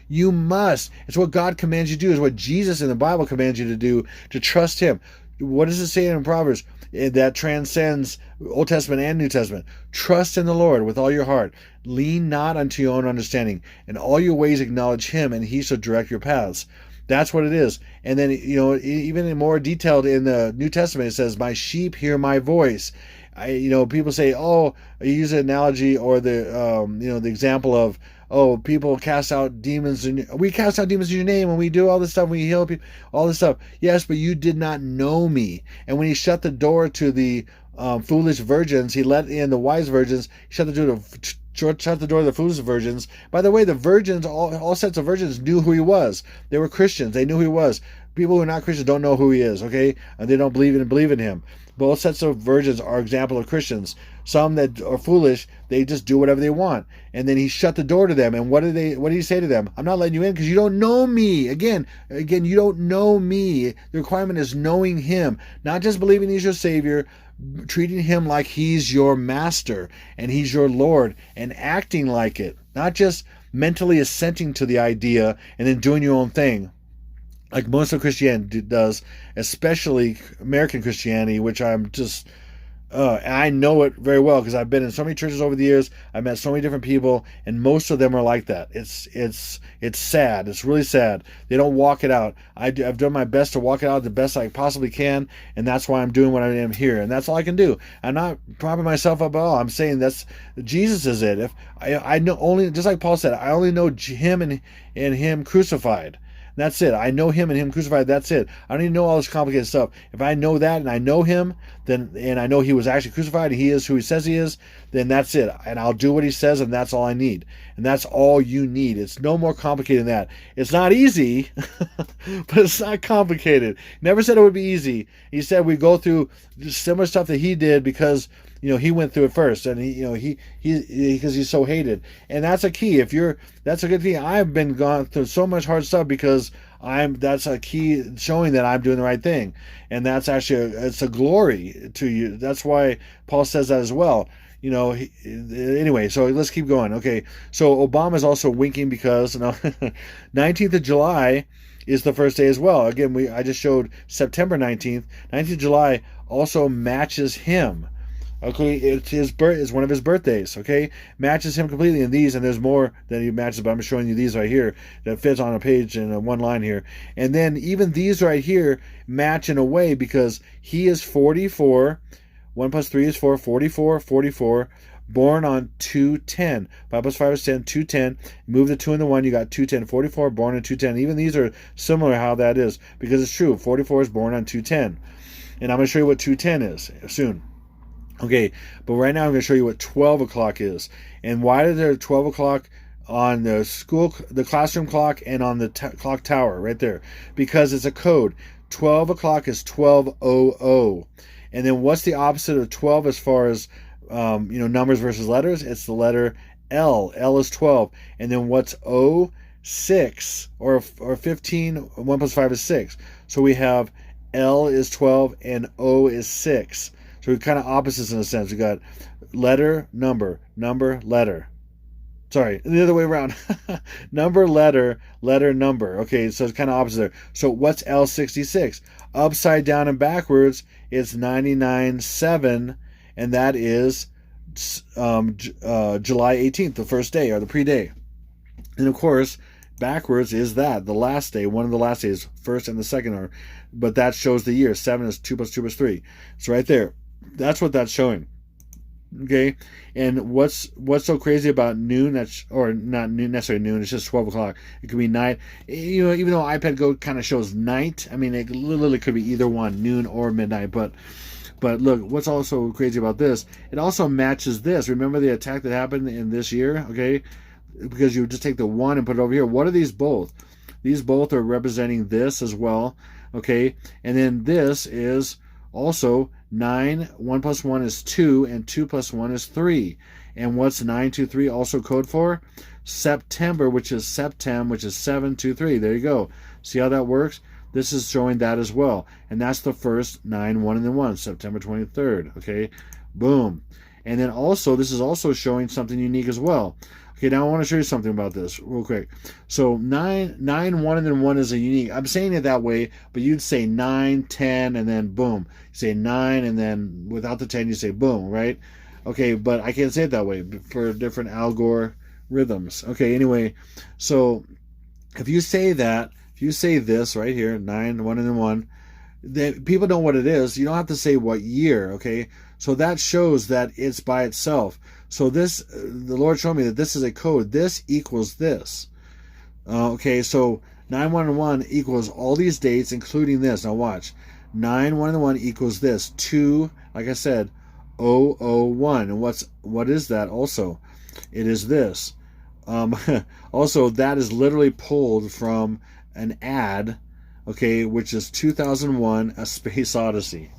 It's what God commands you to do. It's what Jesus in the Bible commands you to do, to trust him. What does it say in Proverbs? That transcends Old Testament and New Testament. Trust in the Lord with all your heart. Lean not unto your own understanding. In all your ways acknowledge him, and he shall direct your paths. That's what it is. And then, even in more detailed in the New Testament, it says, my sheep hear my voice. People say, I use an analogy or the example of, people cast out demons, and we cast out demons in your name, and we do all this stuff, we heal people, all this stuff. Yes, but you did not know me. And when he shut the door to the foolish virgins, he let in the wise virgins. He shut the door to the foolish virgins. By the way, the virgins, all sets of virgins knew who he was. They were Christians. They knew who he was. People who are not Christians don't know who he is, okay? And they don't believe in him. Both sets of virgins are example of Christians. Some that are foolish, they just do whatever they want. And then he shut the door to them. And what did he say to them? I'm not letting you in because you don't know me. Again, you don't know me. The requirement is knowing him. Not just believing he's your Savior, treating him like he's your master and he's your Lord, and acting like it. Not just mentally assenting to the idea and then doing your own thing, like most of Christianity does, especially American Christianity, which I'm just, I know it very well because I've been in so many churches over the years. I've met so many different people, and most of them are like that. It's sad. It's really sad. They don't walk it out. I've done my best to walk it out the best I possibly can, and that's why I'm doing what I am here, and that's all I can do. I'm not propping myself up at all. I'm saying that's Jesus is it. If I know only, just like Paul said, I only know him and him crucified. That's it. I know him and him crucified. That's it. I don't even know all this complicated stuff. If I know that and I know him, and I know he was actually crucified and he is who he says he is, then that's it. And I'll do what he says, and that's all I need. And that's all you need. It's no more complicated than that. It's not easy, but it's not complicated. Never said it would be easy. He said we go through similar stuff that he did because he went through it first, and he because he's so hated, and that's a key. That's a good thing. I've been gone through so much hard stuff because that's a key showing that I'm doing the right thing, and that's actually it's a glory to you. That's why Paul says that as well. Anyway, so let's keep going. Okay, so Obama's also winking because 19th of July is the first day as well. Again, I just showed September 19th. 19th of July also matches him. Okay, it's one of his birthdays. Okay, matches him completely in these, and there's more that he matches, but I'm showing you these right here that fits on a page in one line here. And then even these right here match in a way because he is 44. 1 plus 3 is 4. 44. 44. Born on 210. 5 plus 5 is 10. 210. Move the 2 and the 1. You got 210. 44. Born on 210. Even these are similar how that is because it's true. 44 is born on 210. And I'm going to show you what 210 is soon. Okay, but right now I'm going to show you what 12 o'clock is. And why is there 12 o'clock on the classroom clock and on the clock tower right there? Because it's a code. 12 o'clock is 12:00. And then what's the opposite of 12 as far as numbers versus letters? It's the letter L. L is 12. And then what's O? 6 or 15. 1 plus 5 is 6. So we have L is 12 and O is 6. So we're kind of opposites in a sense. We got letter, number, letter. Sorry, the other way around. Number, letter, number. Okay, so it's kind of opposite there. So what's L66? Upside down and backwards, it's 99.7, and that is July 18th, the first day or the pre-day. And of course, backwards is the last day, one of the last days, first and the second, but that shows the year. 7 is 2 plus 2 plus 3. It's right there. That's what that's showing. Okay, and what's so crazy about noon? Or not necessarily noon. It's just 12 o'clock. It could be night. Even though iPad Go kind of shows night, I mean, it literally could be either one, noon or midnight. But look, what's also crazy about this? It also matches this. Remember the attack that happened in this year? Okay, because you just take the 1 and put it over here. What are these both? These both are representing this as well. Okay, and then this is also 9. 1 plus 1 is 2, and 2 plus 1 is 3. And what's 923 also code for? September, which is Septem, which is 723. There you go. See how that works? This is showing that as well. And that's the first 9, 1, and then 1, September 23rd. Okay, boom. And then also, this is also showing something unique as well. Okay, now I want to show you something about this real quick. So 9, 1, and then 1 is a unique. I'm saying it that way, but you'd say 9, 10, and then boom. You say 9, and then without the 10, you say boom, right? Okay, but I can't say it that way for different algorithms. Okay, anyway, so if you say that, if you say this right here, 9, 1, and then 1, then people know what it is. You don't have to say what year, okay? So that shows that it's by itself. So this, the Lord showed me that this is a code. This equals this. Okay, so 9, 1, and 1 equals all these dates, including this. Now watch. 9, 1, and 1 equals this. 2, like I said, 001. And what is that also? It is this. Also, that is literally pulled from an ad, okay, which is 2001, A Space Odyssey.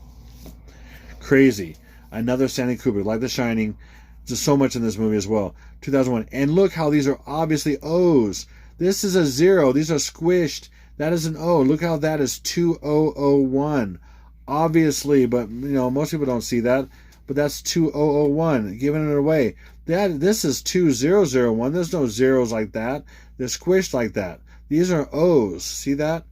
Crazy. Another Stanley Kubrick, like The Shining. There's so much in this movie as well. 2001. And look how these are obviously O's. This is a 0. These are squished. That is an O. Look how that is 2001. Obviously, but most people don't see that. But that's 2001. Giving it away. This is 2001. There's no zeros like that. They're squished like that. These are O's. See that?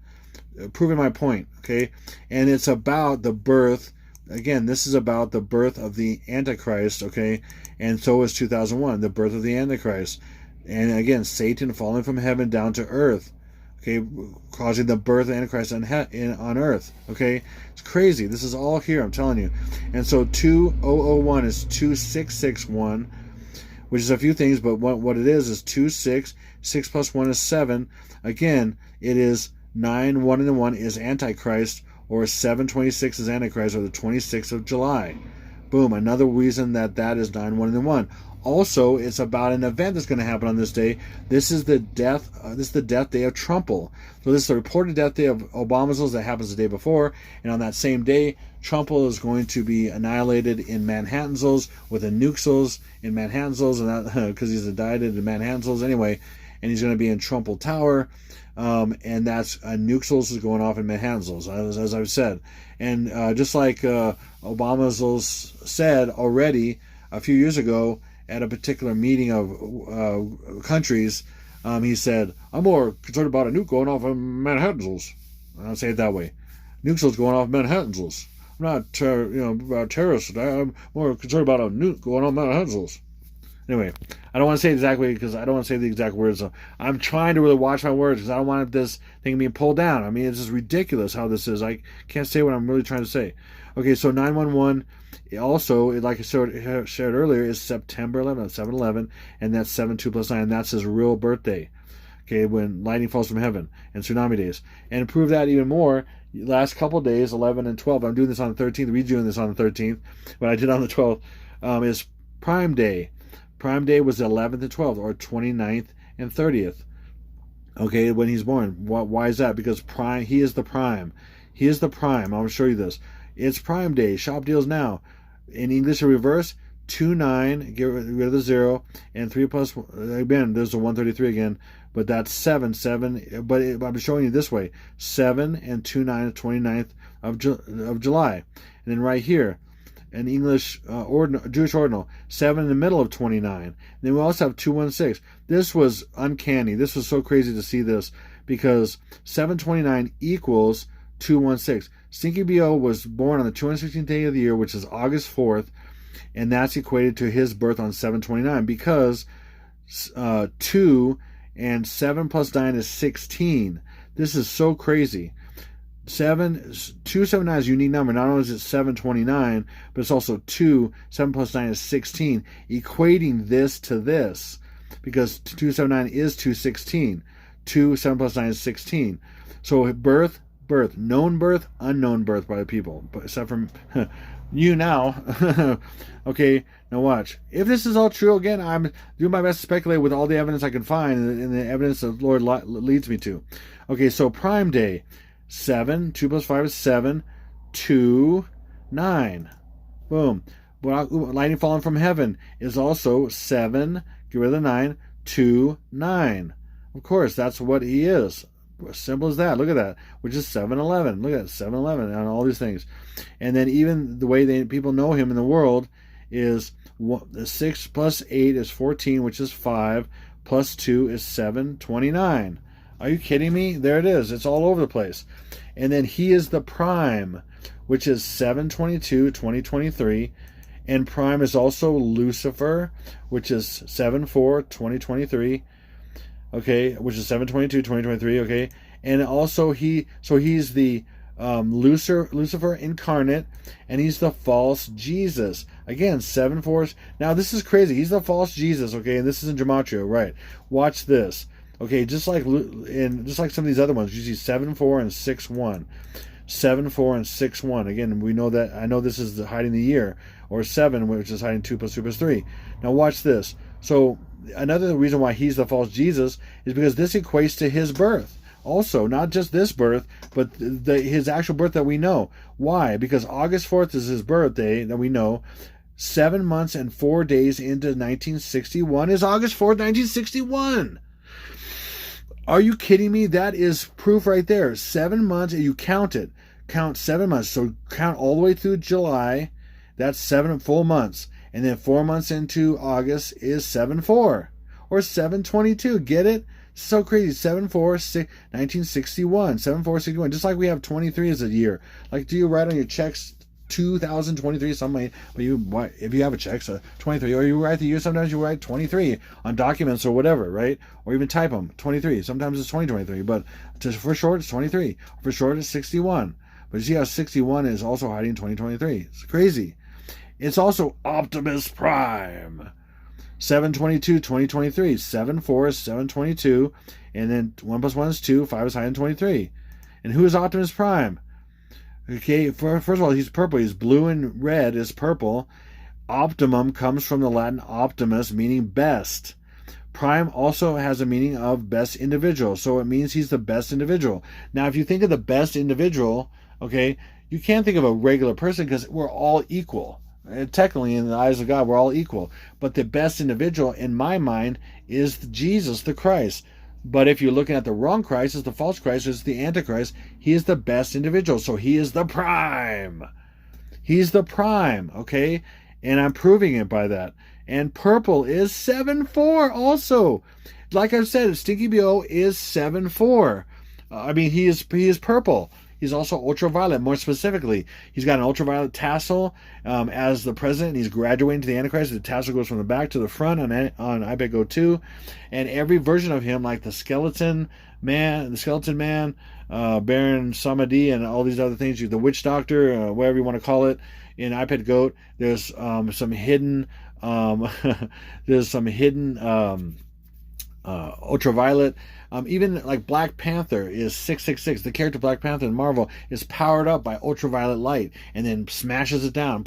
Proving my point. Okay? And it's about the birth. Again, this is about the birth of the Antichrist, okay? And so is 2001, the birth of the Antichrist. And again, Satan falling from heaven down to earth, okay? Causing the birth of Antichrist on earth, okay? It's crazy. This is all here, I'm telling you. And so 2001 is 2661, which is a few things, but what it is 26. 6 plus 1 is 7. Again, it is 9, 1, and 1 is Antichrist, or 7/26 is Antichrist, or the 26th of July. Boom, another reason that is 9, 1, and 1. Also, it's about an event that's going to happen on this day. This is the death day of Trumple. So this is the reported death day of Obama's that happens the day before. And on that same day, Trumple is going to be annihilated in Manhattan's with a nukes in Manhattan's, and that because he's indicted in Manhattan's anyway. And he's going to be in Trumple Tower. And that's nukes is going off in Manhattan's, as I've said. And just like Obama's said already a few years ago at a particular meeting of countries, he said, I'm more concerned about a nuke going off in Manhattan's. I'll say it that way. Nukes going off Manhattan's. about terrorists. I'm more concerned about a nuke going on Mount Hensels. Anyway, I don't want to say exactly because I don't want to say the exact words. So I'm trying to really watch my words because I don't want this thing being pulled down. I mean, it's just ridiculous how this is. I can't say what I'm really trying to say. Okay, so 911 also, like I shared earlier, is September 11th, 7/11, and that's 7/2 + 9. That's his real birthday. Okay, when lightning falls from heaven and tsunami days. And to prove that even more, last couple days, 11 and 12. I'm doing this on the 13th. We're doing this on the 13th, but I did on the 12th. Is Prime Day. Prime Day was the 11th and 12th, or 29th and 30th. Okay, when he's born. Why is that? Because he is the prime. He is the prime. I'll show you this. It's Prime Day. Shop deals now. In English in reverse, 2-9, get rid of the 0, and 3 plus, again, there's a 133 again, but that's 7, but I'm showing you this way. 7 and 2-9, 29th of July. And then right here, an English Jewish ordinal, 7 in the middle of 29. And then we also have 216. This was uncanny. This was so crazy to see this because 729 equals 216. Stinky B.O. was born on the 216th day of the year, which is August 4th, and that's equated to his birth on 729 because 2 and 7 plus 9 is 16. This is so crazy. 279 is a unique number. Not only is it 729, but it's also 2. 7 plus 9 is 16, equating this to this because 279 is 216. 2, 7 plus 9 is 16. So birth, known birth, unknown birth by the people, but except from you now. Okay, now watch. If this is all true, again, I'm doing my best to speculate with all the evidence I can find and the evidence the Lord leads me to. Okay, so Prime Day. 7, 2 plus 5 is 7, 2, 9. Boom. Lightning falling from heaven is also 7, get rid of the 9, 2, 9. Of course, that's what he is. Simple as that. Look at that, which is 7-11. Look at that, 7-11 and all these things. And then even the way people know him in the world is 6 plus 8 is 14, which is 5, plus 2 is 7, 29. Are you kidding me? There it is. It's all over the place. And then he is the prime, which is 7/22/2023. And prime is also Lucifer, which is 7/4/2023. Okay, which is 7/22/2023. Okay, and also he's the Lucifer incarnate, and he's the false Jesus. Again, 7/4. Now this is crazy. He's the false Jesus. Okay, and this is in Gematria, right? Watch this. Okay, just like some of these other ones, you see 7/4 and 6/1, 7/4 and 6/1. Again, we know that. I know this is hiding the year, or 7, which is hiding 2 plus 2 plus 3. Now watch this. So another reason why he's the false Jesus is because this equates to his birth. Also, not just this birth, but his actual birth that we know. Why? Because August 4th is his birthday that we know. 7 months and 4 days into 1961 is August 4th, 1961. Are you kidding me? That is proof right there. 7 months, and you count it. Count 7 months. So count all the way through July. That's 7 full months. And then 4 months into August is 7/4 or 7/22. Get it? So crazy. 7/4, 1961. 7/4/61. Just like we have 23 as a year. Like, do you write on your checks 2023 something? But if you have a check, so 23, or you write the year. Sometimes you write 23 on documents or whatever, right? Or even type them 23. Sometimes it's 2023, but for short it's 23. For short it's 61. But you see how 61 is also hiding 2023. It's crazy. It's also Optimus Prime. 7/22/2023. 7/4 is 7/22, and then 1 plus 1 is 2. 5 is hiding 23. And who is Optimus Prime? Okay, first of all, he's purple. He's blue and red is purple. Optimum comes from the Latin optimus, meaning best. Prime also has a meaning of best individual, so it means he's the best individual. Now, if you think of the best individual, okay, you can't think of a regular person because we're all equal. Technically, in the eyes of God, we're all equal. But the best individual, in my mind, is Jesus, the Christ. But if you're looking at the wrong Christ, it's the false Christ, it's the Antichrist, he is the best individual. So he is the prime. He's the prime, okay? And I'm proving it by that. And purple is 7/4 also. Like I've said, Stinky B.O. is 7/4. He is purple. he's also ultraviolet. More specifically, he's got an ultraviolet tassel as the president. He's graduating to the Antichrist. The tassel goes from the back to the front on iPad Go 2. And every version of him, like the Skeleton Man, Baron Samedi, and all these other things, the Witch Doctor, whatever you want to call it, in iPad Goat, there's some hidden ultraviolet. Even like Black Panther is 666. The character Black Panther in Marvel is powered up by ultraviolet light and then smashes it down.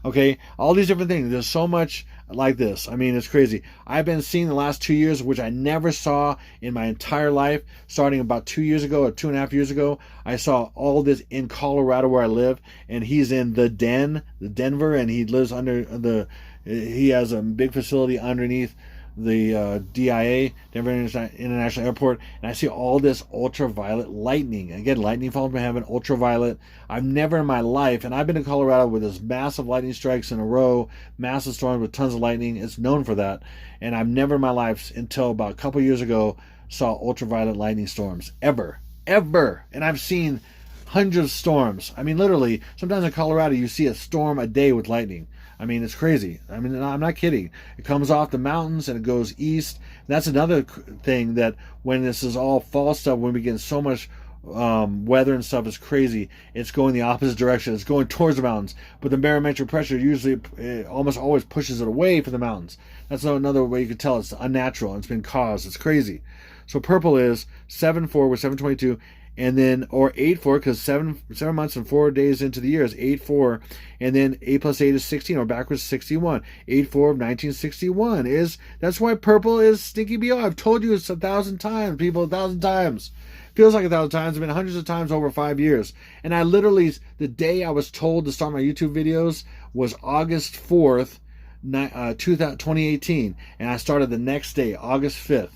Okay, all these different things. There's so much like this. I mean, it's crazy. I've been seeing the last 2 years, which I never saw in my entire life. Starting about 2 years ago or 2.5 years ago, I saw all this in Colorado where I live, and he's in the Denver, and he lives under he has a big facility underneath the DIA, Denver International Airport, and I see all this ultraviolet lightning. Again, lightning falls from heaven, ultraviolet. I've never in my life, and I've been to Colorado with this massive lightning strikes in a row, massive storms with tons of lightning. It's known for that, and I've never in my life until about a couple years ago saw ultraviolet lightning storms ever. And I've seen hundreds of storms. I mean, literally, sometimes in Colorado you see a storm a day with lightning. I mean, it's crazy. I mean, I'm not kidding. It comes off the mountains and it goes east. That's another thing, that when this is all fall stuff, when we get so much weather and stuff is crazy, it's going the opposite direction. It's going towards the mountains. But the barometric pressure usually almost always pushes it away from the mountains. That's another way you could tell it's unnatural. It's been caused. It's crazy. So purple is 7-4 with 722. And then, or 8-4, because 7 months and 4 days into the year is 8-4, and then 8 plus 8 is 16, or backwards 61. 8-4 of 1961 that's why purple is stinky BO. I've told you this 1,000 times, people, 1,000 times. Feels like 1,000 times. It's been hundreds of times over 5 years. And I literally, the day I was told to start my YouTube videos was August 4th, 2018, and I started the next day, August 5th.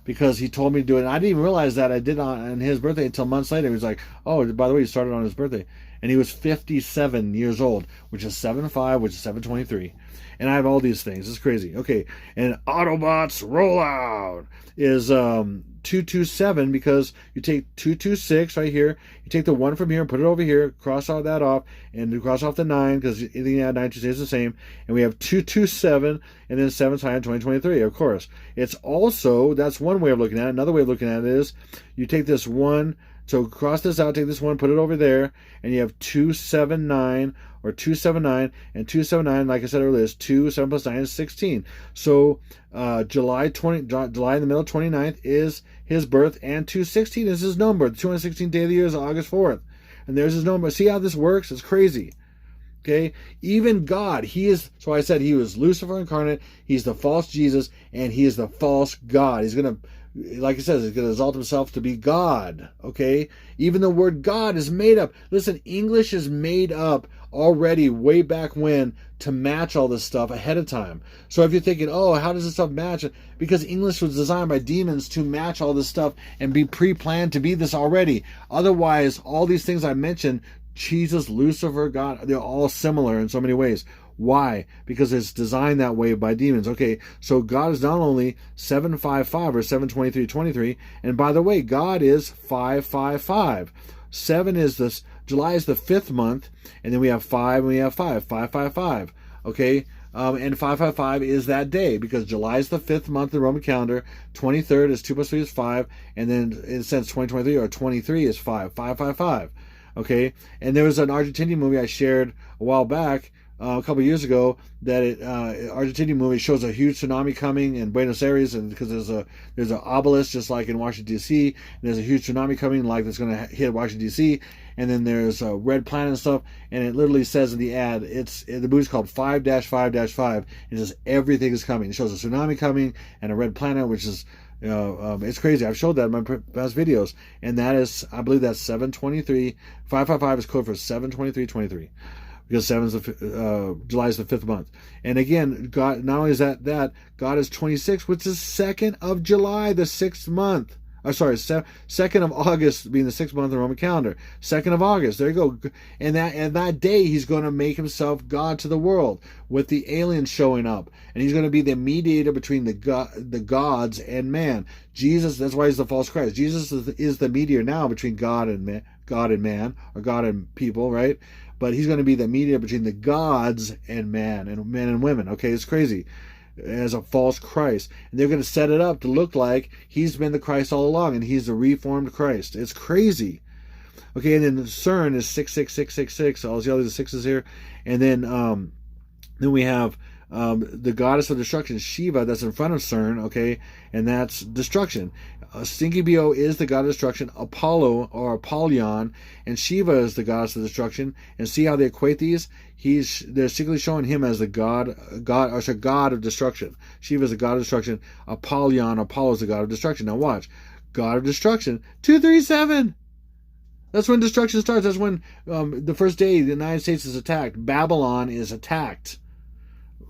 Because he told me to do it. And I didn't even realize that I did on his birthday until months later. He was like, oh, by the way, you started on his birthday. And he was 57 years old, which is 7-5, which is 723. And I have all these things. It's crazy. Okay. And Autobots Rollout is 227, because you take 226 right here. You take the 1 from here and put it over here. Cross all that off. And you cross off the 9, because anything you add 9 to stays the same. And we have 227 and then 7 times 2023, of course. It's also, that's one way of looking at it. Another way of looking at it is you take this 1. So cross this out, take this 1, put it over there, and you have 279, or 279, and 279, like I said earlier, is 2, 7 plus 9 is 16. So July in the middle, 29th is his birth, and 216 is his number. The 216th day of the year is August 4th. And there's his number. See how this works? It's crazy. Okay? Even God, so I said he was Lucifer incarnate, he's the false Jesus, and he is the false God. He's going to, like it says, he's going to exalt himself to be God. Okay? Even the word God is made up. Listen, English is made up already way back when to match all this stuff ahead of time. So if you're thinking, oh, how does this stuff match? Because English was designed by demons to match all this stuff and be pre-planned to be this already. Otherwise, all these things I mentioned, Jesus, Lucifer, God, they're all similar in so many ways. Why? Because it's designed that way by demons. Okay, so God is not only 755 or 72323, and by the way, God is 555. 7 is this, July is the 5th month, and then we have 5 and we have 5, 555. Okay, and 555 is that day, because July is the 5th month of the Roman calendar, 23rd is 2 plus 3 is 5, and then in a sense 2023 or 23 is 5, 555. Okay, and there was an Argentinian movie I shared a while back, a couple years ago, that Argentinian movie shows a huge tsunami coming in Buenos Aires, and because there's an obelisk just like in Washington D.C., and there's a huge tsunami coming like that's going to hit Washington D.C., and then there's a red planet and stuff, and it literally says in the ad, the movie's called 5-5-5, and it says everything is coming. It shows a tsunami coming and a red planet, which is it's crazy. I've showed that in my past videos, and that is, I believe that's 723. 555 is code for 72323. Because July is the 5th month. And again, God, not only is that God is 26, which is 2nd of July, the 6th month. 2nd of August being the 6th month of the Roman calendar. 2nd of August, there you go. And that day, he's going to make himself God to the world with the aliens showing up. And he's going to be the mediator between the gods and man. Jesus, that's why he's the false Christ. Jesus is the mediator now between God and man. God and man, or God and people, right? But he's going to be the mediator between the gods and man and women. Okay, it's crazy. As a false Christ. And they're going to set it up to look like he's been the Christ all along, and he's the reformed Christ. It's crazy. Okay, and then the CERN is 66666. All the other sixes here. And then we have the goddess of destruction, Shiva, that's in front of CERN, okay, and that's destruction. Stinky BO is the god of destruction, Apollo or Apollyon, and Shiva is the goddess of destruction. And see how they equate these? They're secretly showing him as the god of destruction. Shiva is the god of destruction. Apollyon, Apollo is the god of destruction. Now watch, god of destruction, 237. That's when destruction starts. That's when the first day the United States is attacked. Babylon is attacked.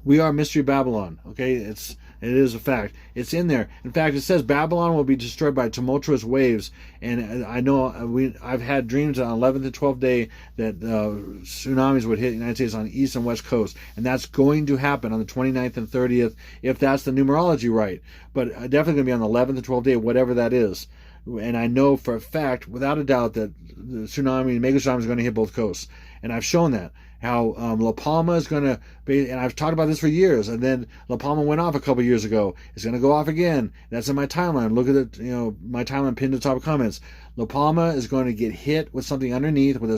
We are Mystery Babylon. Okay, it is a fact. It's in there. In fact, it says Babylon will be destroyed by tumultuous waves. And I know I've had dreams on 11th and 12th day that tsunamis would hit the United States on the east and west coast, and that's going to happen on the 29th and 30th if that's the numerology right. But definitely going to be on the 11th and 12th day, whatever that is. And I know for a fact, without a doubt, that the tsunami, mega tsunami, is going to hit both coasts. And I've shown that. How La Palma is going to be, and I've talked about this for years, and then La Palma went off a couple years ago. It's going to go off again. That's in my timeline. Look at it, my timeline pinned to the top of comments. La Palma is going to get hit with something underneath, with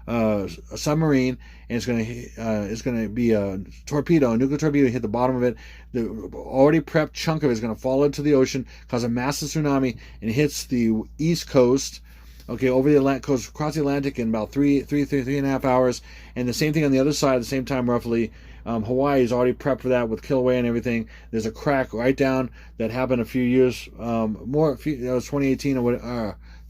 a submarine, and it's going to be a torpedo, a nuclear torpedo, hit the bottom of it. The already prepped chunk of it is going to fall into the ocean, cause a massive tsunami, and hits the east coast. Okay, over the Atlantic coast, across the Atlantic in about three and a half hours, and the same thing on the other side at the same time, roughly. Hawaii is already prepped for that with Kilauea and everything. There's a crack right down that happened a few years it was 2018 or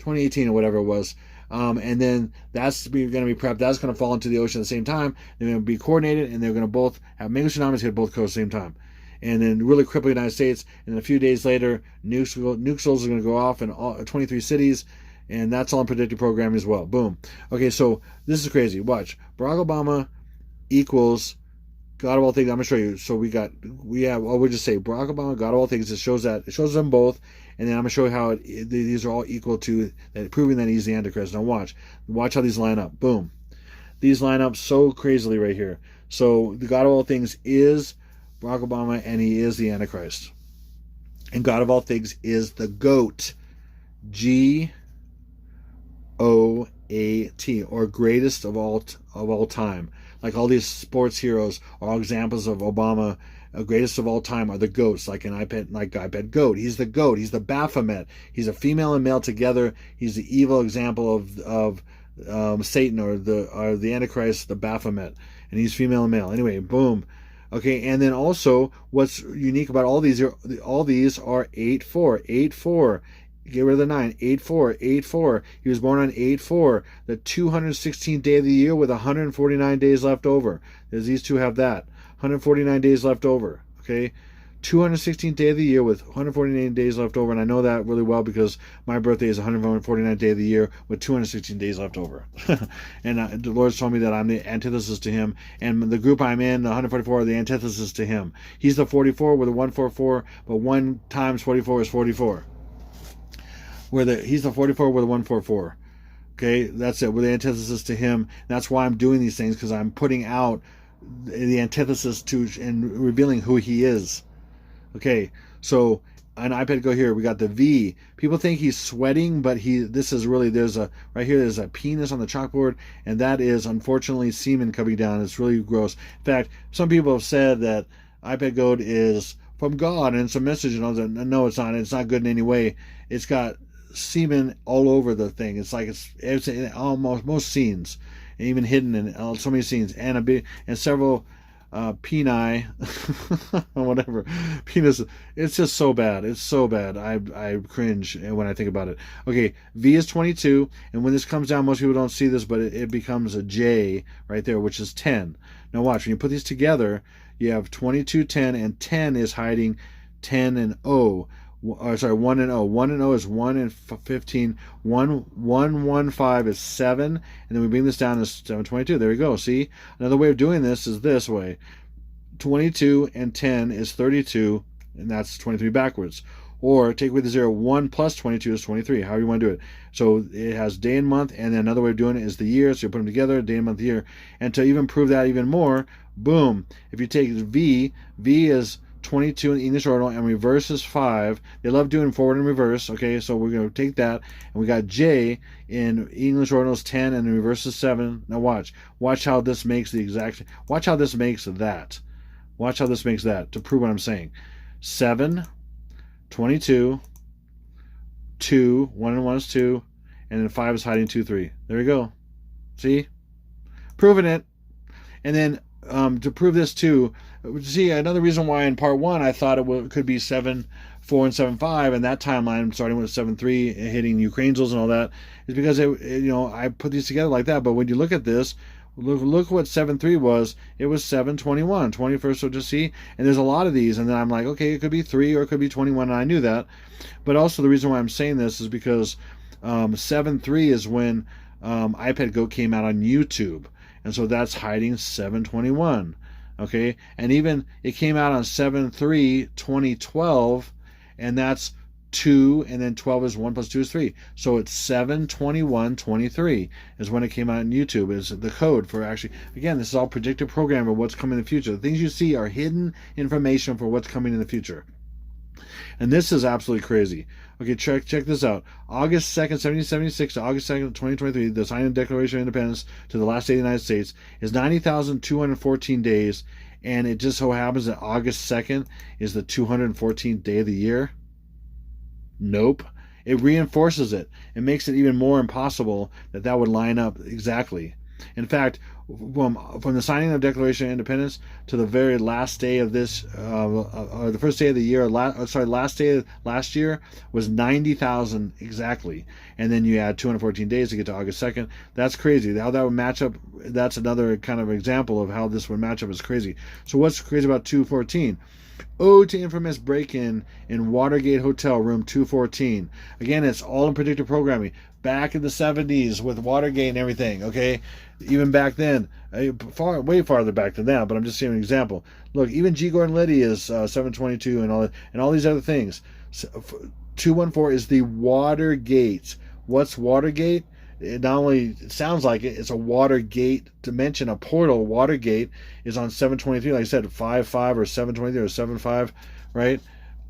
2018 or whatever it was. And then that's going to be prepped. That's going to fall into the ocean at the same time. They're going to be coordinated, and they're going to both have mega tsunamis hit both coasts at the same time. And then really cripple the United States. And then a few days later, nuke missiles are going to go off in 23 cities. And that's all in predictive programming as well. Boom. Okay, so this is crazy. Watch. Barack Obama equals God of all things. I'm going to show you. So we have, we'll just say Barack Obama, God of all things. It shows them both. And then I'm going to show you how these are all equal to that, proving that he's the Antichrist. Now watch how these line up. Boom. These line up so crazily right here. So the God of all things is Barack Obama, and he is the Antichrist. And God of all things is the GOAT. GOAT, or greatest of all time. Like all these sports heroes are all examples of Obama. Greatest of all time are the goats, like iPad Goat. He's the goat. He's the Baphomet. He's a female and male together. He's the evil example of Satan, or the Antichrist, the Baphomet, and he's female and male. Anyway, boom. Okay, and then also what's unique about all these are 8-4, 8-4. Get rid of the 9. 8-4, 8-4. He was born on 8-4, the 216th day of the year with 149 days left over. These two have that. 149 days left over. Okay? 216th day of the year with 149 days left over. And I know that really well because my birthday is 149th day of the year with 216 days left over. And the Lord's told me that I'm the antithesis to him. And the group I'm in, the 144, are the antithesis to him. He's the 44 with a 144, but 1 times 44 is 44. He's the 44 with a 144. Okay, that's it. We're the antithesis to him. That's why I'm doing these things, because I'm putting out the antithesis to and revealing who he is. Okay, so on iPad Go here, we got the V. People think he's sweating, but this is really, there's a penis on the chalkboard, and that is unfortunately semen coming down. It's really gross. In fact, some people have said that iPad Go is from God and it's a message, and all that. No, it's not. It's not good in any way. It's got semen all over the thing. It's like it's in almost most scenes, and even hidden in so many scenes, and several peni whatever penis. It's just so bad. It's so bad. I cringe when I think about it. Okay, V is 22, and when this comes down, most people don't see this, but it becomes a J right there, which is 10. Now watch, when you put these together, you have 22, 10, and 10 is hiding 10 and O. 1 and 0. 1 and 0 is 1 and 15. 1, 5 is 7. And then we bring this down to 722. There we go. See? Another way of doing this is this way. 22 and 10 is 32. And that's 23 backwards. Or take away the 0, 1 plus 22 is 23, however you want to do it. So it has day and month, and then another way of doing it is the year. So you put them together, day and month, year. And to even prove that even more, boom, if you take V is 22 in English ordinal, and reverse is 5. They love doing forward and reverse, okay? So we're going to take that, and we got J in English ordinal is 10, and the reverse is 7. Now watch how this makes the exact, watch how this makes that. Watch how this makes that, to prove what I'm saying. 7, 22, 2, 1 and 1 is 2, and then 5 is hiding 2, 3. There you go. See? Proving it. And then to prove this too, see, another reason why in part 1 I thought it could be 7, 4, and 7, 5, and that timeline starting with 7, 3, hitting Ukrainians and all that, is because I put these together like that. But when you look at this, look what 7-3 was. It was 7-21, 21st. So just see, and there's a lot of these, and then I'm like, okay, it could be 3 or it could be 21, and I knew that. But also the reason why I'm saying this is because 7-3 is when iPad Goat came out on YouTube, and so that's hiding 7-21. Okay, and even it came out on 7-3 2012, and that's 2, and then 12 is 1 plus 2 is 3. So it's 7-21-23 is when it came out on YouTube. Is the code for actually, again, this is all predictive programming of what's coming in the future. The things you see are hidden information for what's coming in the future. And this is absolutely crazy. Okay, check this out. August 2nd, 1776 to August 2nd, 2023, the signing of the Declaration of Independence to the last day of the United States is 90,214 days, and it just so happens that August 2nd is the 214th day of the year. Nope. It reinforces it. It makes it even more impossible that would line up exactly. In fact, from the signing of the Declaration of Independence to the very last day of this, or the first day of the year, last day of last year was 90,000 exactly. And then you add 214 days to get to August 2nd. That's crazy. How that would match up, that's another kind of example of how this would match up is crazy. So what's crazy about 214? Ode to infamous break-in in Watergate Hotel, room 214. Again, it's all in predictive programming. Back in the 70s with Watergate and everything, okay? Even back then, way farther back than that, but I'm just giving an example. Look, even G. Gordon Liddy is 722 and all these other things. 214 is the Watergate. What's Watergate? It not only sounds like it's a Watergate dimension, a portal. Watergate is on 723, like I said, 5-5 or 723 or 7-5, right?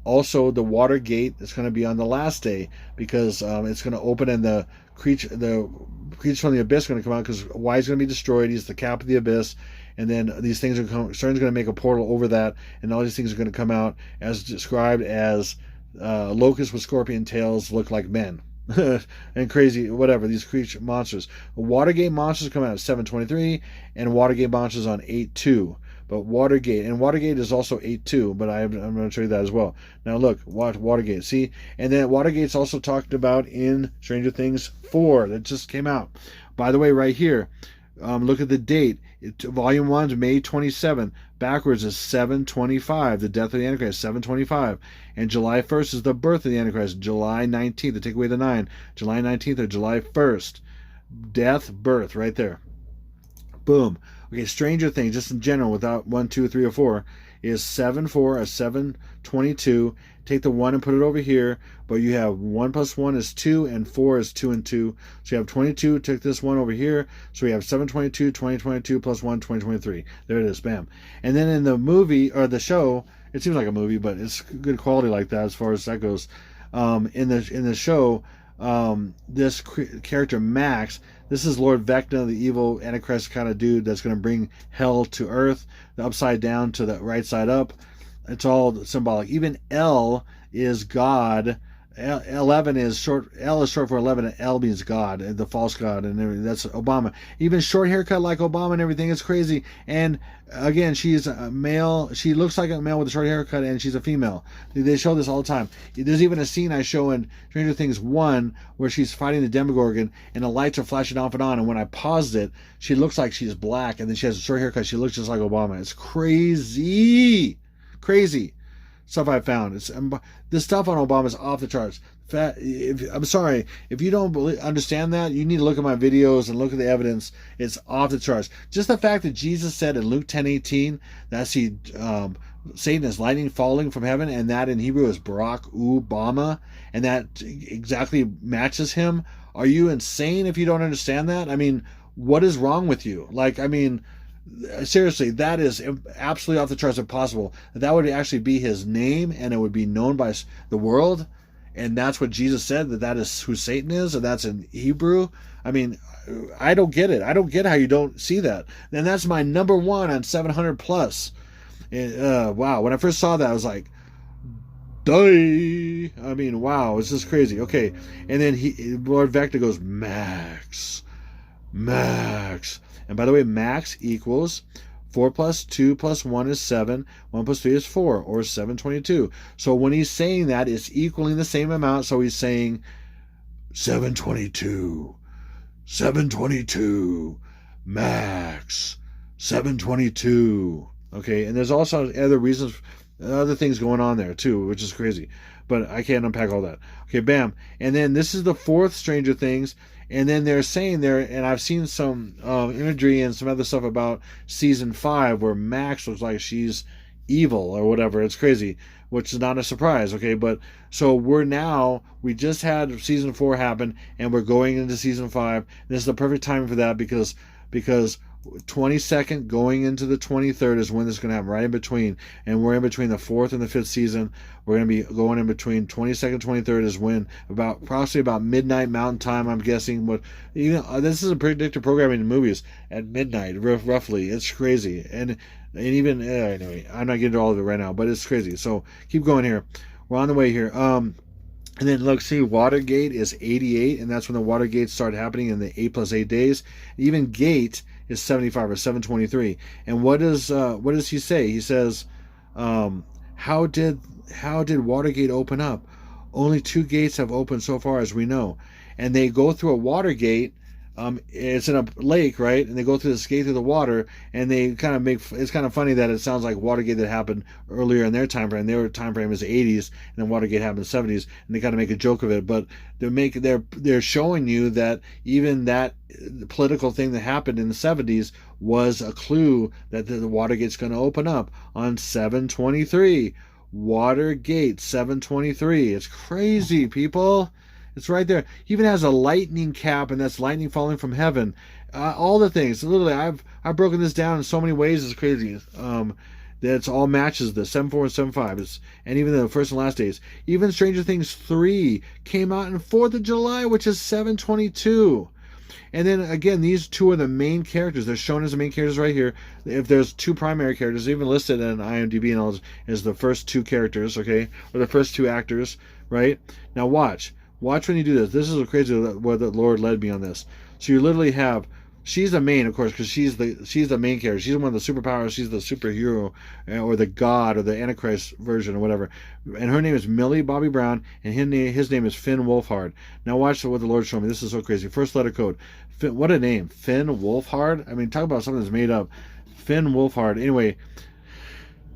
Also, the Watergate is going to be on the last day because it's going to open, and the creature from the abyss is going to come out because Y is going to be destroyed. He's the cap of the abyss, and then these things are CERN's going to make a portal over that, and all these things are going to come out as described as locusts with scorpion tails look like men. And crazy, whatever, these creature monsters. Watergate monsters come out at 723, and Watergate monsters on 8-2. But Watergate is also 8-2, but I'm going to show you that as well. Now look, Watergate, see? And then Watergate's also talked about in Stranger Things 4 that just came out. By the way, right here, look at the date. Volume 1 is May 27. Backwards is 725. The death of the Antichrist, 725. And July 1st is the birth of the Antichrist, July 19th. To take away the 9, July 19th or July 1st. Death, birth, right there. Boom. Okay, Stranger Things, just in general, without 1, 2, 3, or 4, is 7-4 or 722. Take the 1 and put it over here, but you have 1 plus 1 is 2, and 4 is 2 and 2. So you have 22, take this 1 over here, so we have 722, 2022 plus 1, 2023. There it is, bam. And then in the movie, or the show, it seems like a movie, but it's good quality like that as far as that goes. In the show, this character Max, this is Lord Vecna, the evil Antichrist kind of dude that's going to bring hell to earth, the upside down to the right side up. It's all symbolic. Even L is God. 11 is short. L is short for 11, and L means God, the false God, and everything. That's Obama. Even short haircut like Obama and everything. It's crazy. And again, she's a male. She looks like a male with a short haircut, and she's a female. They show this all the time. There's even a scene I show in Stranger Things 1 where she's fighting the Demogorgon, and the lights are flashing off and on. And when I paused it, she looks like she's black, and then she has a short haircut. She looks just like Obama. It's crazy. Crazy stuff I found. This stuff on Obama is off the charts. I'm sorry if you don't understand that. You need to look at my videos and look at the evidence. It's off the charts. Just the fact that Jesus said in Luke 10:18 that he Satan is lightning falling from heaven, and that in Hebrew is Barak Ubama, and that exactly matches him. Are you insane if you don't understand that? I mean, what is wrong with you? Like, I mean, seriously, that is absolutely off the charts impossible. That would actually be his name, and it would be known by the world, and that's what Jesus said, that is who Satan is, and that's in Hebrew. I mean, I don't get it. I don't get how you don't see that. And that's my number one on 700 plus. Wow, when I first saw that, I was like, die. I mean, wow, it's just crazy. Okay, and then Lord Vector goes, Max. And by the way, max equals 4 plus 2 plus 1 is 7. 1 plus 3 is 4, or 722. So when he's saying that, it's equaling the same amount. So he's saying 722, max, 722. Okay, and there's also other reasons, other things going on there too, which is crazy. But I can't unpack all that. Okay, bam. And then this is the fourth Stranger Things. And then they're saying there, and I've seen some imagery and some other stuff about season 5 where Max looks like she's evil or whatever. It's crazy, which is not a surprise, okay? But so we just had season 4 happen, and we're going into season 5. This is the perfect time for that because 22nd going into the 23rd is when this is going to happen, right in between. And we're in between the 4th and the 5th season. We're going to be going in between 22nd, 23rd is when probably about midnight Mountain Time, I'm guessing. But this is a predictive programming in movies at midnight, roughly. It's crazy. And even anyway, I'm not getting into all of it right now, but it's crazy. So keep going here. We're on the way here. And then look, see, Watergate is 88, and that's when the Watergate started happening in the 8 plus 8 days. Even Gate is 75 or 723. And what does he say? He says, how did Watergate open up? Only 2 gates have opened so far as we know. And they go through a Watergate. It's in a lake, right? And they go through this gate through the water, and they kind of it's kind of funny that it sounds like Watergate that happened earlier in their time frame. Their time frame is the 80s, and then Watergate happened in the 70s, and they kind of make a joke of it. But they're showing you that even that political thing that happened in the 70s was a clue that the Watergate's going to open up on 723. Watergate 723. It's crazy, people. It's right there. He even has a lightning cap, and that's lightning falling from heaven. All the things. Literally, I've broken this down in so many ways. It's crazy. That's all matches the 7.4 and 7.5. And even the first and last days. Even Stranger Things 3 came out on 4th of July, which is 7/22. And then again, these two are the main characters. They're shown as the main characters right here. If there's 2 primary characters, even listed in IMDb and all this, as the first 2 characters, okay, or the first 2 actors, right? Now watch when you do this. This is crazy where the Lord led me on this. So you literally have, she's the main, of course, because she's the main character. She's one of the superpowers. She's the superhero, or the god, or the Antichrist version, or whatever. And her name is Millie Bobby Brown, and his name is Finn Wolfhard. Now watch what the Lord showed me. This is so crazy. First letter code. What a name, Finn Wolfhard. I mean, talk about something that's made up. Finn Wolfhard. Anyway.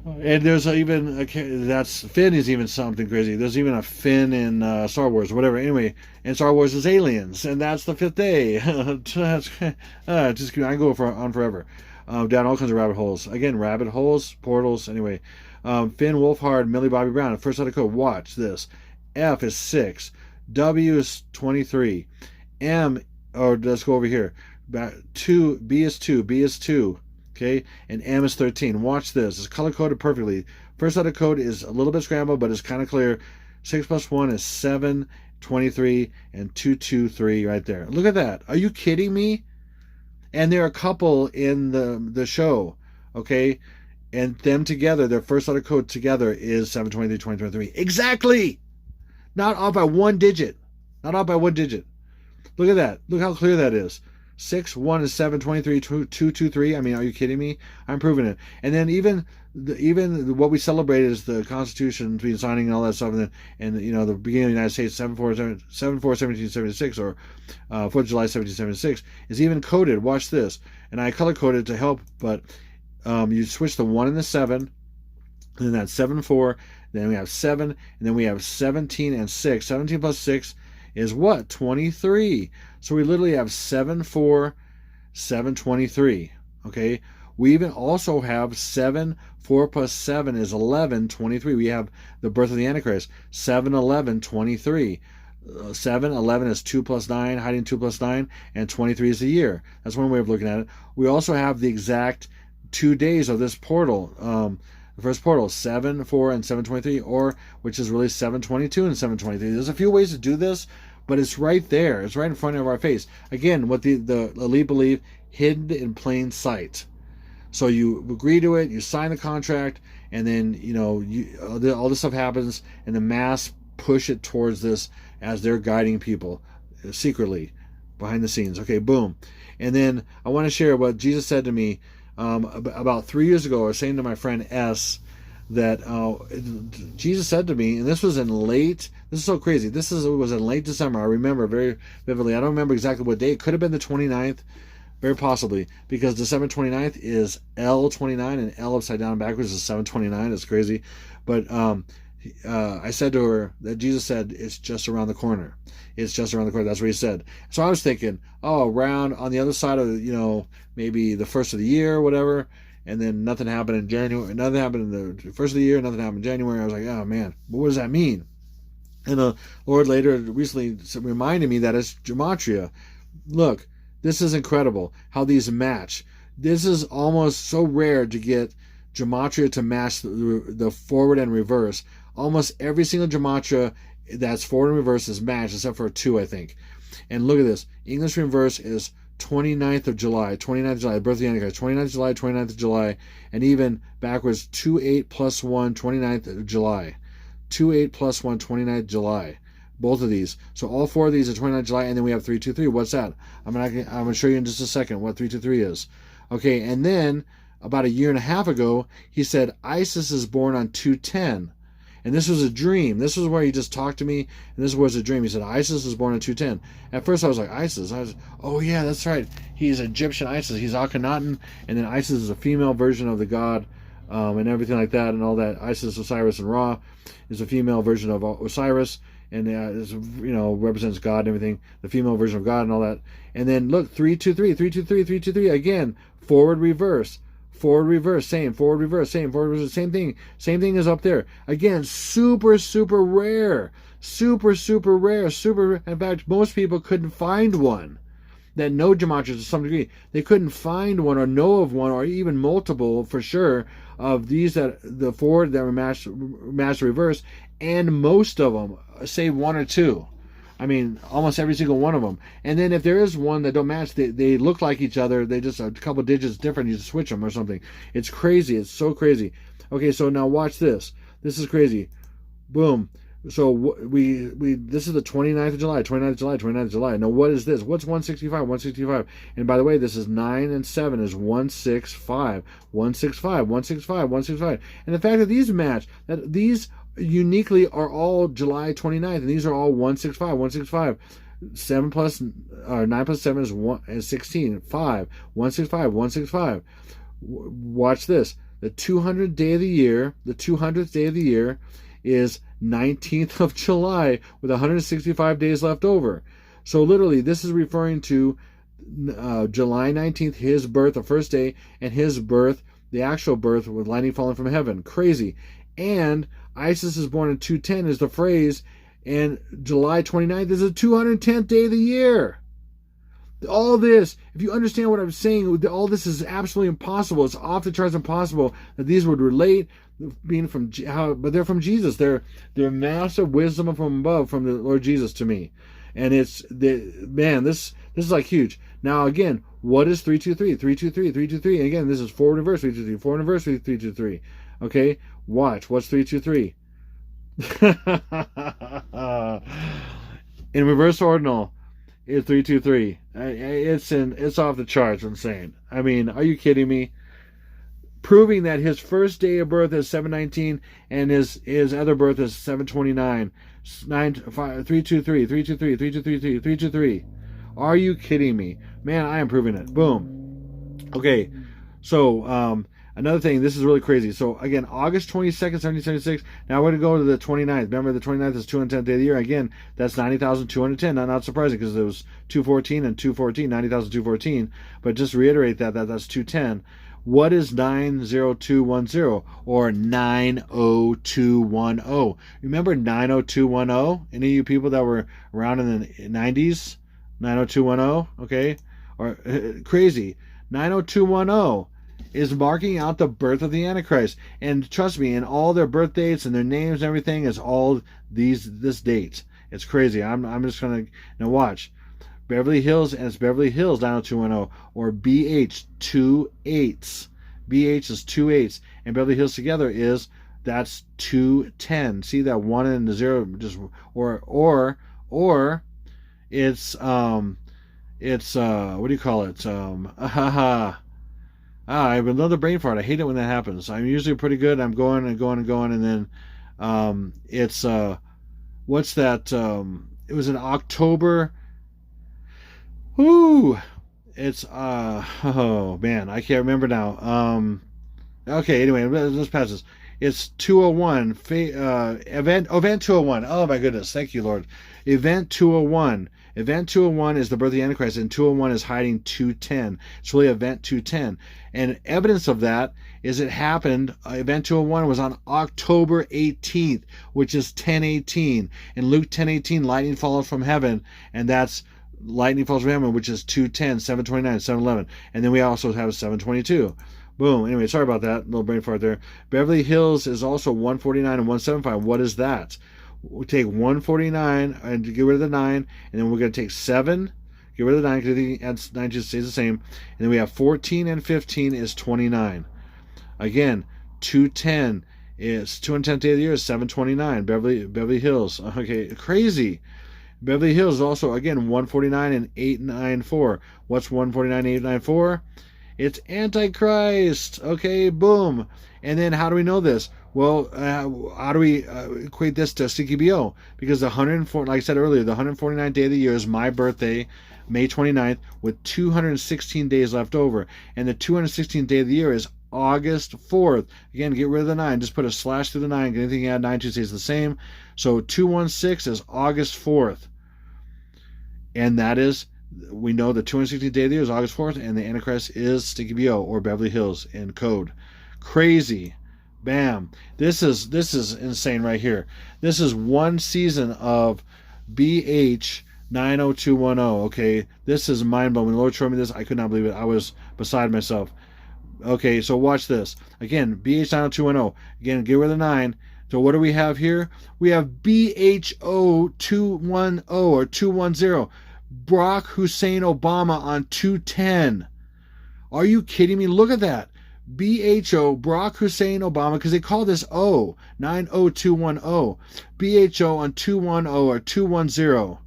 And there's Finn is even something crazy. There's even a Finn in Star Wars, or whatever. Anyway, and Star Wars is aliens, and that's the 5th day. I can go on forever, down all kinds of rabbit holes. Again, rabbit holes, portals. Anyway, Finn Wolfhard, Millie Bobby Brown. First letter code. Watch this. F is 6. W is 23. Let's go over here. 2. B is 2. B is 2. Okay, and M is 13. Watch this. It's color-coded perfectly. First letter code is a little bit scrambled, but it's kind of clear. 6 plus 1 is 7, 23, and 223 right there. Look at that. Are you kidding me? And they're a couple in the show, okay? And them together, their first letter code together is 723, 2023. Exactly! Not off by 1 digit. Not off by 1 digit. Look at that. Look how clear that is. 6, 1 is 7, 23, 2, 2, 3. I mean, are you kidding me? I'm proving it. And then even what we celebrate is the Constitution between signing and all that stuff, and the beginning of the United States, 7/4/1776, or 4th of July 1776, is even coded. Watch this. And I color coded to help, but you switch the 1 and the 7, and then that's 7/4. Then we have 7, and then we have 17 and 6. 17 plus 6 is what? 23. So we literally have 7/4, 7/23. Okay. We even also have 7. 4 plus 7 is 11, 23. We have the birth of the Antichrist. 7, 11, 23. 7, 11 is 2 plus 9, hiding 2 plus 9, and 23 is the year. That's one way of looking at it. We also have the exact 2 days of this portal. The first portal, 7, 4, and 723, or which is really 722 and 723. There's a few ways to do this, but it's right there. It's right in front of our face. Again, what the elite believe, hidden in plain sight. So you agree to it, you sign the contract, and then all this stuff happens, and the mass push it towards this as they're guiding people secretly behind the scenes. Okay, boom. And then I want to share what Jesus said to me about 3 years ago. I was saying to my friend S that Jesus said to me, and this was in late, this is so crazy, it was in late December. I remember very vividly. I don't remember exactly what day. It could have been the 29th, very possibly, because December 29th is L29, and L upside down backwards is 729. It's crazy. But I said to her that Jesus said, it's just around the corner. It's just around the corner. That's what he said. So I was thinking, around on the other side of, maybe the first of the year or whatever, and then nothing happened in January. Nothing happened in the first of the year. Nothing happened in January. I was like, oh man, what does that mean? And the Lord later recently reminded me that it's gematria. Look, this is incredible how these match. This is almost so rare to get gematria to match the forward and reverse. Almost every single gematria that's forward and reverse is matched, except for 2, I think. And look at this. English reverse is 29th of July, 29th of July, birth of the Antichrist, 29th of July, 29th of July, and even backwards, 28 plus 1, 29th of July. 28 plus 1, 29th of July. Both of these. So all 4 of these are 29th of July, and then we have 323. What's that? I'm going to show you in just a second what 323 is. Okay, and then about a year and a half ago, he said ISIS is born on 210. And this was a dream. This was where he just talked to me, and this was a dream. He said, ISIS was born on 210. At first, I was like, ISIS? Oh, yeah, that's right. He's Egyptian ISIS. He's Akhenaten, and then ISIS is a female version of the god, and everything like that, and all that. Isis, Osiris, and Ra is a female version of Osiris, and represents God and everything. The female version of God and all that. And then, look, 323, 323, 323. Again, forward, reverse. Forward, reverse, same. Forward, reverse, same. Forward, reverse, same thing. Same thing is up there. Again, super, super rare. Super, super rare. Super. In fact, most people couldn't find one that know gematria to some degree. They couldn't find one or know of one or even multiple for sure of these that the forward that were matched reverse, and most of them, say 1 or 2. I mean, almost every single one of them. And then if there is one that don't match, they look like each other. They just a couple digits different. You just switch them or something. It's crazy. It's so crazy. Okay, so now watch this. This is crazy. Boom. So this is the 29th of July, 29th of July, 29th of July. Now what is this? What's 165? 165. And by the way, this is 9 and 7 is 165. 165, 165, 165. And the fact that these match, that these uniquely are all July 29th, and these are all 165, 165. 9 plus 7 is 16. 5, 165, 165. Watch this. The 200th day of the year, is 19th of July with 165 days left over. So literally, this is referring to July 19th, his birth, the first day, and his birth, the actual birth, with lightning falling from heaven. Crazy. And ISIS is born in 210 is the phrase, and July 29th is the 210th day of the year. All this, if you understand what I'm saying, all this is absolutely impossible. It's off the charts impossible that these would relate, being from but they're from Jesus. They're massive wisdom from above, from the Lord Jesus to me, and this is like huge. Now again, what is 323? 323, 323, and again, this is forward and reverse 323, forward and reverse 323. Okay, watch. What's 323? In reverse ordinal, it's 323. It's off the charts. I'm saying. I mean, are you kidding me? Proving that his first day of birth is 719 and his other birth is 729. 323, 323, 323, 323. Are you kidding me? Man, I am proving it. Boom. Okay, so another thing, this is really crazy. So again, August 22nd, 1776. Now we're going to go to the 29th. Remember, the 29th is 210th day of the year. Again, that's 90,210. Not surprising, because it was 214 and 214, 90,214. But just to reiterate that's 210. What is 90210 or 90210? Remember 90210? Any of you people that were around in the 90s? 90210, okay? Or crazy. 90210 is marking out the birth of the Antichrist. And trust me, in all their birth dates and their names and everything, is all this date. It's crazy. I'm just going to now watch. Beverly Hills, and it's Beverly Hills 90210, or BH 28s. BH is 28s, and Beverly Hills together that's 210. See that 1 and the 0, just or it's what do you call it? I have another brain fart. I hate it when that happens. I'm usually pretty good. I'm going and going and going, and then it's what's that? It was in October. Whoo! It's oh man, I can't remember now. Okay, anyway, let's pass this. It's 201 event 201. Oh my goodness, thank you, Lord. Event 201. Event 201 is the birth of the Antichrist, and 201 is hiding 210. It's really event 210. And evidence of that is it happened, event 201 was on October 18th, which is 10:18. In Luke 10:18, lightning falls from heaven, and that's lightning falls from heaven, which is 210, 729, 711. And then we also have 722. Boom. Anyway, sorry about that. Little brain fart there. Beverly Hills is also 149 and 175. What is that? We take 149 and get rid of the 9, and then we're going to take 7, get rid of the 9 because the 9 just stays the same. And then we have 14 and 15 is 29. Again, 210 is 210th day of the year is 729. Beverly Hills. Okay, crazy. Beverly Hills is also, again, 149 and 894. What's 149 and 894? It's Antichrist. Okay, boom. And then how do we know this? Well, how do we equate this to CQBO? Because the 104, like I said earlier, the 149th day of the year is my birthday, May 29th, with 216 days left over. And the 216th day of the year is August 4th. Again, get rid of the 9. Just put a slash through the 9. Anything you add 9 to stays the same. So 216 is August 4th. And that is, we know the 216th day of the year is August 4th, and the Antichrist is CQBO, or Beverly Hills in code. Crazy. Bam. This is insane right here. This is one season of BH 90210. Okay, this is mind blowing. When the Lord showed me this, I could not believe it. I was beside myself. Okay, so watch this. Again, BH 90210. Again, get rid of the 9. So what do we have here? We have BHO 210 or 210. Barack Hussein Obama on 210. Are you kidding me? Look at that. BHO, Barack Hussein Obama, because they call this O, 90210. BHO on 210 or 210.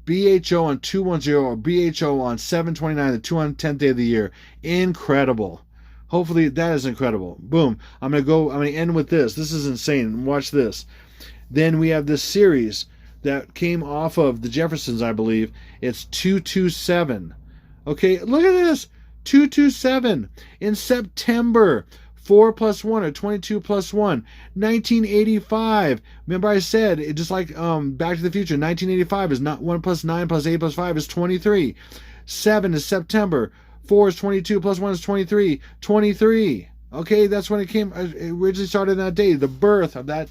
BHO on 210 or BHO on 729, the 210th day of the year. Incredible. Hopefully that is incredible. Boom. I'm going to end with this. This is insane. Watch this. Then we have this series that came off of the Jeffersons, I believe. It's 227. Okay, look at this. 227 in September. 4 plus 1 or 22 plus 1. 1985. Remember I said, it just like Back to the Future, 1985 is not 1 plus 9 plus 8 plus 5 is 23. 7 is September. 4 is 22 plus 1 is 23. 23. Okay, that's when it originally started that day. The birth of that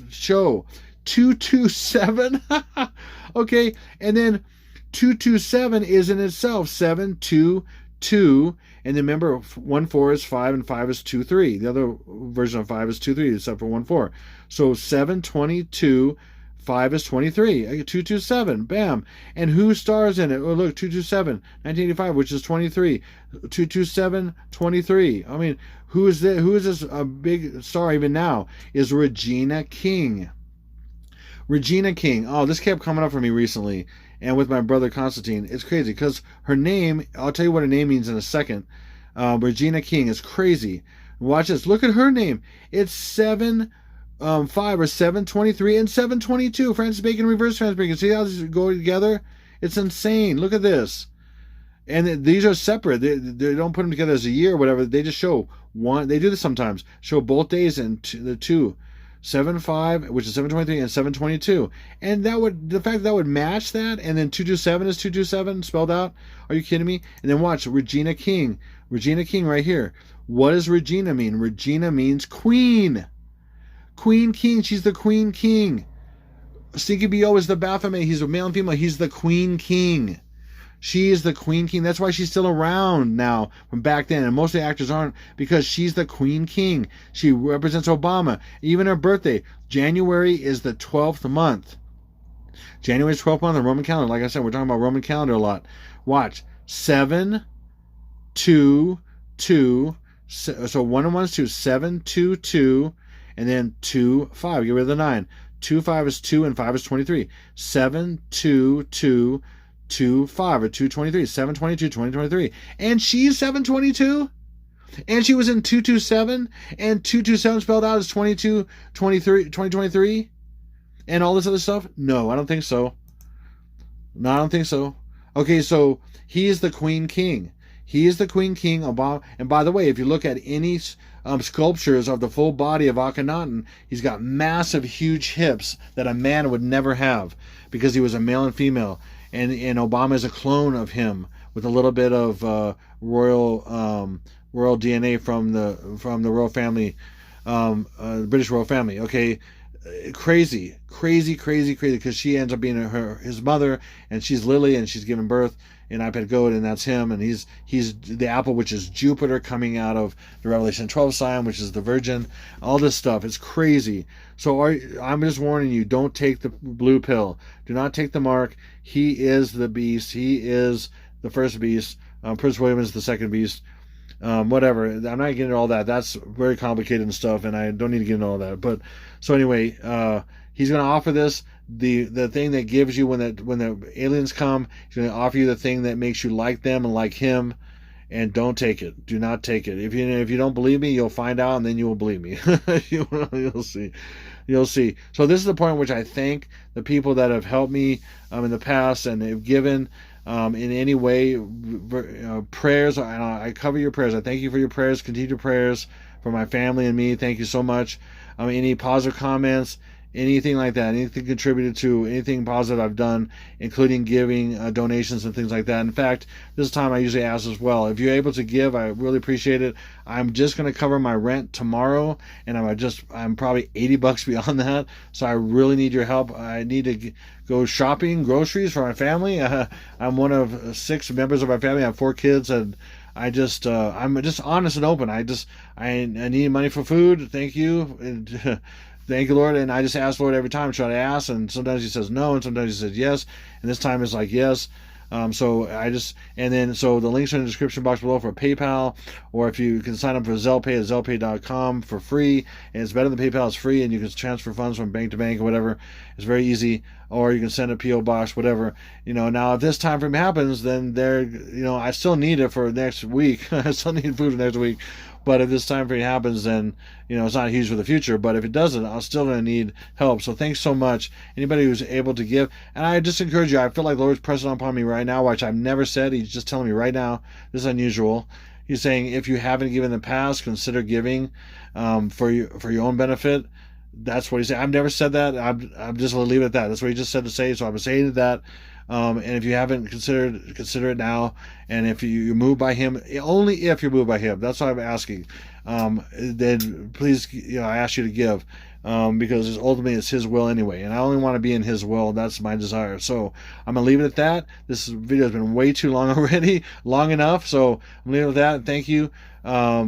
show. 227. Okay, and then 227 is in itself 722. And then remember, 1-4 is 5 and 5 is 2-3. The other version of 5 is 2-3 except for 1-4. So 722, 5 is 23. 227, bam. And who stars in it? Oh, look, 227, 1985, which is 23. 227, 23. I mean, who is this a big star even now? Is Regina King. Regina King. Oh, this kept coming up for me recently. And with my brother Constantine. It's crazy because her name, I'll tell you what her name means in a second. Regina King is crazy. Watch this. Look at her name. It's 7 5 or 723 and 722. Francis Bacon, reverse Francis Bacon. See how these go together? It's insane. Look at this. And these are separate. They don't put them together as a year or whatever. They just show one. They do this sometimes. Show both days and the two. 75, which is 723, and 722. And the fact that would match that, and then 227 is 227 spelled out. Are you kidding me? And then watch, Regina King. Regina King right here. What does Regina mean? Regina means queen. Queen King. She's the Queen King. Stinky B.O. is the Baphomet. He's a male and female. He's the Queen King. She is the Queen King. That's why she's still around now from back then. And most of the actors aren't, because she's the Queen King. She represents Obama. Even her birthday, January is the 12th month. January is 12th month on Roman calendar. Like I said, we're talking about Roman calendar a lot. Watch. 7, 2, 2. So 1 and 1 is 2. 7, 2, 2. And then 2, 5. Get rid of the 9. 2, 5 is 2, and 5 is 23. 7, 2, 2. 2, 5, or 223, 722, 2023. And she's 722? And she was in 227? And 227 spelled out as 22, 23, 2023? And all this other stuff? No, I don't think so. No, I don't think so. Okay, so he is the Queen King. He is the Queen King. Obama. And by the way, if you look at any sculptures of the full body of Akhenaten, he's got massive, huge hips that a man would never have, because he was a male and female. And Obama is a clone of him with a little bit of royal DNA from the royal family, the British royal family. Okay, crazy, because she ends up being his mother, and she's Lily, and she's giving birth in iPad Goat, and that's him, and he's the apple, which is Jupiter coming out of the Revelation 12 sign, which is the Virgin. All this stuff, it's crazy. So I'm just warning you, don't take the blue pill. Do not take the mark. He is the beast. He is the first beast. Prince William is the second beast. Whatever. I'm not getting into all that. That's very complicated and stuff, and I don't need to get into all that. But so anyway, he's going to offer this. The thing that gives you when the aliens come, he's going to offer you the thing that makes you like them and like him. And don't take it. Do not take it. If you don't believe me, you'll find out, and then you will believe me. You'll see. You'll see. So this is the point at which I thank the people that have helped me in the past and have given in any way prayers. I cover your prayers. I thank you for your prayers. Continued prayers for my family and me. Thank you so much. Any positive comments, anything like that, anything contributed to anything positive I've done, including giving donations and things like that. In fact, this time I usually ask as well, if you're able to give, I really appreciate it. I'm just going to cover my rent tomorrow, and I'm probably $80 beyond that, so I really need your help. I need to go shopping, groceries for my family. I'm one of 6 members of my family. I have 4 kids, and I'm just honest and open. I need money for food. Thank you. And, thank you, Lord. And I just ask Lord every time. Try to ask, and sometimes He says no, and sometimes He says yes. And this time it's like yes. So the links are in the description box below for PayPal, or if you can sign up for Zellpay at zellpay.com for free. And it's better than PayPal. It's free, and you can transfer funds from bank to bank or whatever. It's very easy. Or you can send a P.O. box, whatever. Now if this time frame happens, then I still need it for next week. I still need food for next week. But if this time frame happens, then, it's not huge for the future. But if it doesn't, I'm still going to need help. So thanks so much. Anybody who's able to give. And I just encourage you. I feel like the Lord's pressing upon me right now, which I've never said. He's just telling me right now. This is unusual. He's saying, if you haven't given in the past, consider giving for your own benefit. That's what he said. I've never said that. I'm just going to leave it at that. That's what he just said to say. So I'm saying that. And if you haven't consider it now. And if you move by Him, only if you're moved by Him. That's what I'm asking. Then please, I ask you to give. Because ultimately it's His will anyway. And I only want to be in His will. That's my desire. So I'm going to leave it at that. This video has been way too long already. Long enough. So I'm leaving it at that. Thank you.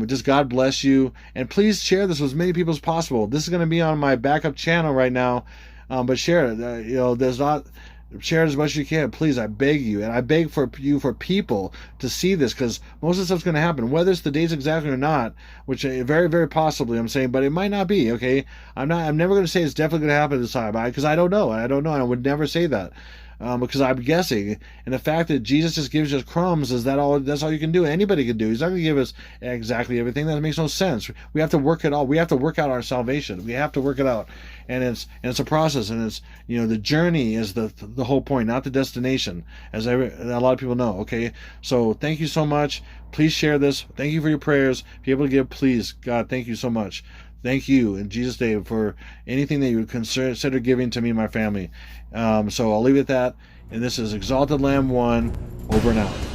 Just God bless you. And please share this with as many people as possible. This is going to be on my backup channel right now. But share it. Share it as much as you can, please. I beg you, and I beg for people to see this, because most of the stuff's going to happen, whether it's the dates exactly or not, which very, very possibly I'm saying, but it might not be. Okay, I'm never going to say it's definitely going to happen this time, because I don't know. And I would never say that. Because I'm guessing, and the fact that Jesus just gives us crumbs, that's all you can do. Anybody can do. He's not going to give us exactly everything. That makes no sense. We have to work it all. We have to work out our salvation. We have to work it out, and it's a process, and it's the journey is the whole point, not the destination, as a lot of people know. Okay, so thank you so much. Please share this. Thank you for your prayers. If you're able to give, please, God, thank you so much. Thank you in Jesus' name for anything that you would consider giving to me and my family. So I'll leave it at that. And this is Exalted Lamb 1, over and out.